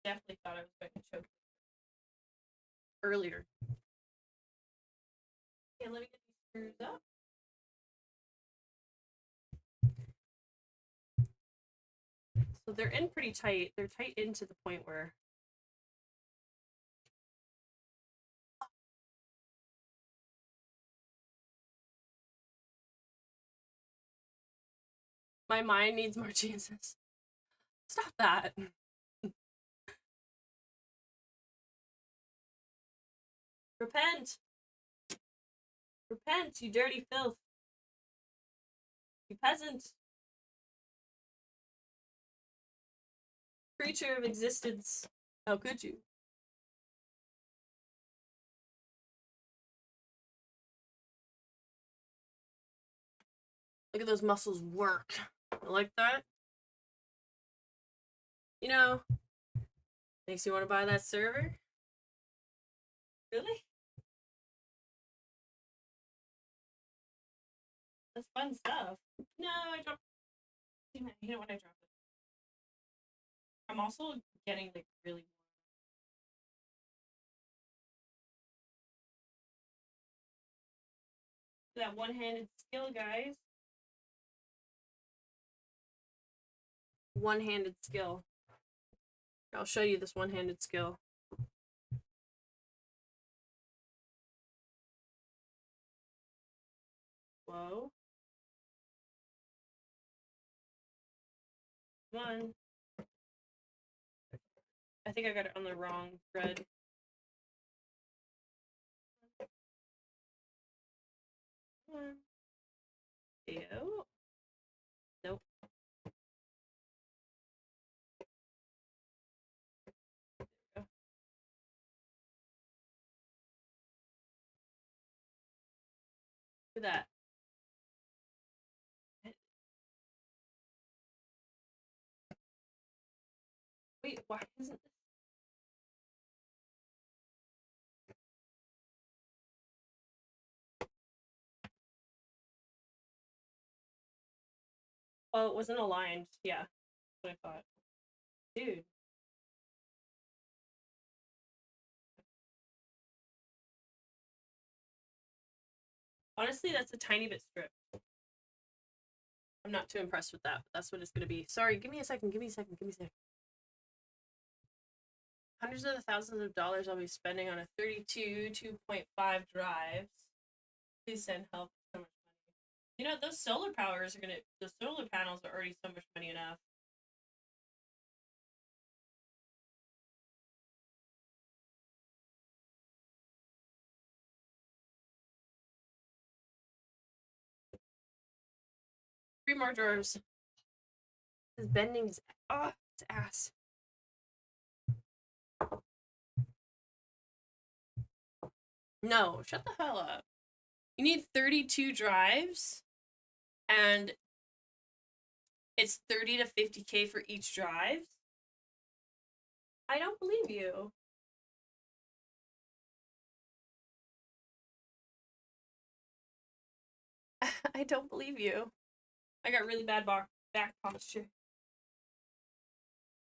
Definitely thought I was going to choke earlier. Okay, let me get these screws up. So they're in pretty tight. They're tight in to the point where my mind needs more Jesus. Stop that. Repent. Repent, you dirty filth. You peasant. Creature of existence. How could you? Look at those muscles work. I like that. You know, makes you want to buy that server? Really? That's fun stuff. No, I dropped. Damn it, I hate it when I drop it. I'm also getting like really. That one-handed skill, guys. One-handed skill. I'll show you this one-handed skill. Whoa. Come on. I think I got it on the wrong thread. Come on. Ew. Nope. Look at that. Wait, why isn't this? Oh, it wasn't aligned. Yeah, that's what I thought. Dude. Honestly, that's a tiny bit stripped. I'm not too impressed with that, but that's what it's gonna be. Sorry, give me a second, give me a second, give me a second. Hundreds of thousands of dollars I'll be spending on a 32 2.5 drives. Please send help. So much money. You know, those solar powers are gonna, the solar panels are already so much money enough. Three more drawers. This bending is, oh, it's ass. No, shut the hell up. You need 32 drives, and it's 30 to 50K for each drive. I don't believe you. I don't believe you. I got really bad back posture.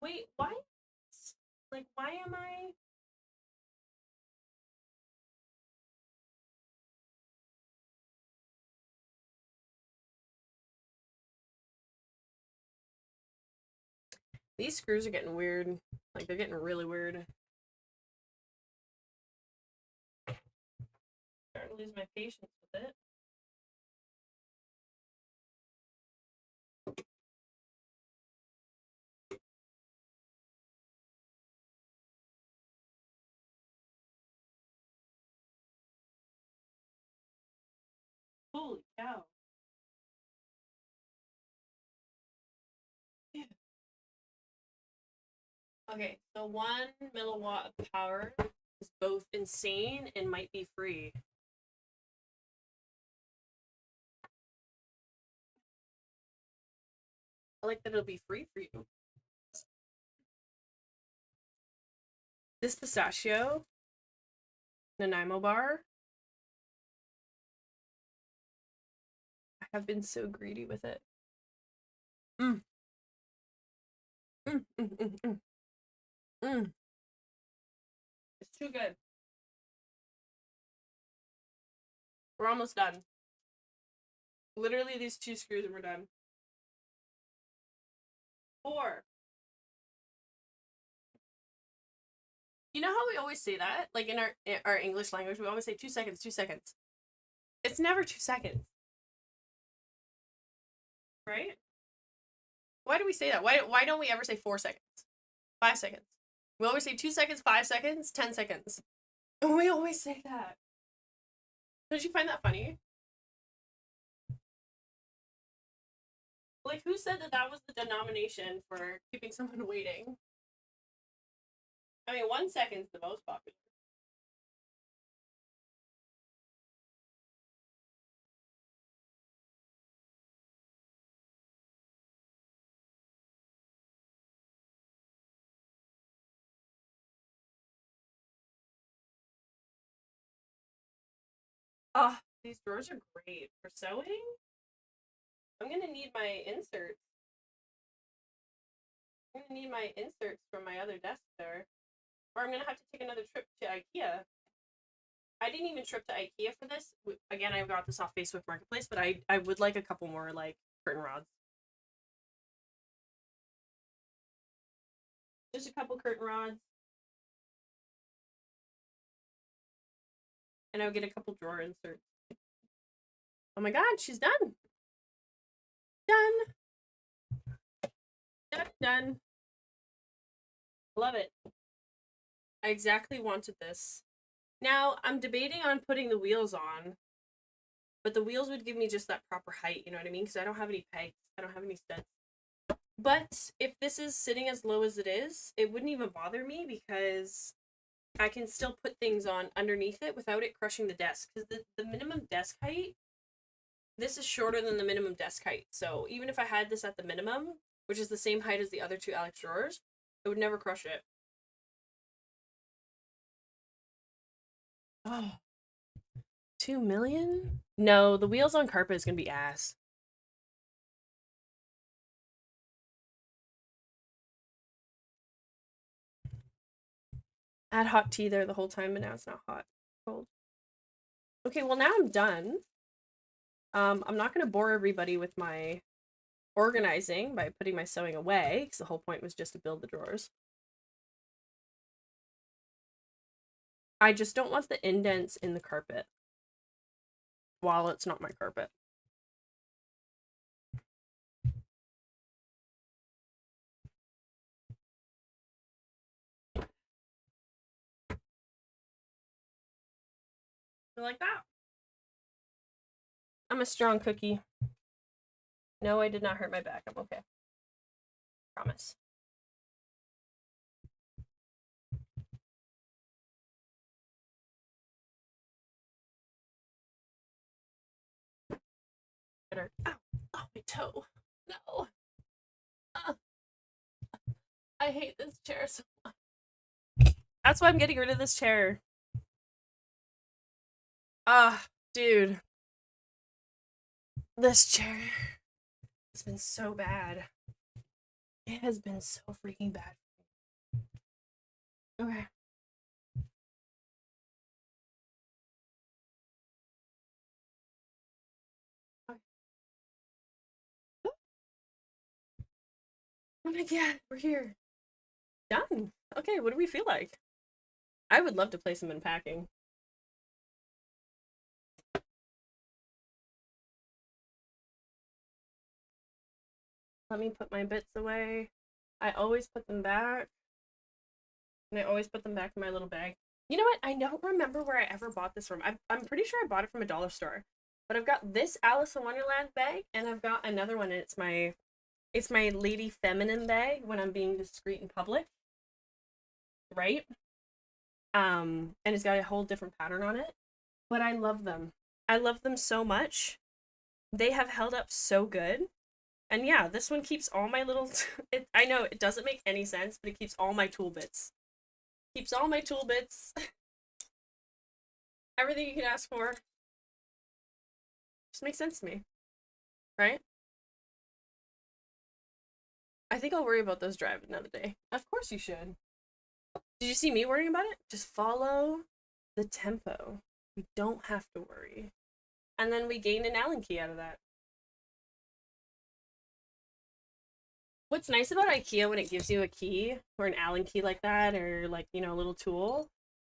Wait, why? Like, why am I? These screws are getting weird. Like, they're getting really weird. I'm starting to lose my patience with it. Holy cow. Okay, so 1 milliwatt of power is both insane and might be free. I like that it'll be free for you. This pistachio Nanaimo bar. I have been so greedy with it. Mm. Mm, mm, mm, mm. Mm. It's too good. We're almost done. Literally these 2 screws and we're done. 4. You know how we always say that? Like in our English language, we always say 2 seconds, 2 seconds. It's never 2 seconds. Right? Why do we say that? Why don't we ever say 4 seconds? 5 seconds. We always say 2 seconds, 5 seconds, 10 seconds. We always say that. Don't you find that funny? Like, who said that that was the denomination for keeping someone waiting? I mean, 1 second's the most popular. Oh, these drawers are great for sewing. I'm gonna need my inserts. I'm gonna need my inserts from my other desk there. Or I'm gonna have to take another trip to IKEA. I didn't even trip to IKEA for this. Again, I got this off Facebook Marketplace, but I would like a couple more, like, curtain rods. Just a couple curtain rods. And I would get a couple drawer inserts. Oh my god, she's done! Done! Done, done. Love it. I exactly wanted this. Now, I'm debating on putting the wheels on, but the wheels would give me just that proper height, you know what I mean? Because I don't have any pegs. I don't have any studs. But if this is sitting as low as it is, it wouldn't even bother me because I can still put things on underneath it without it crushing the desk. Because the minimum desk height, this is shorter than the minimum desk height. So even if I had this at the minimum, which is the same height as the other 2 Alex drawers, it would never crush it. Oh, 2 million? No, the wheels on carpet is gonna be ass. I had hot tea there the whole time, but now it's not hot. Cold. Okay, well now I'm done. I'm not gonna bore everybody with my organizing by putting my sewing away, because the whole point was just to build the drawers. I just don't want the indents in the carpet while it's not my carpet. Like that. I'm a strong cookie. No, I did not hurt my back. I'm okay. Promise. Ow! Oh, my toe. No. I hate this chair so much. That's why I'm getting rid of this chair. Dude. This chair has been so bad. It has been so freaking bad. Okay. Oh my god, we're here. Done. Okay, what do we feel like? I would love to play some unpacking. Let me put my bits away. I always put them back. And I always put them back in my little bag. You know what? I don't remember where I ever bought this from. I'm pretty sure I bought it from a dollar store. But I've got this Alice in Wonderland bag, and I've got another one, and it's my Lady Feminine bag when I'm being discreet in public. Right? And it's got a whole different pattern on it. But I love them. I love them so much. They have held up so good. And yeah, this one keeps all my little... I know, it doesn't make any sense, but it keeps all my tool bits. Keeps all my tool bits. Everything you can ask for. Just makes sense to me. Right? I think I'll worry about those drive another day. Of course you should. Did you see me worrying about it? Just follow the tempo. We don't have to worry. And then we gain an Allen key out of that. What's nice about IKEA when it gives you a key or an Allen key like that, or like, you know, a little tool,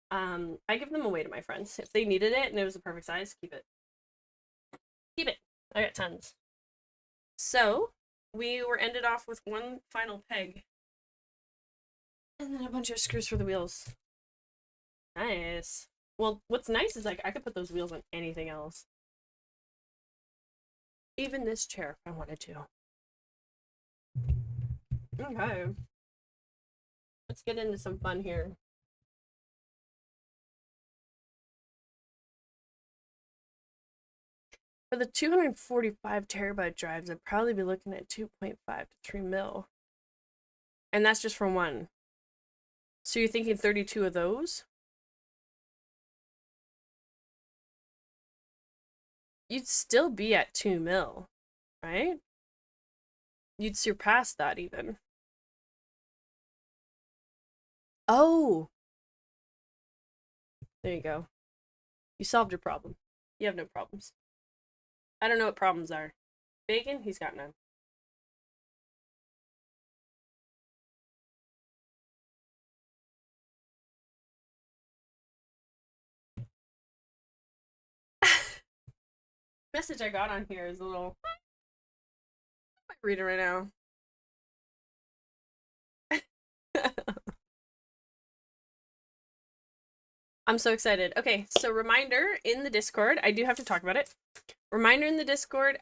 I give them away to my friends. If they needed it and it was the perfect size, keep it. Keep it. I got tons. So we were ended off with one final peg. And then a bunch of screws for the wheels. Nice. Well, what's nice is like I could put those wheels on anything else. Even this chair if I wanted to. Okay. Let's get into some fun here. For the 245 terabyte drives, I'd probably be looking at 2.5 to 3 mil. And that's just from one. So you're thinking 32 of those? You'd still be at 2 mil, right? You'd surpass that even. Oh! There you go. You solved your problem. You have no problems. I don't know what problems are. Bacon? He's got none. Message I got on here is a little... I might read it right now. I'm so excited. Okay, so reminder in the Discord. I do have to talk about it. Reminder in the Discord, !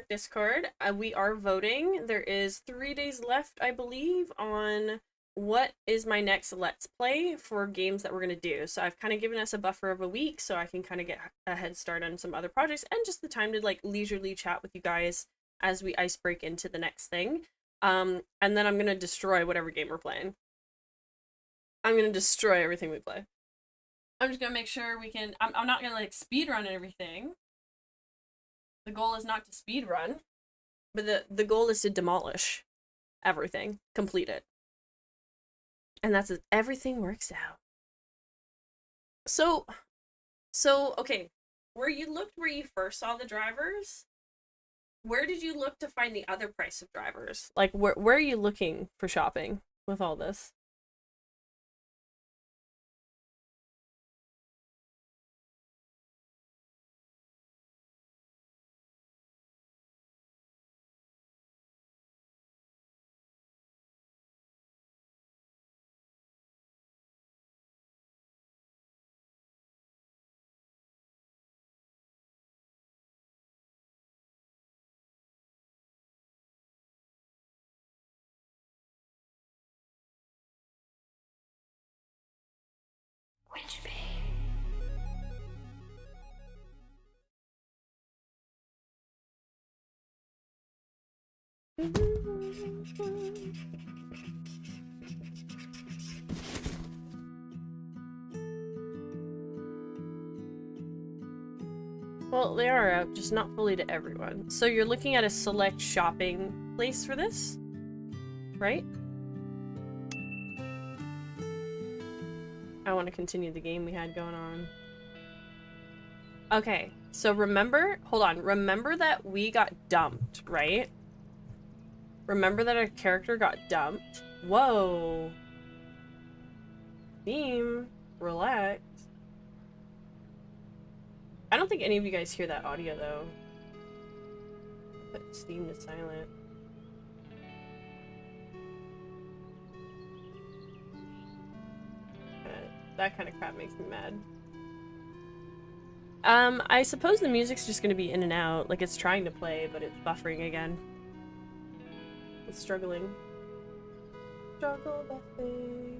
Discord. We are voting. There is 3 days left, I believe, on what is my next Let's Play for games that we're going to do. So I've kind of given us a buffer of a week so I can kind of get a head start on some other projects and just the time to like leisurely chat with you guys as we ice break into the next thing. And then I'm going to destroy whatever game we're playing. I'm going to destroy everything we play. I'm just gonna make sure we can. I'm not gonna like speed run everything. The goal is not to speed run, but the goal is to demolish everything, complete it, and that's it. Everything works out. So okay, where you first saw the drivers, where did you look to find the other price of drivers? Like where are you looking for shopping with all this? Well, they are out, just not fully to everyone. So you're looking at a select shopping place for this, right? I want to continue the game we had going on. Okay, so remember, hold on, remember that we got dumped, right? Remember that our character got dumped? Whoa. Theme, relax. I don't think any of you guys hear that audio though. Put Steam to silent. That kind of crap makes me mad. I suppose the music's just gonna be in and out, like it's trying to play, but it's buffering again. It's struggling. Struggle buffering.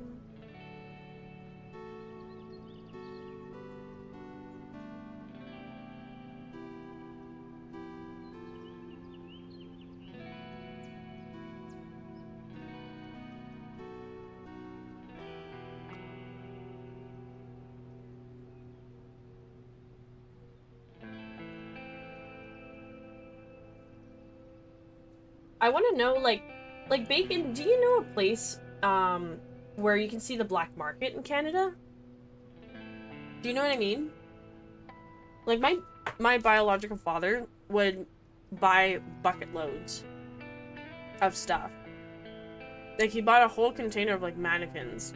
I want to know, like Bacon, do you know a place, where you can see the black market in Canada? Do you know what I mean? Like, my biological father would buy bucket loads of stuff. Like, he bought a whole container of, like, mannequins.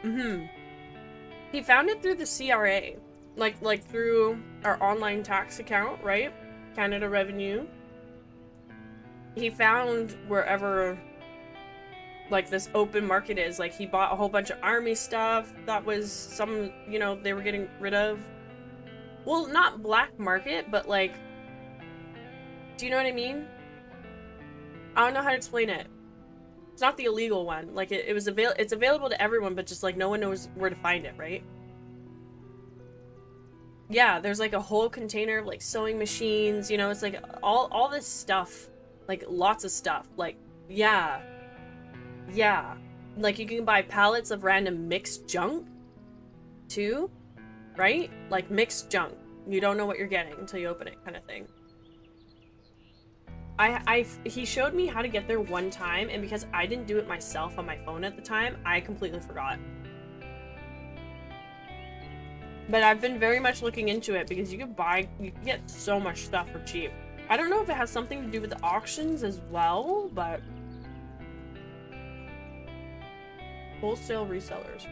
He found it through the CRA. Like through our online tax account, right? Canada Revenue. He found wherever, like, this open market is. Like, he bought a whole bunch of army stuff that was some, you know, they were getting rid of. Well, not black market, but, like, do you know what I mean? I don't know how to explain it. It's not the illegal one. Like, it's available to everyone, but just, like, no one knows where to find it, right? Yeah, there's, like, a whole container of, like, sewing machines, you know, it's, like, all this stuff. Like, lots of stuff. Like, yeah. Yeah. Like, you can buy pallets of random mixed junk, too. Right? Like, mixed junk. You don't know what you're getting until you open it, kind of thing. He showed me how to get there one time, and because I didn't do it myself on my phone at the time, I completely forgot. But I've been very much looking into it because you can get so much stuff for cheap. I don't know if it has something to do with the auctions as well, but wholesale resellers.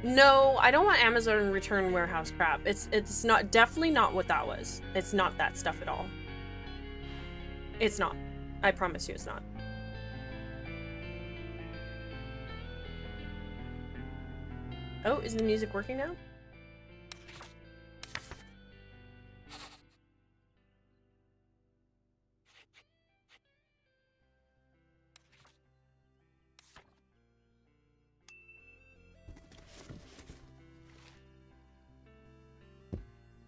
No, I don't want Amazon return warehouse crap. It's not, definitely not what that was. It's not that stuff at all. It's not. I promise you it's not. Oh, is the music working now?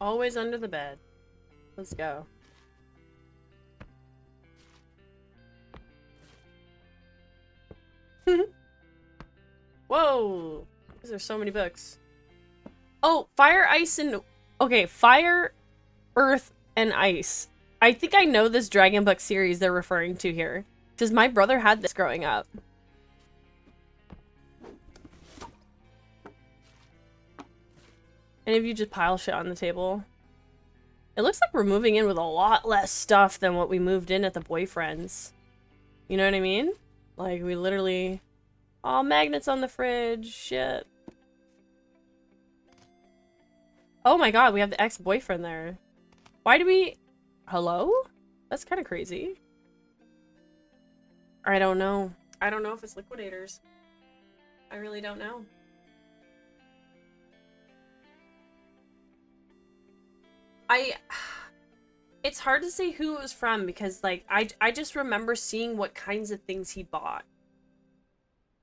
Always under the bed. Let's go. Whoa! There's so many books. Oh, Fire, Ice, and... Okay, Fire, Earth, and Ice. I think I know this dragon book series they're referring to here. Because my brother had this growing up. Any of you just pile shit on the table? It looks like we're moving in with a lot less stuff than what we moved in at the boyfriend's. You know what I mean? Like, we literally... all magnets on the fridge. Shit. Oh my god, we have the ex-boyfriend there. Why do we... Hello? That's kind of crazy. I don't know. I don't know if it's liquidators. I really don't know. It's hard to say who it was from because, like, I just remember seeing what kinds of things he bought.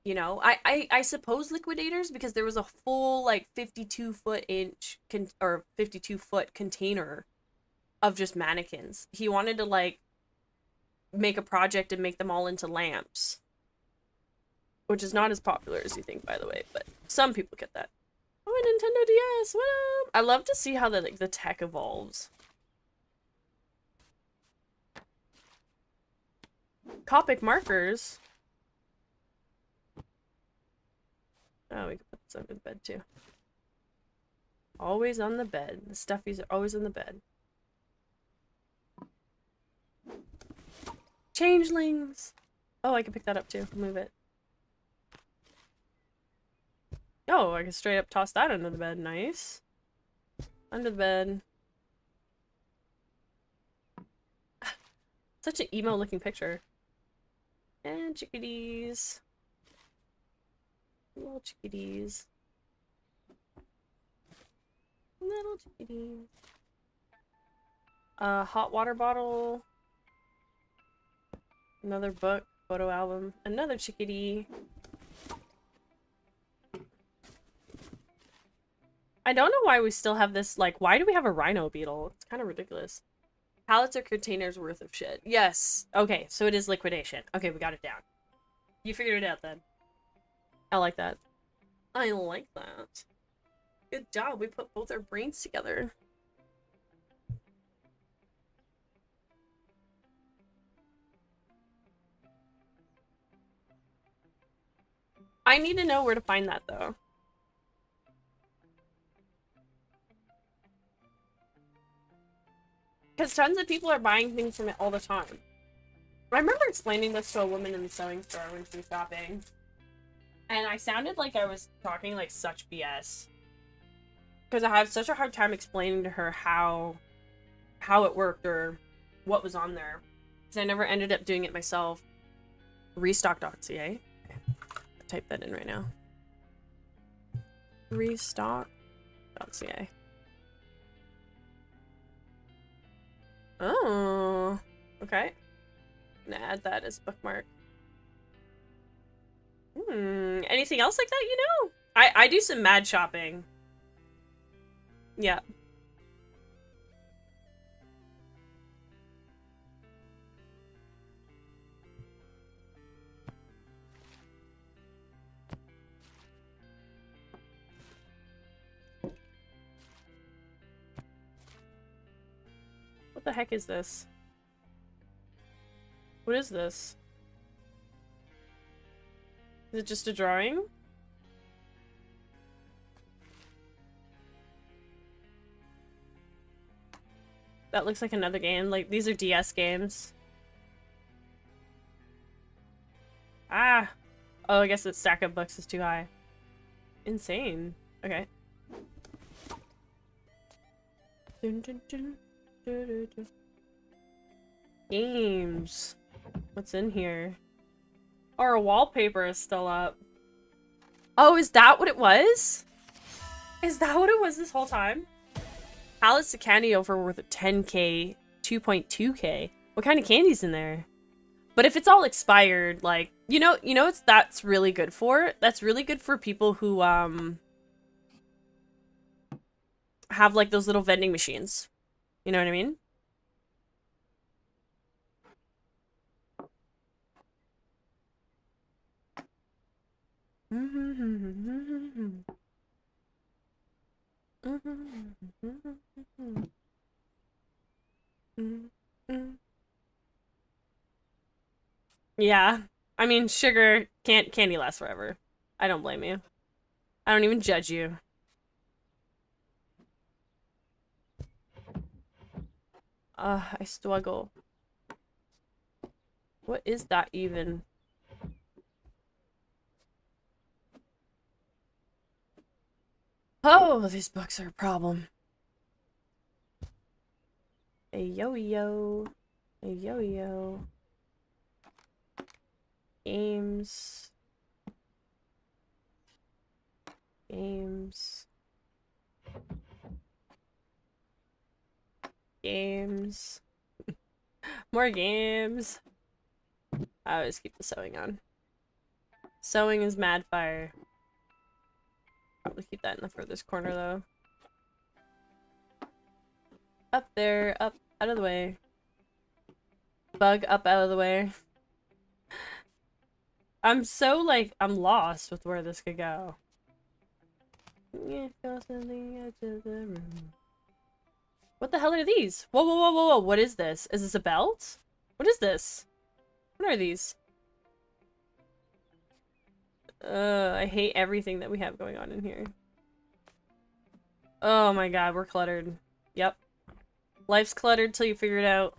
You know, I suppose liquidators because there was a full, like, 52-foot or 52-foot container of just mannequins. He wanted to, like, make a project and make them all into lamps. Which is not as popular as you think, by the way, but some people get that. Oh, Nintendo DS, what up? I love to see how the tech evolves. Copic markers. Oh, we can put this under the bed too. Always on the bed. The stuffies are always on the bed. Changelings! Oh, I can pick that up too. Move it. Oh, I can straight up toss that under the bed. Nice. Under the bed. Such an emo looking picture. And chickadees. Little chickadees. Little chickadees. Hot water bottle. Another book, photo album, another chickadee. I don't know why we still have this, like, why do we have a rhino beetle? It's kind of ridiculous. Pallets or containers worth of shit. Yes. Okay, so it is liquidation. Okay, we got it down. You figured it out then. I like that. I like that. Good job. We put both our brains together. I need to know where to find that, though. Because tons of people are buying things from it all the time. I remember explaining this to a woman in the sewing store when she was shopping. And I sounded like I was talking like such BS. Because I had such a hard time explaining to her how it worked or what was on there. Because I never ended up doing it myself. Restock.ca. Type that in right now. Restock.ca. Oh, okay. I'm gonna add that as bookmark. Anything else like that, you know? I do some mad shopping. Yeah. What the heck is this? What is this? Is it just a drawing? That looks like another game. Like, these are DS games. Ah! Oh, I guess the stack of books is too high. Insane. Okay. Dun, dun, dun. Games. What's in here? Our wallpaper is still up. Oh, is that what it was? Is that what it was this whole time? Pallets of candy over worth 10k, 2.2k. What kind of candy's in there? But if it's all expired, like, you know what that's really good for? That's really good for people who have like those little vending machines. You know what I mean? Yeah. I mean, sugar candy lasts forever. I don't blame you. I don't even judge you. I struggle. What is that even? Oh, these books are a problem. A yo-yo. A yo-yo. Games. Games. Games. More games. I always keep the sewing on. Sewing is mad fire. Probably keep that in the furthest corner though. Up there, up, out of the way. Bug up out of the way. I'm so like, I'm lost with where this could go. Yeah, goes to the edge of the room. What the hell are these? Whoa, whoa, whoa, whoa, whoa, what is this? Is this a belt? What is this? What are these? I hate everything that we have going on in here. Oh my god, we're cluttered. Yep. Life's cluttered till you figure it out.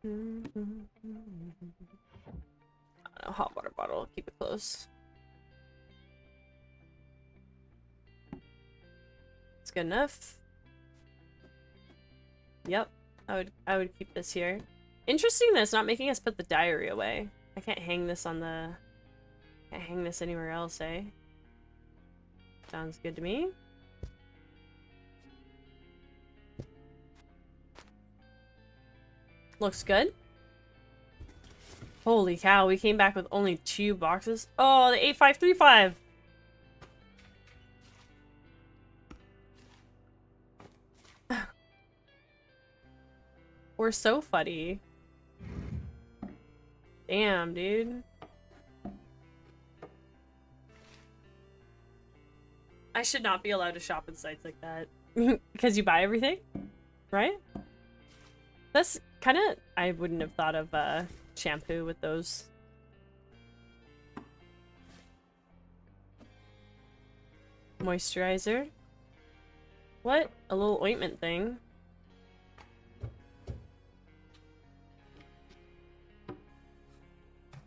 I don't know, hot water bottle, keep it close. It's good enough. Yep. I would keep this here. Interesting that it's not making us put the diary away. I can't hang this on the... Can't hang this anywhere else, eh? Sounds good to me. Looks good. Holy cow, we came back with only 2 boxes. Oh, the 8535! We're so funny. Damn, dude. I should not be allowed to shop in sites like that. Because you buy everything? Right? That's kind of... I wouldn't have thought of shampoo with those. Moisturizer. What? A little ointment thing.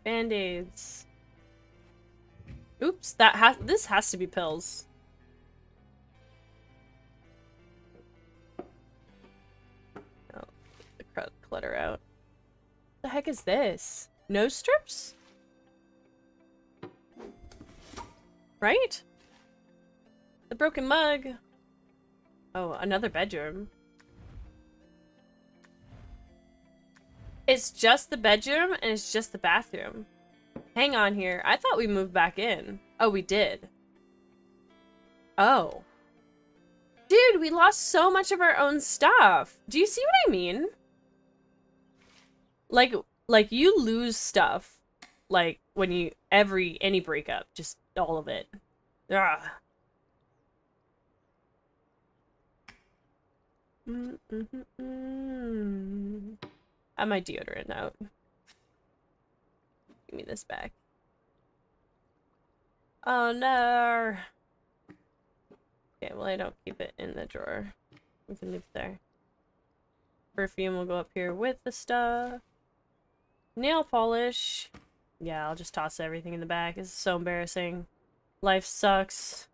Band-aids. Oops, this has to be pills. Oh, the clutter out. What the heck is this? Nose strips? Right? The broken mug. Oh, another bedroom. It's just the bedroom and it's just the bathroom. Hang on here. I thought we moved back in. Oh, we did. Oh. Dude, we lost so much of our own stuff. Do you see what I mean? Like you lose stuff. Like when you any breakup, just all of it. Ugh. I have my deodorant out. Give me this back. Oh no. Okay, well I don't keep it in the drawer. We can leave it there. Perfume will go up here with the stuff. Nail polish. Yeah, I'll just toss everything in the back. This is so embarrassing. Life sucks.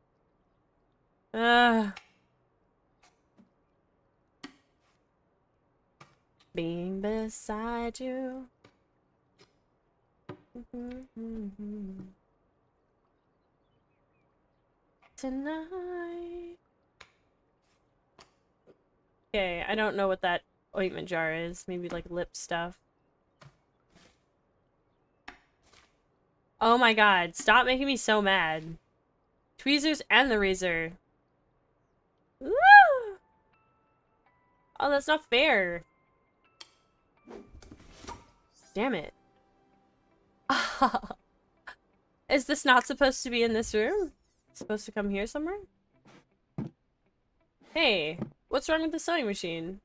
Being beside you. Tonight. Okay, I don't know what that ointment jar is. Maybe like lip stuff. Oh my god, stop making me so mad. Tweezers and the razor. Woo! Oh, that's not fair. Damn it. Is this not supposed to be in this room? It's supposed to come here somewhere? Hey, what's wrong with the sewing machine?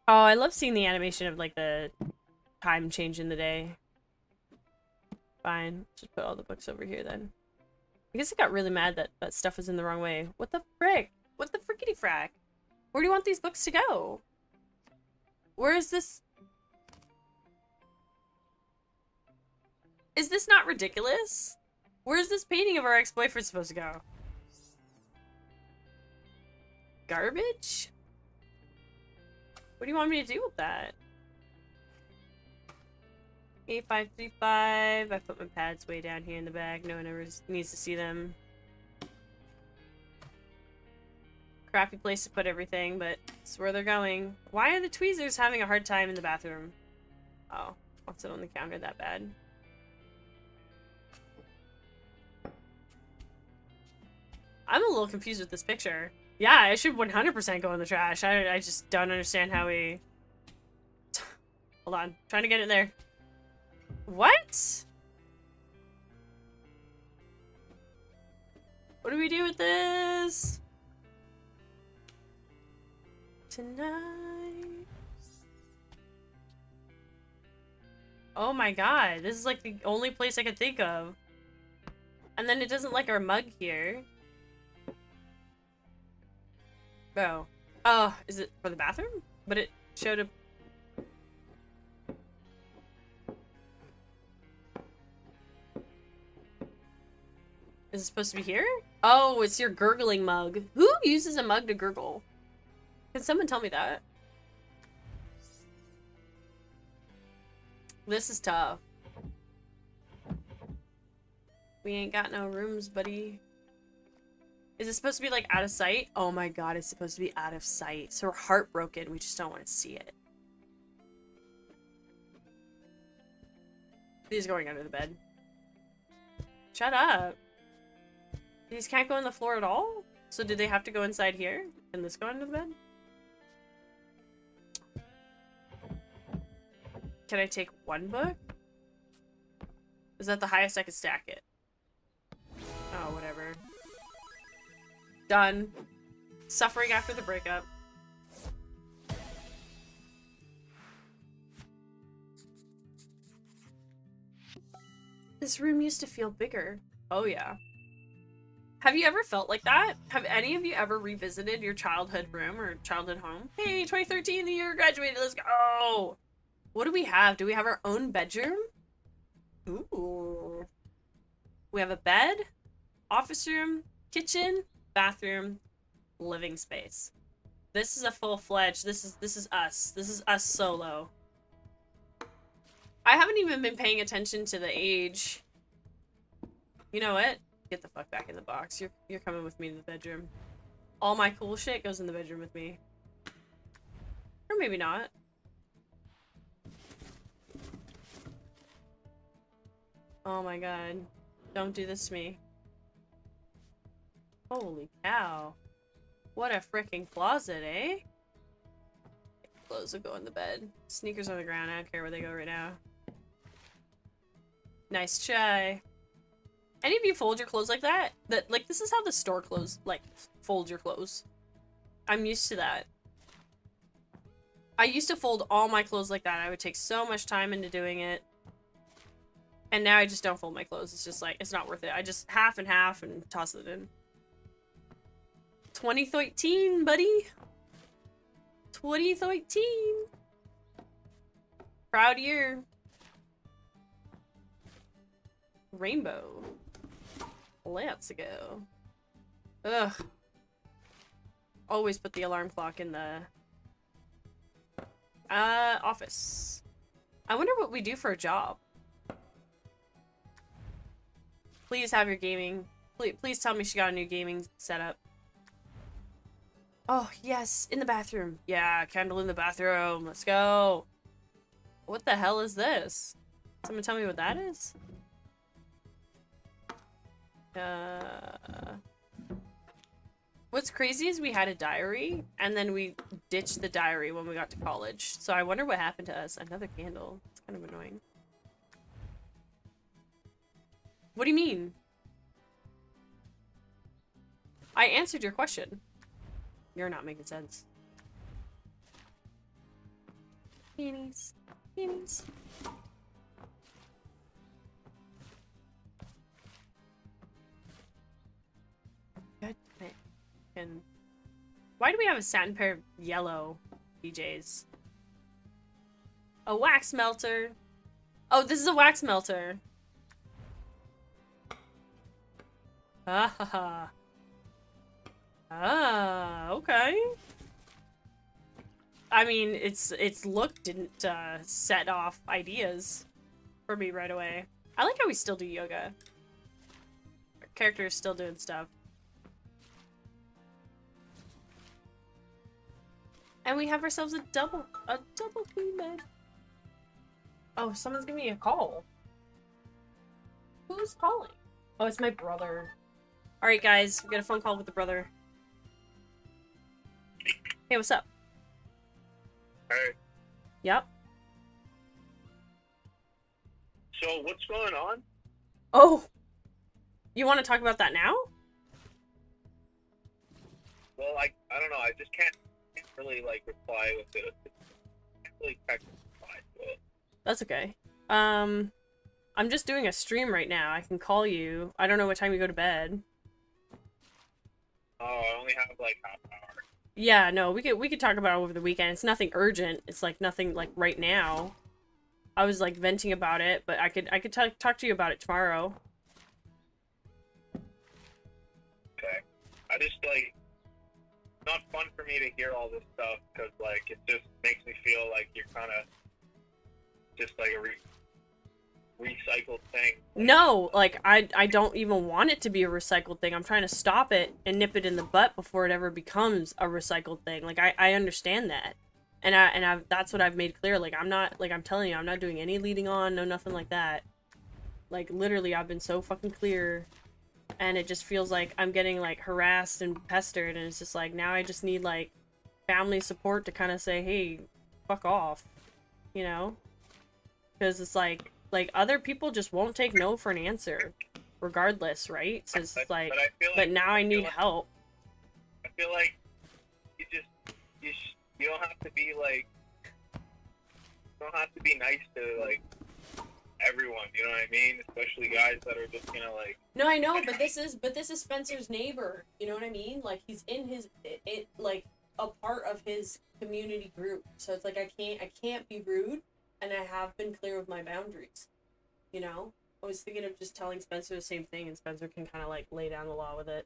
Oh, I love seeing the animation of like the time change in the day. Fine, just put all the books over here then. I guess I got really mad that that stuff was in the wrong way. What the frick? What the frickety frack? Where do you want these books to go? Where is this? Is this not ridiculous? Where is this painting of our ex-boyfriend supposed to go? Garbage? What do you want me to do with that? 8535. I put my pads way down here in the bag. No one ever needs to see them. Crappy place to put everything, but it's where they're going. Why are the tweezers having a hard time in the bathroom? Oh, what's it on the counter that bad? I'm a little confused with this picture. Yeah, it should 100% go in the trash. I just don't understand how we... Hold on. Trying to get it there. What? What do we do with this? Tonight. Oh my god. This is like the only place I could think of. And then it doesn't like our mug here. Oh. Oh, is it for the bathroom? But it showed a... Is it supposed to be here? Oh, it's your gurgling mug. Who uses a mug to gurgle? Can someone tell me that? This is tough. We ain't got no rooms, buddy. Is it supposed to be, like, out of sight? Oh my god, it's supposed to be out of sight. So we're heartbroken. We just don't want to see it. He's going under the bed. Shut up. These can't go on the floor at all? So do they have to go inside here? Can this go under the bed? Can I take one book? Is that the highest I could stack it? Oh, whatever. Done. Suffering after the breakup. This room used to feel bigger. Oh, yeah. Have you ever felt like that? Have any of you ever revisited your childhood room or childhood home? Hey, 2013, the year I graduated, let's go! What do we have? Do we have our own bedroom? Ooh. We have a bed, office room, kitchen, bathroom, living space. This is a full-fledged, this is us. This is us solo. I haven't even been paying attention to the age. You know what? Get the fuck back in the box. You're coming with me to the bedroom. All my cool shit goes in the bedroom with me. Or maybe not. Oh my god. Don't do this to me. Holy cow. What a freaking closet, eh? Clothes will go in the bed. Sneakers on the ground. I don't care where they go right now. Nice try. Any of you fold your clothes like that? Like, this is how the store clothes, like, fold your clothes. I'm used to that. I used to fold all my clothes like that. I would take so much time into doing it. And now I just don't fold my clothes. It's just like, it's not worth it. I just half and half and toss it in. 2013, buddy. 2013. Proud year. Rainbow. Let's go. Ugh. Always put the alarm clock in the office. I wonder what we do for a job. Please have your gaming. Please tell me she got a new gaming setup. Oh, yes, in the bathroom. Yeah, candle in the bathroom. Let's go. What the hell is this? Someone tell me what that is? What's crazy is we had a diary, and then we ditched the diary when we got to college. So I wonder what happened to us. Another candle. It's kind of annoying. What do you mean? I answered your question. You're not making sense. Panties. Panties. God damn it. And why do we have a satin pair of yellow PJs? A wax melter. Oh, this is a wax melter. Ah, ha, ha. Ah, okay. I mean, its look didn't set off ideas for me right away. I like how we still do yoga. Our character is still doing stuff. And we have ourselves a double queen bed. Oh, someone's giving me a call. Who's calling? Oh, it's my brother. Alright guys, we got a phone call with the brother. Hey, what's up? Hey. Yep. So, what's going on? Oh! You want to talk about that now? Well, I don't know, I just can't really, like, reply with it. I can't really text reply to it. That's okay. I'm just doing a stream right now. I can call you. I don't know what time you go to bed. Oh, I only have, like, half an hour. Yeah, no, we could talk about it over the weekend. It's nothing urgent. It's like nothing like right now. I was like venting about it, but I could talk to you about it tomorrow. Okay. I just like, it's not fun for me to hear all this stuff because like it just makes me feel like you're kind of just like a recycled thing. No, like I don't even want it to be a recycled thing. I'm trying to stop it and nip it in the butt before it ever becomes a recycled thing. Like I understand that. And I that's what I've made clear. Like I'm not, like I'm telling you, I'm not doing any leading on, no nothing like that. Like literally I've been so fucking clear, and it just feels like I'm getting like harassed and pestered, and it's just like now I just need like family support to kind of say, "Hey, fuck off." You know? Cuz it's like other people just won't take no for an answer regardless, right? So it's like but now I need help. I feel like you don't have to be like, you don't have to be nice to like everyone, you know what I mean? Especially guys that are just gonna like. No, I know, but this is Spencer's neighbor. You know what I mean? Like he's in his it like a part of his community group. So it's like I can't be rude, and I have been clear with my boundaries. You know? I was thinking of just telling Spencer the same thing, and Spencer can kind of like lay down the law with it.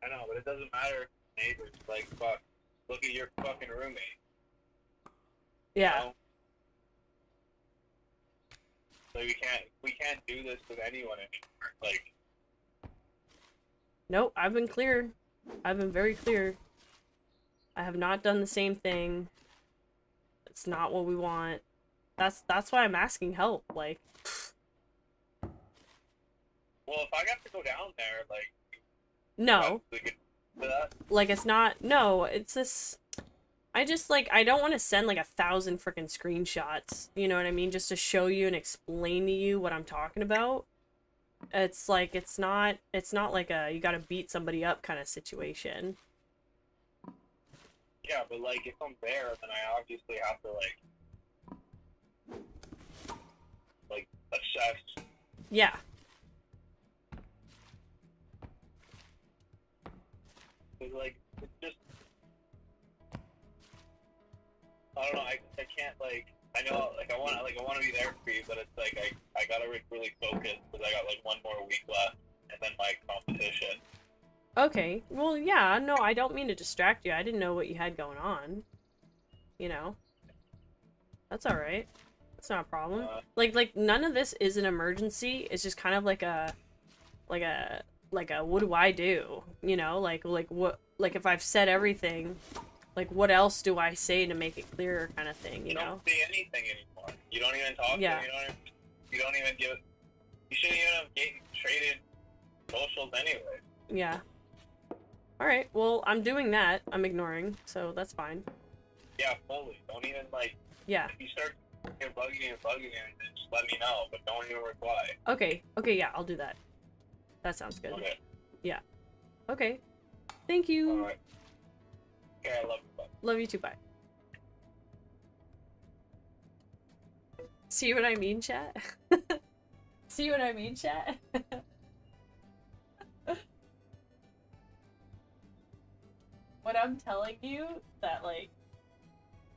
I know, but it doesn't matter. Neighbors, like, fuck, look at your fucking roommate. Yeah. You know? Like, we can't do this with anyone anymore. Like. Nope, I've been clear. I've been very clear. I have not done the same thing. It's not what we want. That's why I'm asking help. Like. Well, if I got to go down there, like. No. That. Like it's not. No, it's this. I just like I don't want to send like 1,000 freaking screenshots. You know what I mean? Just to show you and explain to you what I'm talking about. It's like it's not like a you gotta beat somebody up kind of situation. Yeah, but like if I'm there, then I obviously have to like assess. Yeah. Like it's just I don't know. I can't like I know like I want to be there for you, but it's like I gotta really focus because I got like one more week left and then my competition. Okay. Well, yeah. No, I don't mean to distract you. I didn't know what you had going on. You know. That's all right. That's not a problem. Like none of this is an emergency. It's just kind of like a what do I do? You know, like what, like if I've said everything, like what else do I say to make it clearer kind of thing, you know? You don't say anything anymore. You don't even talk yeah. to them. You don't even give it. You shouldn't even have traded socials anyway. Yeah. Alright, well, I'm doing that. I'm ignoring, so that's fine. Yeah, fully. Don't even like. Yeah. If you start bugging you, then just let me know, but don't even reply. Okay, yeah, I'll do that. That sounds good. Okay. Yeah. Okay. Thank you. Alright. Okay, I love you. Bye. Love you too, bye. See what I mean, chat? See what I mean, chat? What I'm telling you, that like,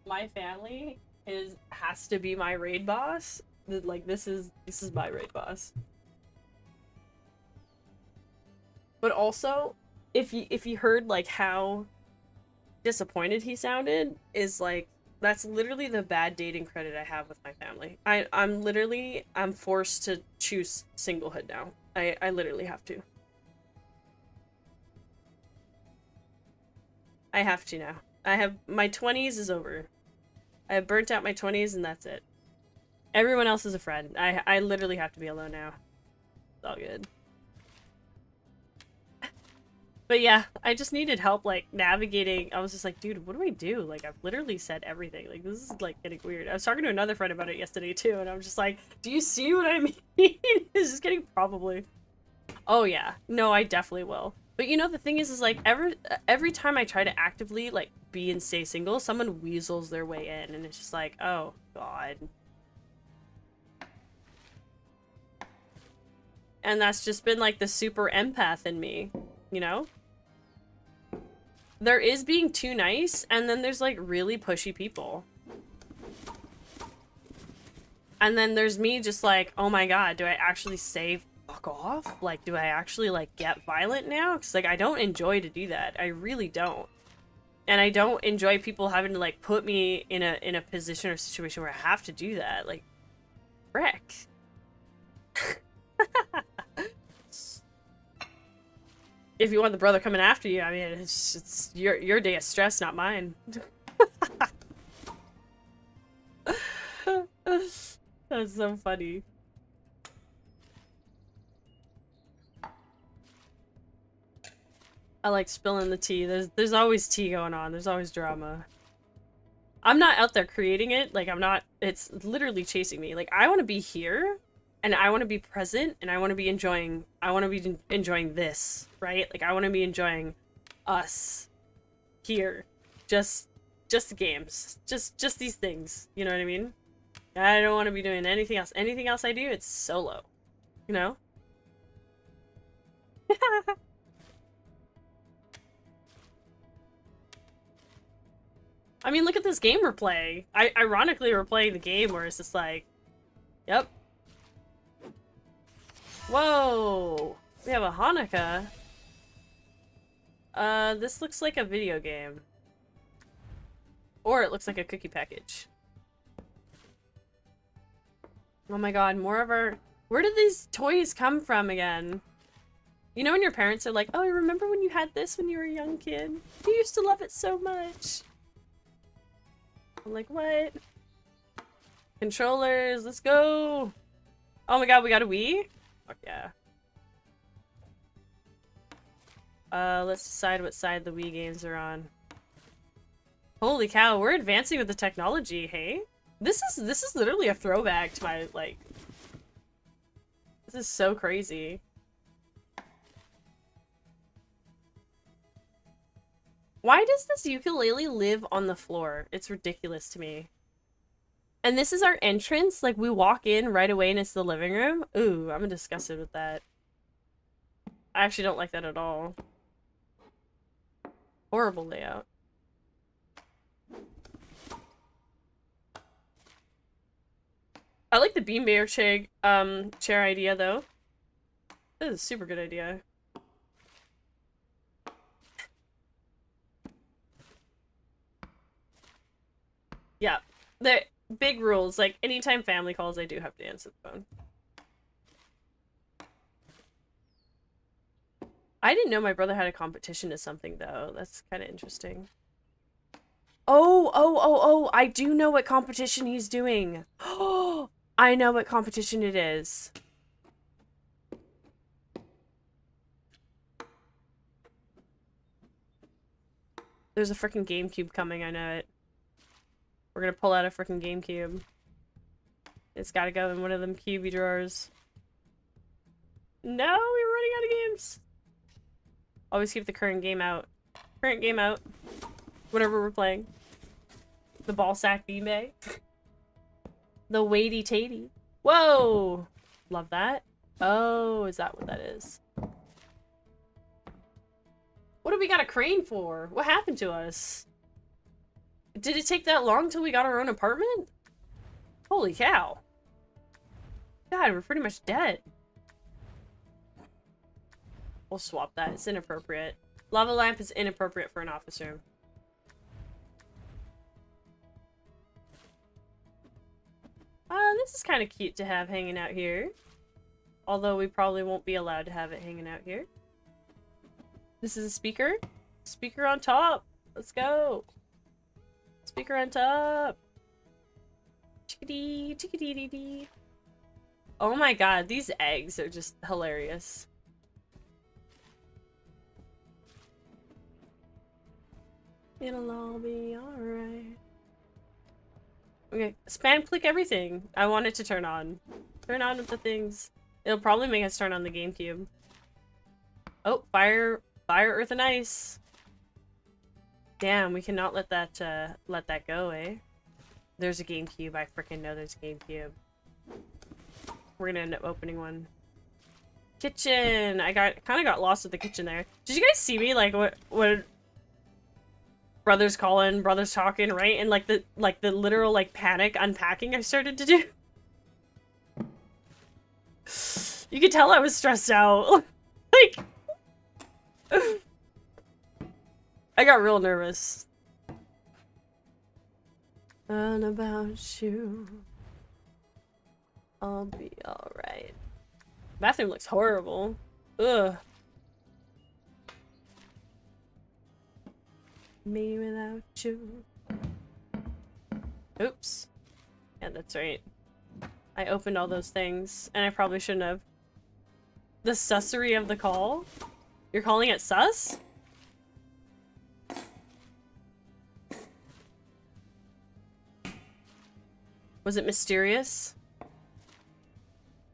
my family has to be my raid boss. Like, this is my raid boss. But also, if you heard like how disappointed he sounded, is like that's literally the bad dating credit I have with my family. I'm forced to choose singlehood now. I literally have to. I have to now. I have my 20s is over. I have burnt out my 20s and that's it. Everyone else is a friend. I literally have to be alone now. It's all good. But yeah, I just needed help, like, navigating. I was just like, dude, what do I do? Like, I've literally said everything. Like, this is, like, getting weird. I was talking to another friend about it yesterday, too, and I'm just like, do you see what I mean? It's just getting probably. Oh, yeah. No, I definitely will. But, you know, the thing is like, every time I try to actively, like, be and stay single, someone weasels their way in, and it's just like, oh, God. And that's just been, like, the super empath in me, you know? There is being too nice, and then there's, like, really pushy people. And then there's me just like, oh my god, do I actually say fuck off? Like, do I actually, like, get violent now? Because, like, I don't enjoy to do that. I really don't. And I don't enjoy people having to, like, put me in a position or situation where I have to do that. Like, frick. If you want the brother coming after you, I mean, it's your day of stress, not mine. That's so funny. I like spilling the tea. There's always tea going on. There's always drama. I'm not out there creating it. Like, I'm not... It's literally chasing me. Like, I want to be here, and I want to be present, and I want to be enjoying... I want to be enjoying this, right? Like, I want to be enjoying us here. Just the games. Just these things. You know what I mean? I don't want to be doing anything else. Anything else I do, it's solo. You know? I mean, look at this game we're playing. Ironically, we're playing the game where it's just like... Yep. Whoa! We have a Hanukkah. This looks like a video game. Or it looks like a cookie package. Oh my god, more of our... Where did these toys come from again? You know when your parents are like, oh, remember when you had this when you were a young kid? You used to love it so much. I'm like, what? Controllers, let's go! Oh my god, we got a Wii? Fuck yeah. Let's decide what side the Wii games are on. Holy cow, we're advancing with the technology, hey? This is literally a throwback to my, like... This is so crazy. Why does this ukulele live on the floor? It's ridiculous to me. And this is our entrance? Like, we walk in right away and it's the living room? Ooh, I'm disgusted with that. I actually don't like that at all. Horrible layout. I like the beanbag chair idea, though. This is a super good idea. Yeah, the big rules. Like, anytime family calls, I do have to answer the phone. I didn't know my brother had a competition to something, though. That's kind of interesting. Oh, I do know what competition he's doing. Oh, I know what competition it is. There's a freaking GameCube coming, I know it. We're gonna pull out a freaking GameCube. It's gotta go in one of them cubey drawers. No, we're running out of games. Always keep the current game out. Current game out. Whatever we're playing. The ball sack beanbag. The weighty tatey. Whoa! Love that. Oh, is that what that is? What do we got a crane for? What happened to us? Did it take that long till we got our own apartment? Holy cow. God, we're pretty much dead. We'll swap that. It's inappropriate. Lava lamp is inappropriate for an office room. This is kind of cute to have hanging out here. Although we probably won't be allowed to have it hanging out here. This is a speaker. Speaker on top. Let's go. Speaker on top. Chickadee, chickadee dee dee. Oh my god, these eggs are just hilarious. It'll all be alright. Okay, spam click everything. I want it to turn on. Turn on with the things. It'll probably make us turn on the GameCube. Oh, fire, earth, and ice. Damn, we cannot let that go, eh? There's a GameCube. I freaking know there's a GameCube. We're gonna end up opening one. Kitchen. I kind of got lost with the kitchen there. Did you guys see me? Like what? Brothers calling, brothers talking, right? And like the literal like panic unpacking I started to do. You could tell I was stressed out. Like, I got real nervous. And about you, I'll be alright. Bathroom looks horrible. Ugh. Me without you. Oops. Yeah, that's right. I opened all those things, and I probably shouldn't have. The sussery of the call? You're calling it sus? Was it mysterious?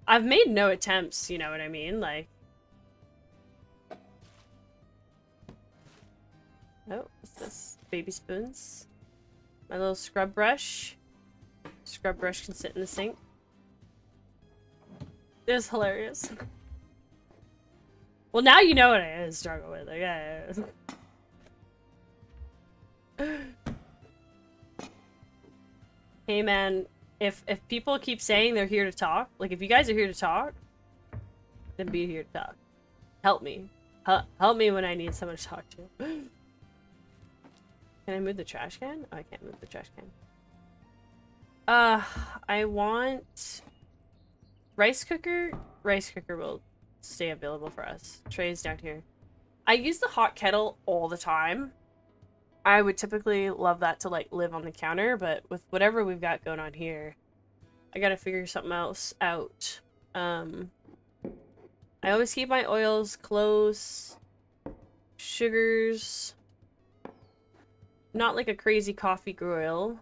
I've made no attempts, you know what I mean? Like... Oh, what's this? Baby spoons. My little scrub brush. Scrub brush can sit in the sink. It was hilarious. Well, now you know what I struggle with. Like, yeah. Hey, man. If people keep saying they're here to talk, like if you guys are here to talk, then be here to talk. Help me. Help me when I need someone to talk to. Can I move the trash can? Oh, I can't move the trash can. I want rice cooker. Rice cooker will stay available for us. Trays down here. I use the hot kettle all the time. I would typically love that to like live on the counter, but with whatever we've got going on here, I gotta figure something else out. I always keep my oils close. Sugars. Not like a crazy coffee grill.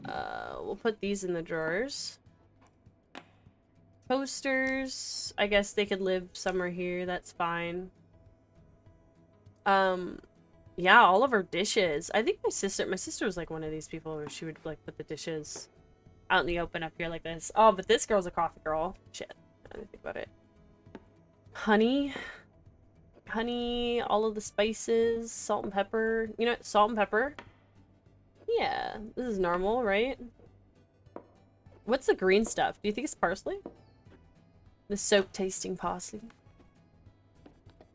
We'll put these in the drawers. Toasters. I guess they could live somewhere here. That's fine. Yeah, all of our dishes. I think my sister was like one of these people where she would like put the dishes out in the open up here like this. Oh, but this girl's a coffee girl. Shit. I didn't think about it. Honey. Honey, all of the spices, salt and pepper. You know what? Salt and pepper. Yeah, this is normal, right? What's the green stuff? Do you think it's parsley? The soap tasting parsley.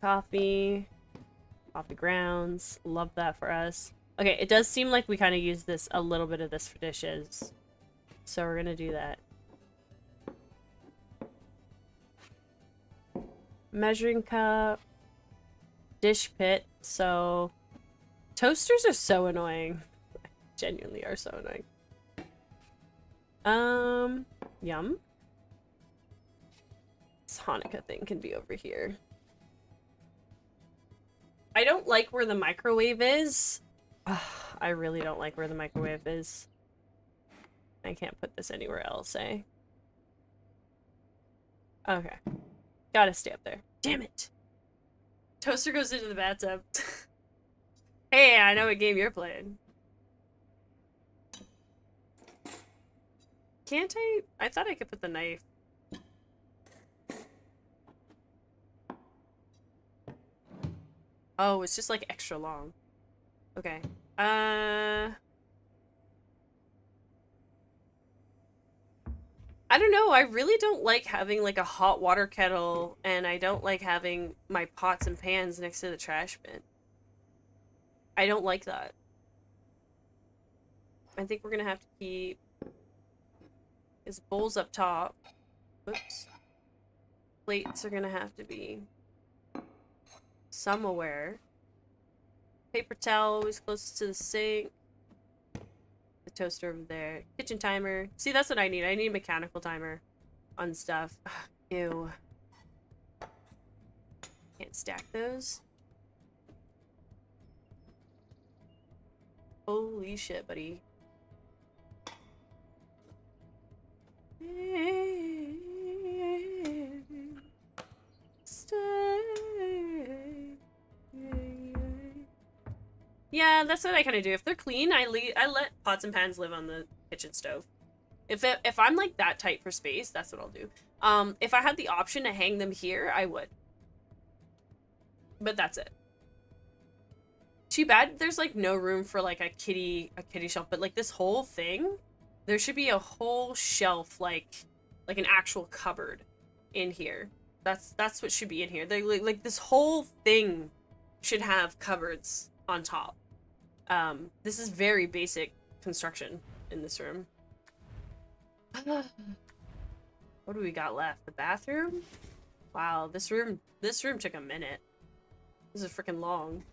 Coffee. Coffee grounds. Love that for us. Okay, it does seem like we kind of use this, a little bit of this for dishes. So we're gonna do that. Measuring cup. Dish pit. So toasters are so annoying. Genuinely are so annoying. Yum. This Hanukkah thing can be over here. I don't like where the microwave is. Ugh, I really don't like where the microwave is. I can't put this anywhere else, eh? Okay. Gotta stay up there. Damn it! Toaster goes into the bathtub. Hey, I know what game you're playing. Can't I? I thought I could put the knife. Oh, it's just like extra long. Okay. I don't know. I really don't like having like a hot water kettle, and I don't like having my pots and pans next to the trash bin. I don't like that. I think we're gonna have to keep his bowls up top. Whoops. Plates are gonna have to be somewhere. Paper towel always closest to the sink. The toaster over there. Kitchen timer. See, that's what I need. I need a mechanical timer on stuff. Ugh, ew. Can't stack those. Holy shit, buddy. Yeah, that's what I kind of do. If they're clean, I let pots and pans live on the kitchen stove. If I'm like that tight for space, that's what I'll do. If I had the option to hang them here, I would. But that's it. Too bad there's like no room for like a kitty shelf, but like this whole thing, there should be a whole shelf like an actual cupboard in here. That's what should be in here. They like this whole thing should have cupboards on top. This is very basic construction in this room. What do we got left? The bathroom? Wow, this room took a minute. This is freaking long.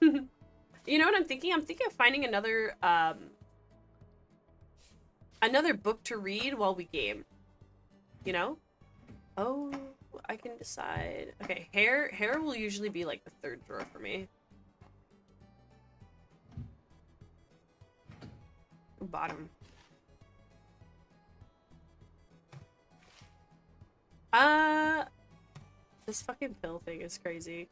You know what I'm thinking? I'm thinking of finding another book to read while we game. You know? Oh, I can decide. Okay, hair will usually be like the third drawer for me. Bottom. This fucking pill thing is crazy.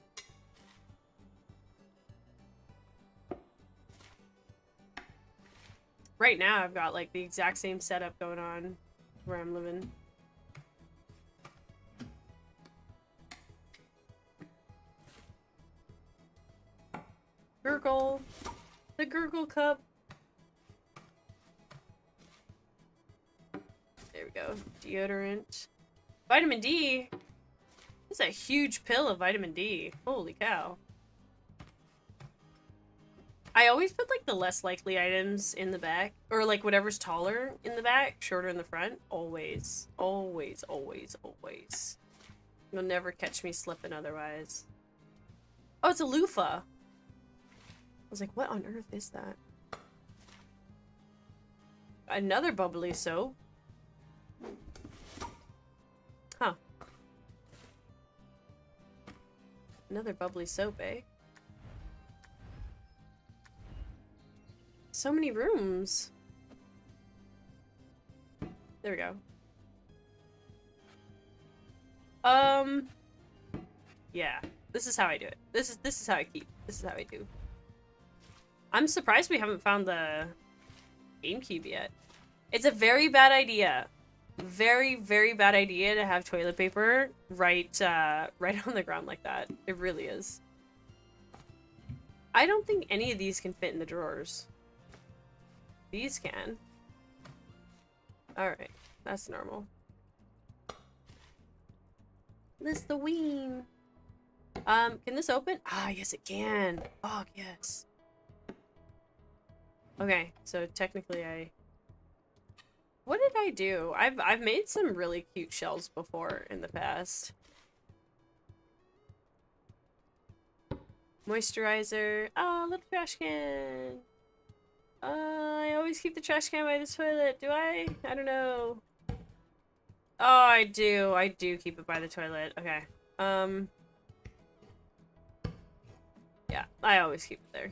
Right now, I've got like the exact same setup going on where I'm living. Gurgle. The gurgle cup. There we go. Deodorant. Vitamin D. That's a huge pill of vitamin D. Holy cow. I always put like the less likely items in the back, or like whatever's taller in the back, shorter in the front. Always. Always, always, always. You'll never catch me slipping otherwise. Oh, it's a loofah. I was like, what on earth is that? Another bubbly soap. Huh. Another bubbly soap, eh? So many rooms. There we go. Yeah. This is how I do it. This is how I keep. This is how I do. I'm surprised we haven't found the GameCube yet. It's a very bad idea. Very, very bad idea to have toilet paper right on the ground like that. It really is. I don't think any of these can fit in the drawers. These can. Alright. That's normal. Listerine. Can this open? Ah, yes it can. Oh, yes. Okay, so technically what did I do? I've made some really cute shells before in the past. Moisturizer. Oh, little trash can. I always keep the trash can by the toilet. Do I? I don't know. Oh, I do. I do keep it by the toilet. Okay. Yeah, I always keep it there.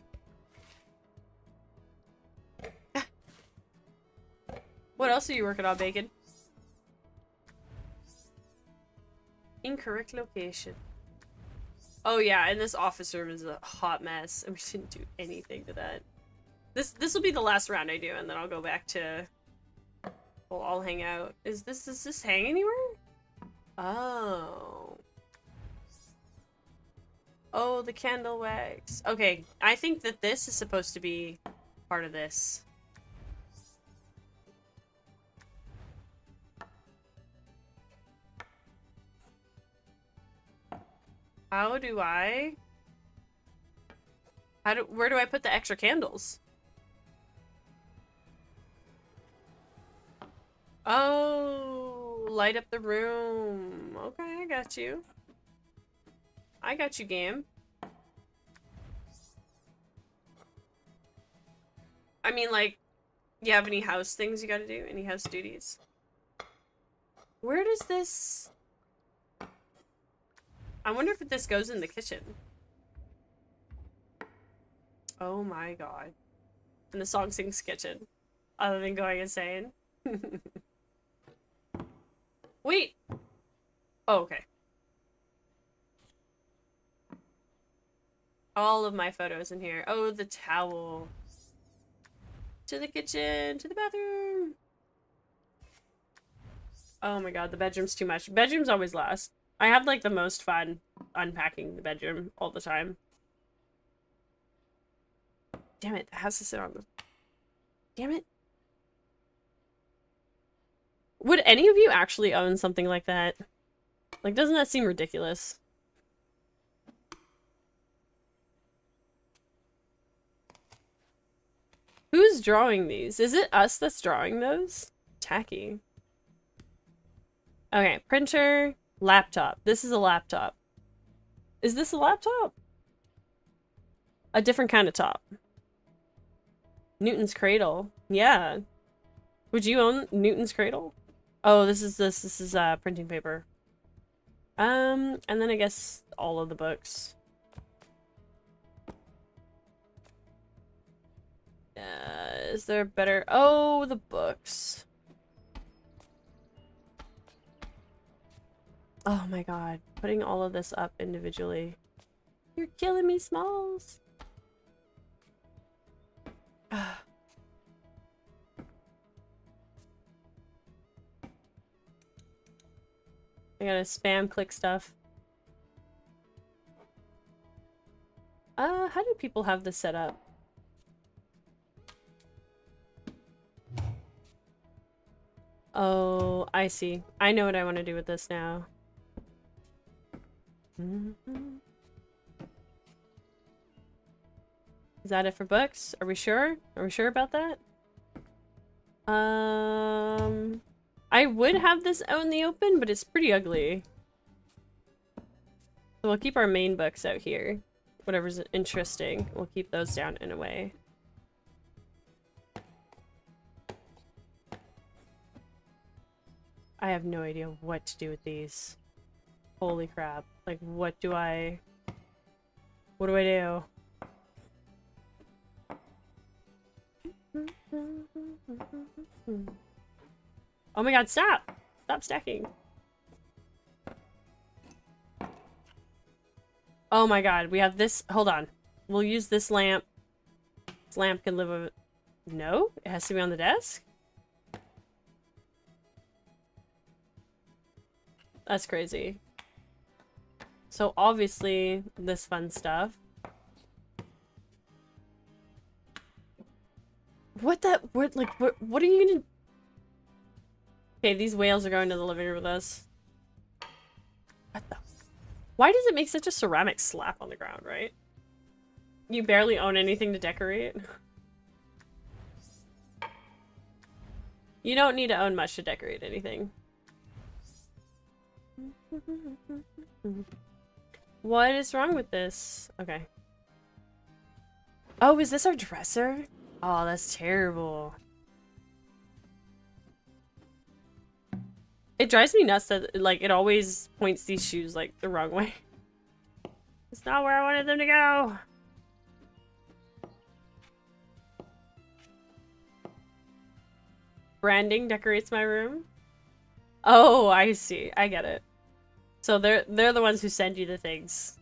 What else are you working on, Bacon? Incorrect location. Oh yeah, and this office room is a hot mess, and we didn't do anything to that. This will be the last round I do, and then I'll go back to... We'll all hang out. Does this hang anywhere? Oh. Oh, the candle wax. Okay, I think that this is supposed to be part of this. How do I... Where do I put the extra candles? Oh, light up the room. Okay, I got you. I got you, game. I mean, like, you have any house things you gotta do? Any house duties? Where does this... I wonder if this goes in the kitchen. Oh my god. And the song sings kitchen. Other than going insane. Wait! Oh, okay. All of my photos in here. Oh, the towel. To the kitchen, to the bathroom. Oh my god, the bedroom's too much. Bedroom's always last. I have like the most fun unpacking the bedroom all the time. Damn it, it has to sit on the... Damn it. Would any of you actually own something like that? Like, doesn't that seem ridiculous? Who's drawing these? Is it us that's drawing those? Tacky. Okay, printer, laptop. This is a laptop. Is this a laptop? A different kind of top. Newton's Cradle. Yeah. Would you own Newton's Cradle? Oh, this is printing paper. And then I guess all of the books. Is there a better... Oh, the books. Oh my god. Putting all of this up individually. You're killing me, Smalls. I gotta spam click stuff. How do people have this set up? Oh, I see. I know what I want to do with this now. Is that it for books? Are we sure? Are we sure about that? I would have this out in the open, but it's pretty ugly. So we'll keep our main books out here. Whatever's interesting, we'll keep those down in a way. I have no idea what to do with these. Holy crap. Like, what do I do? Oh my god, stop! Stop stacking. Oh my god, we have this. Hold on. We'll use this lamp. This lamp can live with... No? It has to be on the desk? That's crazy. So obviously, this fun stuff. What are you gonna... Okay, these whales are going to the living room with us. What the... Why does it make such a ceramic slap on the ground, right? You barely own anything to decorate. You don't need to own much to decorate anything. What is wrong with this? Okay. Oh, is this our dresser? Oh, that's terrible. It drives me nuts that, like, it always points these shoes, like, the wrong way. It's not where I wanted them to go. Branding decorates my room. Oh, I see. I get it. So they're the ones who send you the things.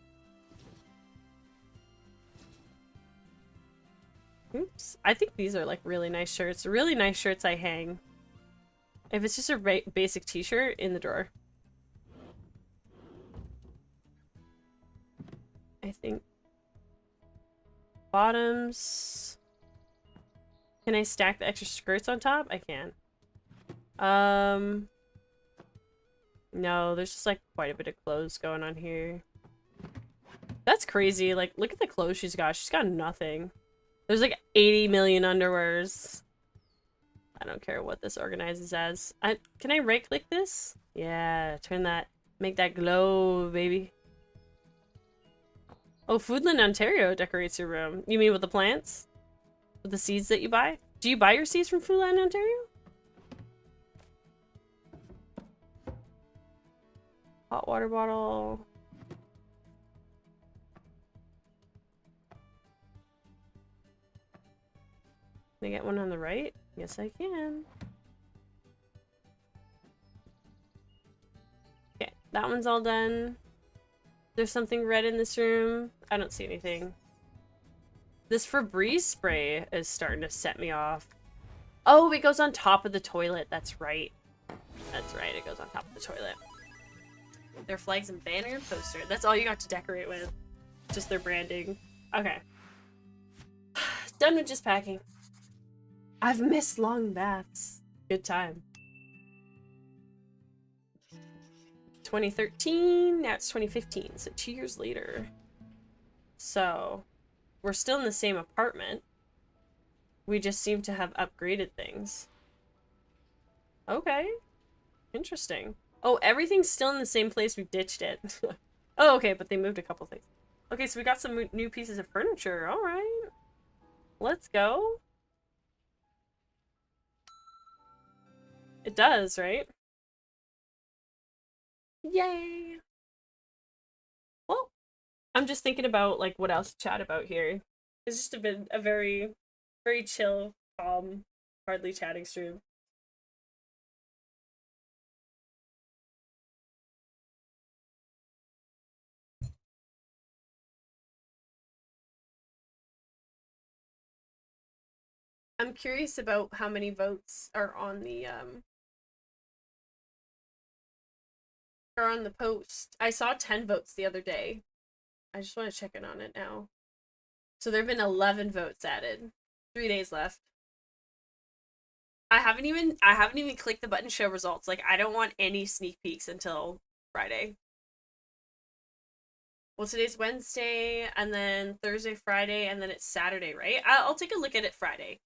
Oops. I think these are like really nice shirts. Really nice shirts I hang. If it's just a basic t-shirt, in the drawer. I think. Bottoms. Can I stack the extra skirts on top? I can. No, there's just like quite a bit of clothes going on here. That's crazy. Like, look at the clothes she's got. She's got nothing. There's like 80 million underwears. I don't care what this organizes as. Can I right click this? Yeah, turn that, make that glow, baby. Oh, Foodland Ontario decorates your room. You mean with the plants? With the seeds that you buy? Do you buy your seeds from Foodland Ontario? Hot water bottle. Can I get one on the right? Yes, I can. Okay, that one's all done. There's something red in this room. I don't see anything. This Febreze spray is starting to set me off. Oh, it goes on top of the toilet. That's right. That's right, it goes on top of the toilet. Their flags and banner and poster. That's all you got to decorate with. Just their branding. Okay. Done with just packing. I've missed long baths. Good time. 2013, now it's 2015, so 2 years later. So, we're still in the same apartment. We just seem to have upgraded things. Okay. Interesting. Oh, everything's still in the same place. We ditched it. Oh, okay, but they moved a couple things. Okay, so we got some new pieces of furniture. All right. Let's go. It does, right? Yay. Well, I'm just thinking about like what else to chat about here. It's just been a very, very chill, calm, hardly chatting stream. I'm curious about how many votes are on the post. I saw 10 votes the other day. I just want to check in on it now. So there have been 11 votes added. 3 days left. I haven't even clicked the button show results. Like, I don't want any sneak peeks until Friday. Well, today's Wednesday, and then Thursday, Friday, and then it's Saturday, right? I'll take a look at it Friday.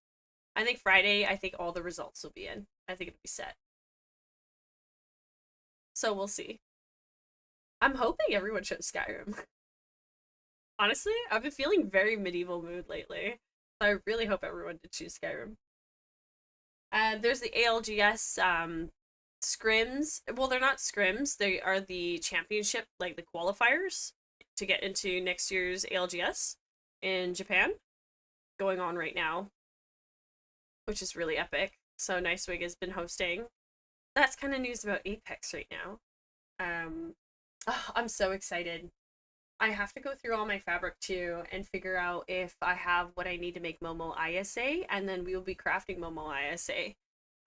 I think Friday, all the results will be in. I think it'll be set. So we'll see. I'm hoping everyone chose Skyrim. Honestly, I've been feeling very medieval mood lately. So I really hope everyone did choose Skyrim. There's the ALGS scrims. Well, they're not scrims. They are the championship, like the qualifiers to get into next year's ALGS in Japan. Going on right now. Which is really epic. So Nicewig has been hosting. That's kind of news about Apex right now. Oh, I'm so excited. I have to go through all my fabric too and figure out if I have what I need to make Momo ISA, and then we will be crafting Momo ISA.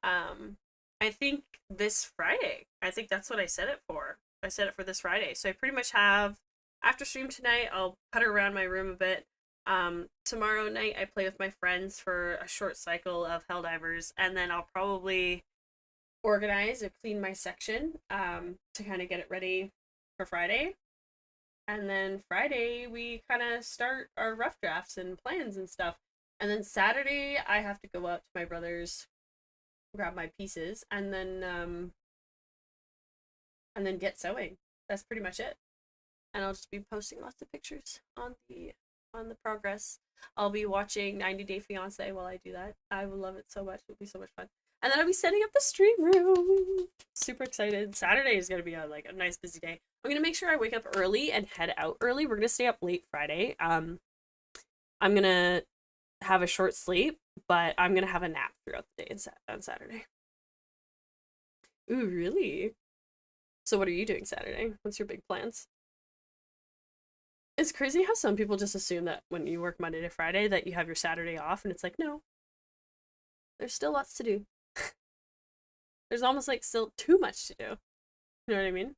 I think this Friday. I think that's what I set it for. I set it for this Friday. So I pretty much have, after stream tonight, I'll putter around my room a bit. Tomorrow night I play with my friends for a short cycle of Helldivers, and then I'll probably organize or clean my section to kind of get it ready for Friday. And then Friday we kind of start our rough drafts and plans and stuff. And then Saturday I have to go out to my brother's, grab my pieces, and then get sewing. That's pretty much it. And I'll just be posting lots of pictures on the progress. I'll be watching 90 Day Fiancé while I do that. I will love it so much. It'll be so much fun. And then I'll be setting up the stream room. Super excited. Saturday is going to be a nice busy day. I'm going to make sure I wake up early and head out early. We're going to stay up late Friday. I'm going to have a short sleep, but I'm going to have a nap throughout the day on Saturday. Ooh, really? So what are you doing Saturday? What's your big plans? It's crazy how some people just assume that when you work Monday to Friday that you have your Saturday off, and it's like, no. There's still lots to do. There's almost like still too much to do. You know what I mean?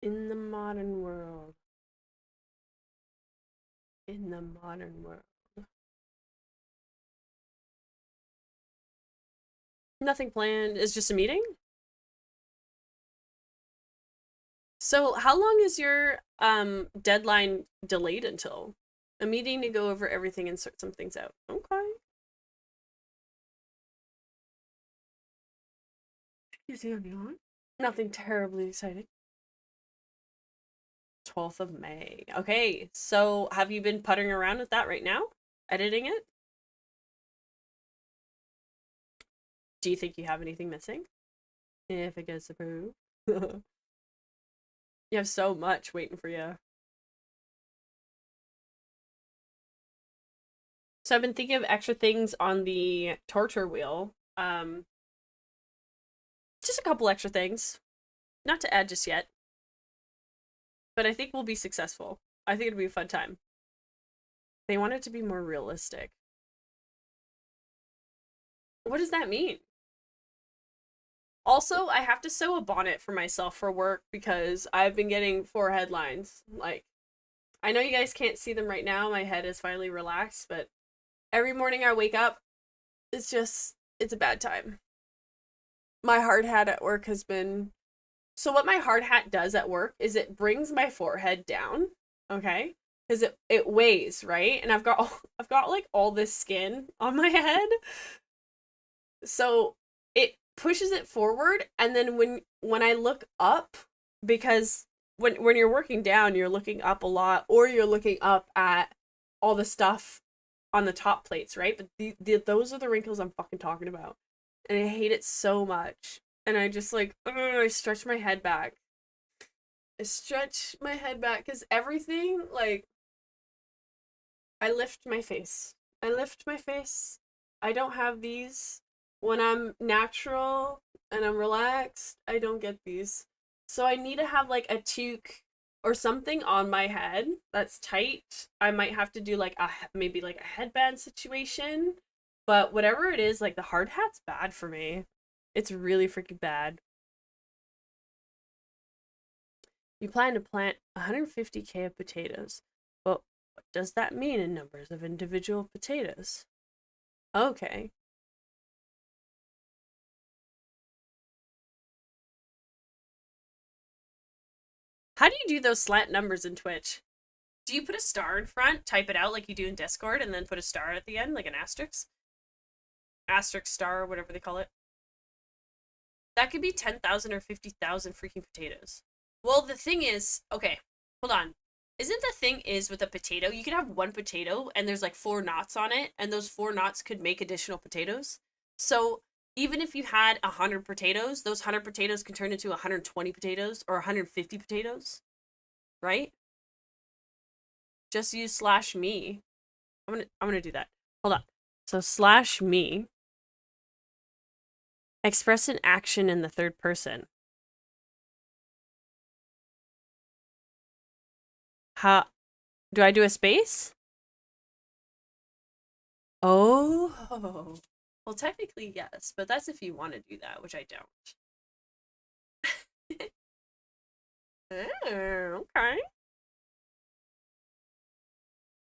In the modern world. In the modern world. Nothing planned. It's just a meeting? So how long is your deadline delayed until? A meeting to go over everything and sort some things out. Okay. Is he on? Nothing terribly exciting. 12th of May. Okay, so have you been puttering around with that right now? Editing it? Do you think you have anything missing? If it gets approved. You have so much waiting for you. So I've been thinking of extra things on the torture wheel. Just a couple extra things. Not to add just yet. But I think we'll be successful. I think it'll be a fun time. They want it to be more realistic. What does that mean? Also, I have to sew a bonnet for myself for work because I've been getting forehead lines. Like, I know you guys can't see them right now. My head is finally relaxed, but every morning I wake up, it's a bad time. My hard hat at work has been... So what my hard hat does at work is it brings my forehead down, okay? Because it weighs, right? And I've got like all this skin on my head. So it pushes it forward, and then when I look up, because when you're working down, you're looking up a lot, or you're looking up at all the stuff on the top plates, right? But those are the wrinkles I'm fucking talking about. And I hate it so much. And I just like, I stretch my head back. I stretch my head back because everything, like, I lift my face. I lift my face. I don't have these. When I'm natural and I'm relaxed, I don't get these. So I need to have like a toque or something on my head that's tight. I might have to do like maybe like a headband situation. But whatever it is, like the hard hat's bad for me. It's really freaking bad. You plan to plant 150k of potatoes. But what does that mean in numbers of individual potatoes? Okay. How do you do those slant numbers in Twitch? Do you put a star in front, type it out like you do in Discord, and then put a star at the end, like an asterisk? Asterisk star, or whatever they call it. That could be 10,000 or 50,000 freaking potatoes. Well, the thing is, okay, hold on. Isn't the thing is with a potato, you could have one potato and there's like 4 knots on it, and those 4 knots could make additional potatoes. So even if you had 100 potatoes, those 100 potatoes can turn into 120 potatoes or 150 potatoes, right? Just use /me. I'm gonna do that. Hold on. So /me. Express an action in the third person. How do I do a space? Oh, well, technically yes, but that's if you want to do that, which I don't. Oh, okay.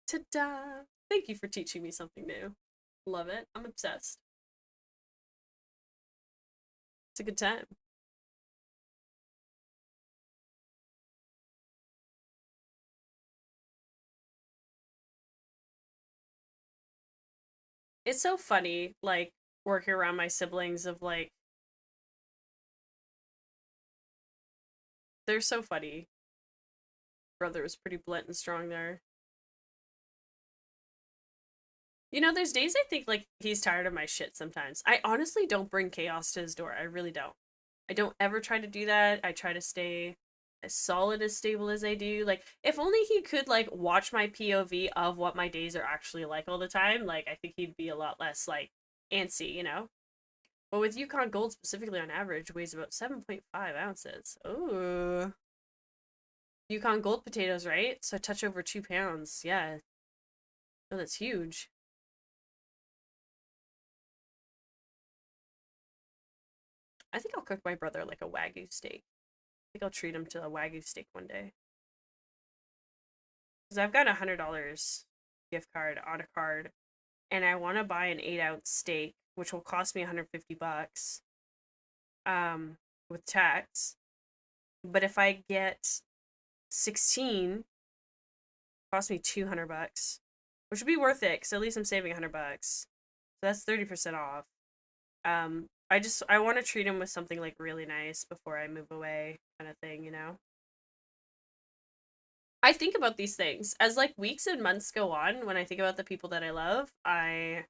Ta-da! Thank you for teaching me something new. Love it. I'm obsessed. It's a good time. It's so funny, like, working around my siblings of, like... They're so funny. Brother was pretty blunt and strong there. You know, there's days I think, like, he's tired of my shit sometimes. I honestly don't bring chaos to his door. I really don't. I don't ever try to do that. I try to stay as solid, as stable as I do. Like, if only he could, like, watch my POV of what my days are actually like all the time, like, I think he'd be a lot less, like, antsy, you know? But with Yukon Gold specifically on average, weighs about 7.5 ounces. Ooh. Yukon Gold potatoes, right? So a touch over 2 pounds. Yeah. Oh, that's huge. I think I'll cook my brother like a Wagyu steak. I think I'll treat him to a Wagyu steak one day. Because I've got $100 gift card on a card, and I want to buy an 8-ounce steak, which will cost me $150 with tax. But if I get 16, it costs me $200, which would be worth it, because at least I'm saving $100. So that's 30% off. I want to treat him with something like really nice before I move away, kind of thing, you know? I think about these things as like weeks and months go on. When I think about the people that I love, I'm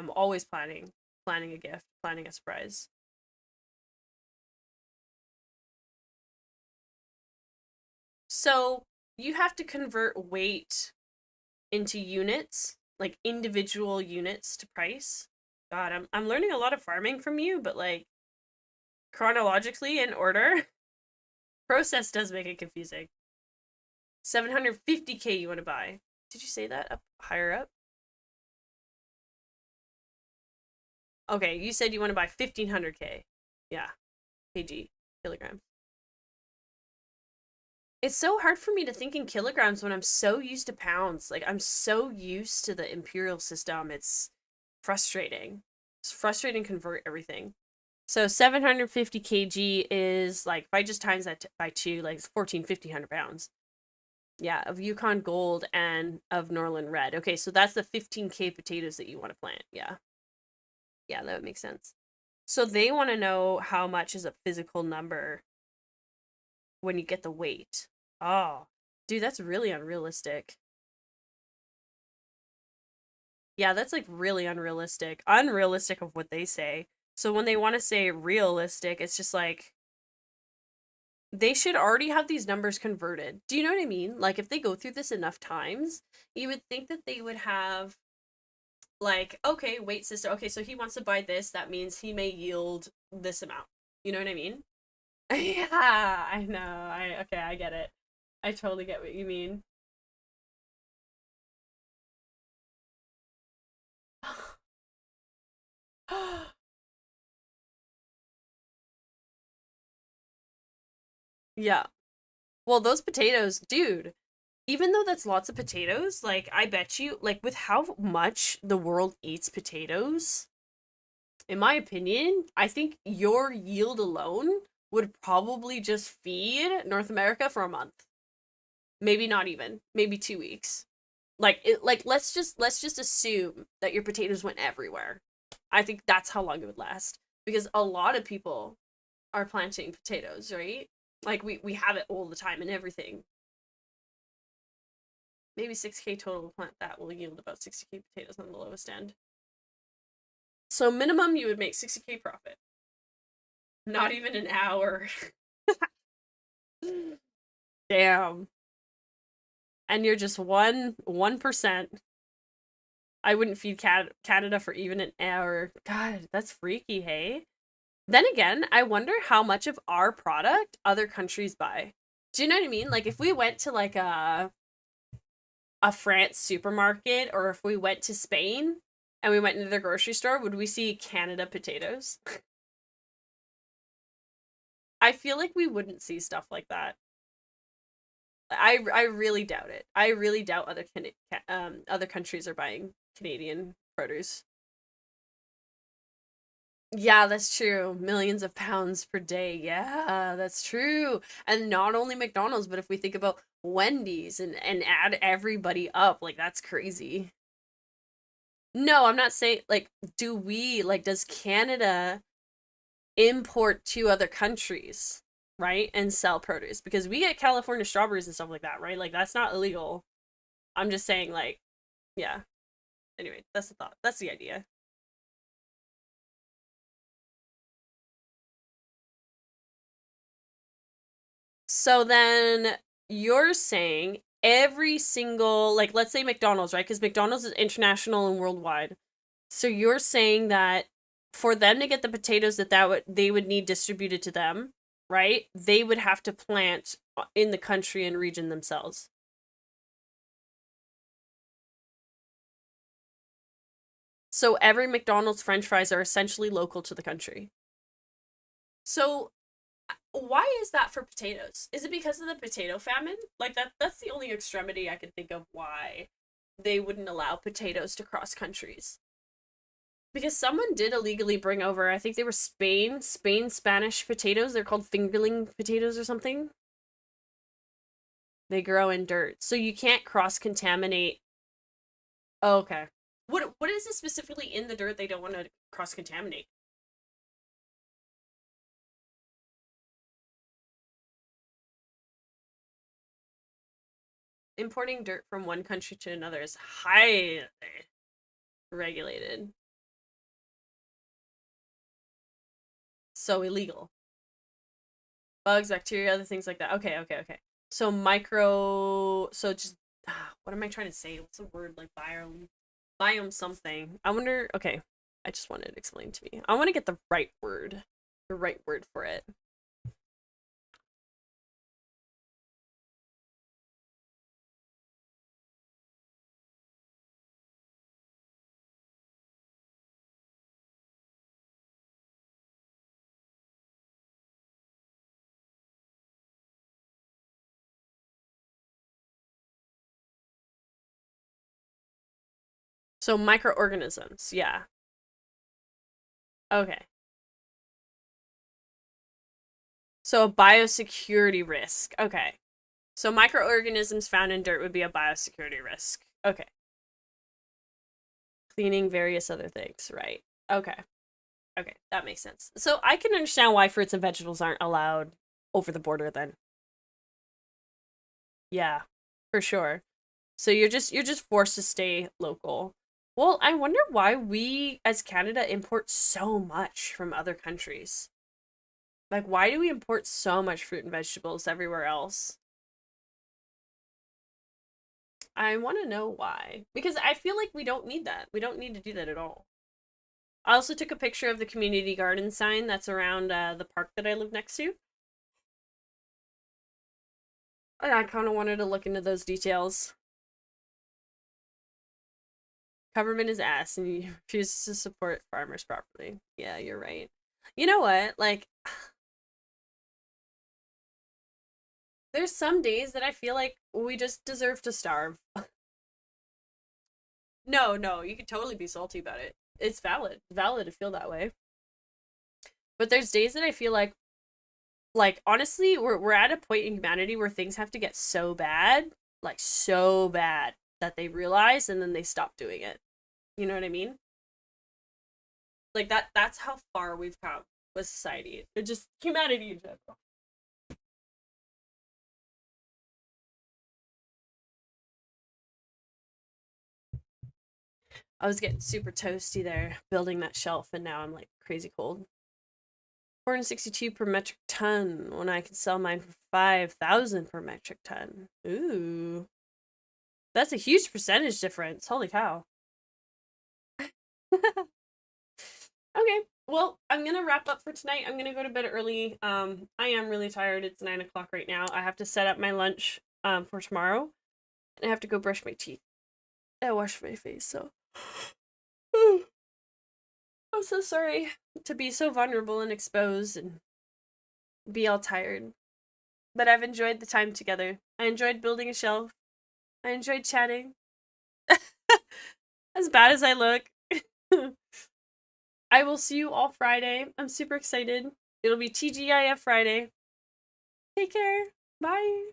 always planning a gift, planning a surprise. So you have to convert weight into units, like individual units to price. God, I'm learning a lot of farming from you, but like chronologically in order. Process does make it confusing. 750k you want to buy. Did you say that up higher up? Okay, you said you want to buy 1500k. Yeah. kilograms. It's so hard for me to think in kilograms when I'm so used to pounds. Like, I'm so used to the imperial system. It's frustrating. It's frustrating to convert everything. So 750 kg is, like, if I just times that by 2, like, it's 1,500 pounds. Yeah, of Yukon Gold and of Norland Red. Okay, so that's the 15K potatoes that you want to plant. Yeah. Yeah, that would make sense. So they want to know how much is a physical number when you get the weight. Oh, dude, that's really unrealistic. Yeah, that's like really unrealistic. Unrealistic of what they say. So when they want to say realistic, it's just like they should already have these numbers converted. Do you know what I mean? Like, if they go through this enough times, you would think that they would have, like, okay, weight system. Okay, so he wants to buy this. That means he may yield this amount. You know what I mean? Yeah, I know. Okay, I get it. I totally get what you mean. Yeah. Well, those potatoes, dude, even though that's lots of potatoes, like, I bet you, like, with how much the world eats potatoes, in my opinion, I think your yield alone would probably just feed North America for a month. Maybe not even. Maybe 2 weeks. Like, let's just assume that your potatoes went everywhere. I think that's how long it would last. Because a lot of people are planting potatoes, right? Like, we have it all the time and everything. Maybe 6K total plant that will yield about 60K potatoes on the lowest end. So minimum you would make 60K profit. Not even an hour. Damn. And you're just 1%. I wouldn't feed Canada for even an hour. God, that's freaky, hey? Then again, I wonder how much of our product other countries buy. Do you know what I mean? Like, if we went to, like, a France supermarket, or if we went to Spain and we went into the grocery store, would we see Canada potatoes? I feel like we wouldn't see stuff like that. I really doubt it. I really doubt other countries are buying Canadian produce. Yeah, that's true. Millions of pounds per day. Yeah, that's true. And not only McDonald's, but if we think about Wendy's and add everybody up, like, that's crazy. No, I'm not saying, like, does Canada import to other countries, right? And sell produce? Because we get California strawberries and stuff like that, right? Like, that's not illegal. I'm just saying, like, yeah. Anyway, that's the thought. That's the idea. So then you're saying every single, like, let's say McDonald's, right? Because McDonald's is international and worldwide. So you're saying that for them to get the potatoes that they would need distributed to them, right? They would have to plant in the country and region themselves. So every McDonald's French fries are essentially local to the country. So why is that for potatoes? Is it because of the potato famine? Like, that's the only extremity I can think of why they wouldn't allow potatoes to cross countries. Because someone did illegally bring over, I think they were Spain Spanish potatoes. They're called fingerling potatoes or something. They grow in dirt. So you can't cross-contaminate. Oh, okay. What is it specifically in the dirt they don't want to cross-contaminate? Importing dirt from one country to another is highly regulated. So illegal. Bugs, bacteria, other things like that. Okay. So just, what am I trying to say? What's the word? Like, biome something. I wonder, okay. I just wanted it explained to me. I want to get the right word for it. So microorganisms, yeah. Okay. So a biosecurity risk. Okay. So microorganisms found in dirt would be a biosecurity risk. Okay. Cleaning various other things, right? Okay. Okay, that makes sense. So I can understand why fruits and vegetables aren't allowed over the border then. Yeah, for sure. So you're just forced to stay local. Well, I wonder why we as Canada import so much from other countries. Like, why do we import so much fruit and vegetables everywhere else? I want to know why. Because I feel like we don't need that. We don't need to do that at all. I also took a picture of the community garden sign that's around the park that I live next to. And I kind of wanted to look into those details. Government is ass and he refuses to support farmers properly. Yeah, you're right. You know what? Like, there's some days that I feel like we just deserve to starve. No, you could totally be salty about it. It's valid. It's valid to feel that way. But there's days that I feel like honestly, we're at a point in humanity where things have to get so bad, like so bad, that they realize and then they stop doing it. You know what I mean? Like that's how far we've come with society. Or just humanity in general. I was getting super toasty there building that shelf and now I'm like crazy cold. 462 per metric ton when I can sell mine for 5,000 per metric ton. Ooh. That's a huge percentage difference. Holy cow. Okay, well, I'm gonna wrap up for tonight. I'm gonna go to bed early. I am really tired. It's 9 o'clock right now. I have to set up my lunch for tomorrow. And I have to go brush my teeth. I wash my face, so I'm so sorry to be so vulnerable and exposed and be all tired. But I've enjoyed the time together. I enjoyed building a shelf. I enjoyed chatting. As bad as I look. I will see you all Friday. I'm super excited. It'll be TGIF Friday. Take care. Bye.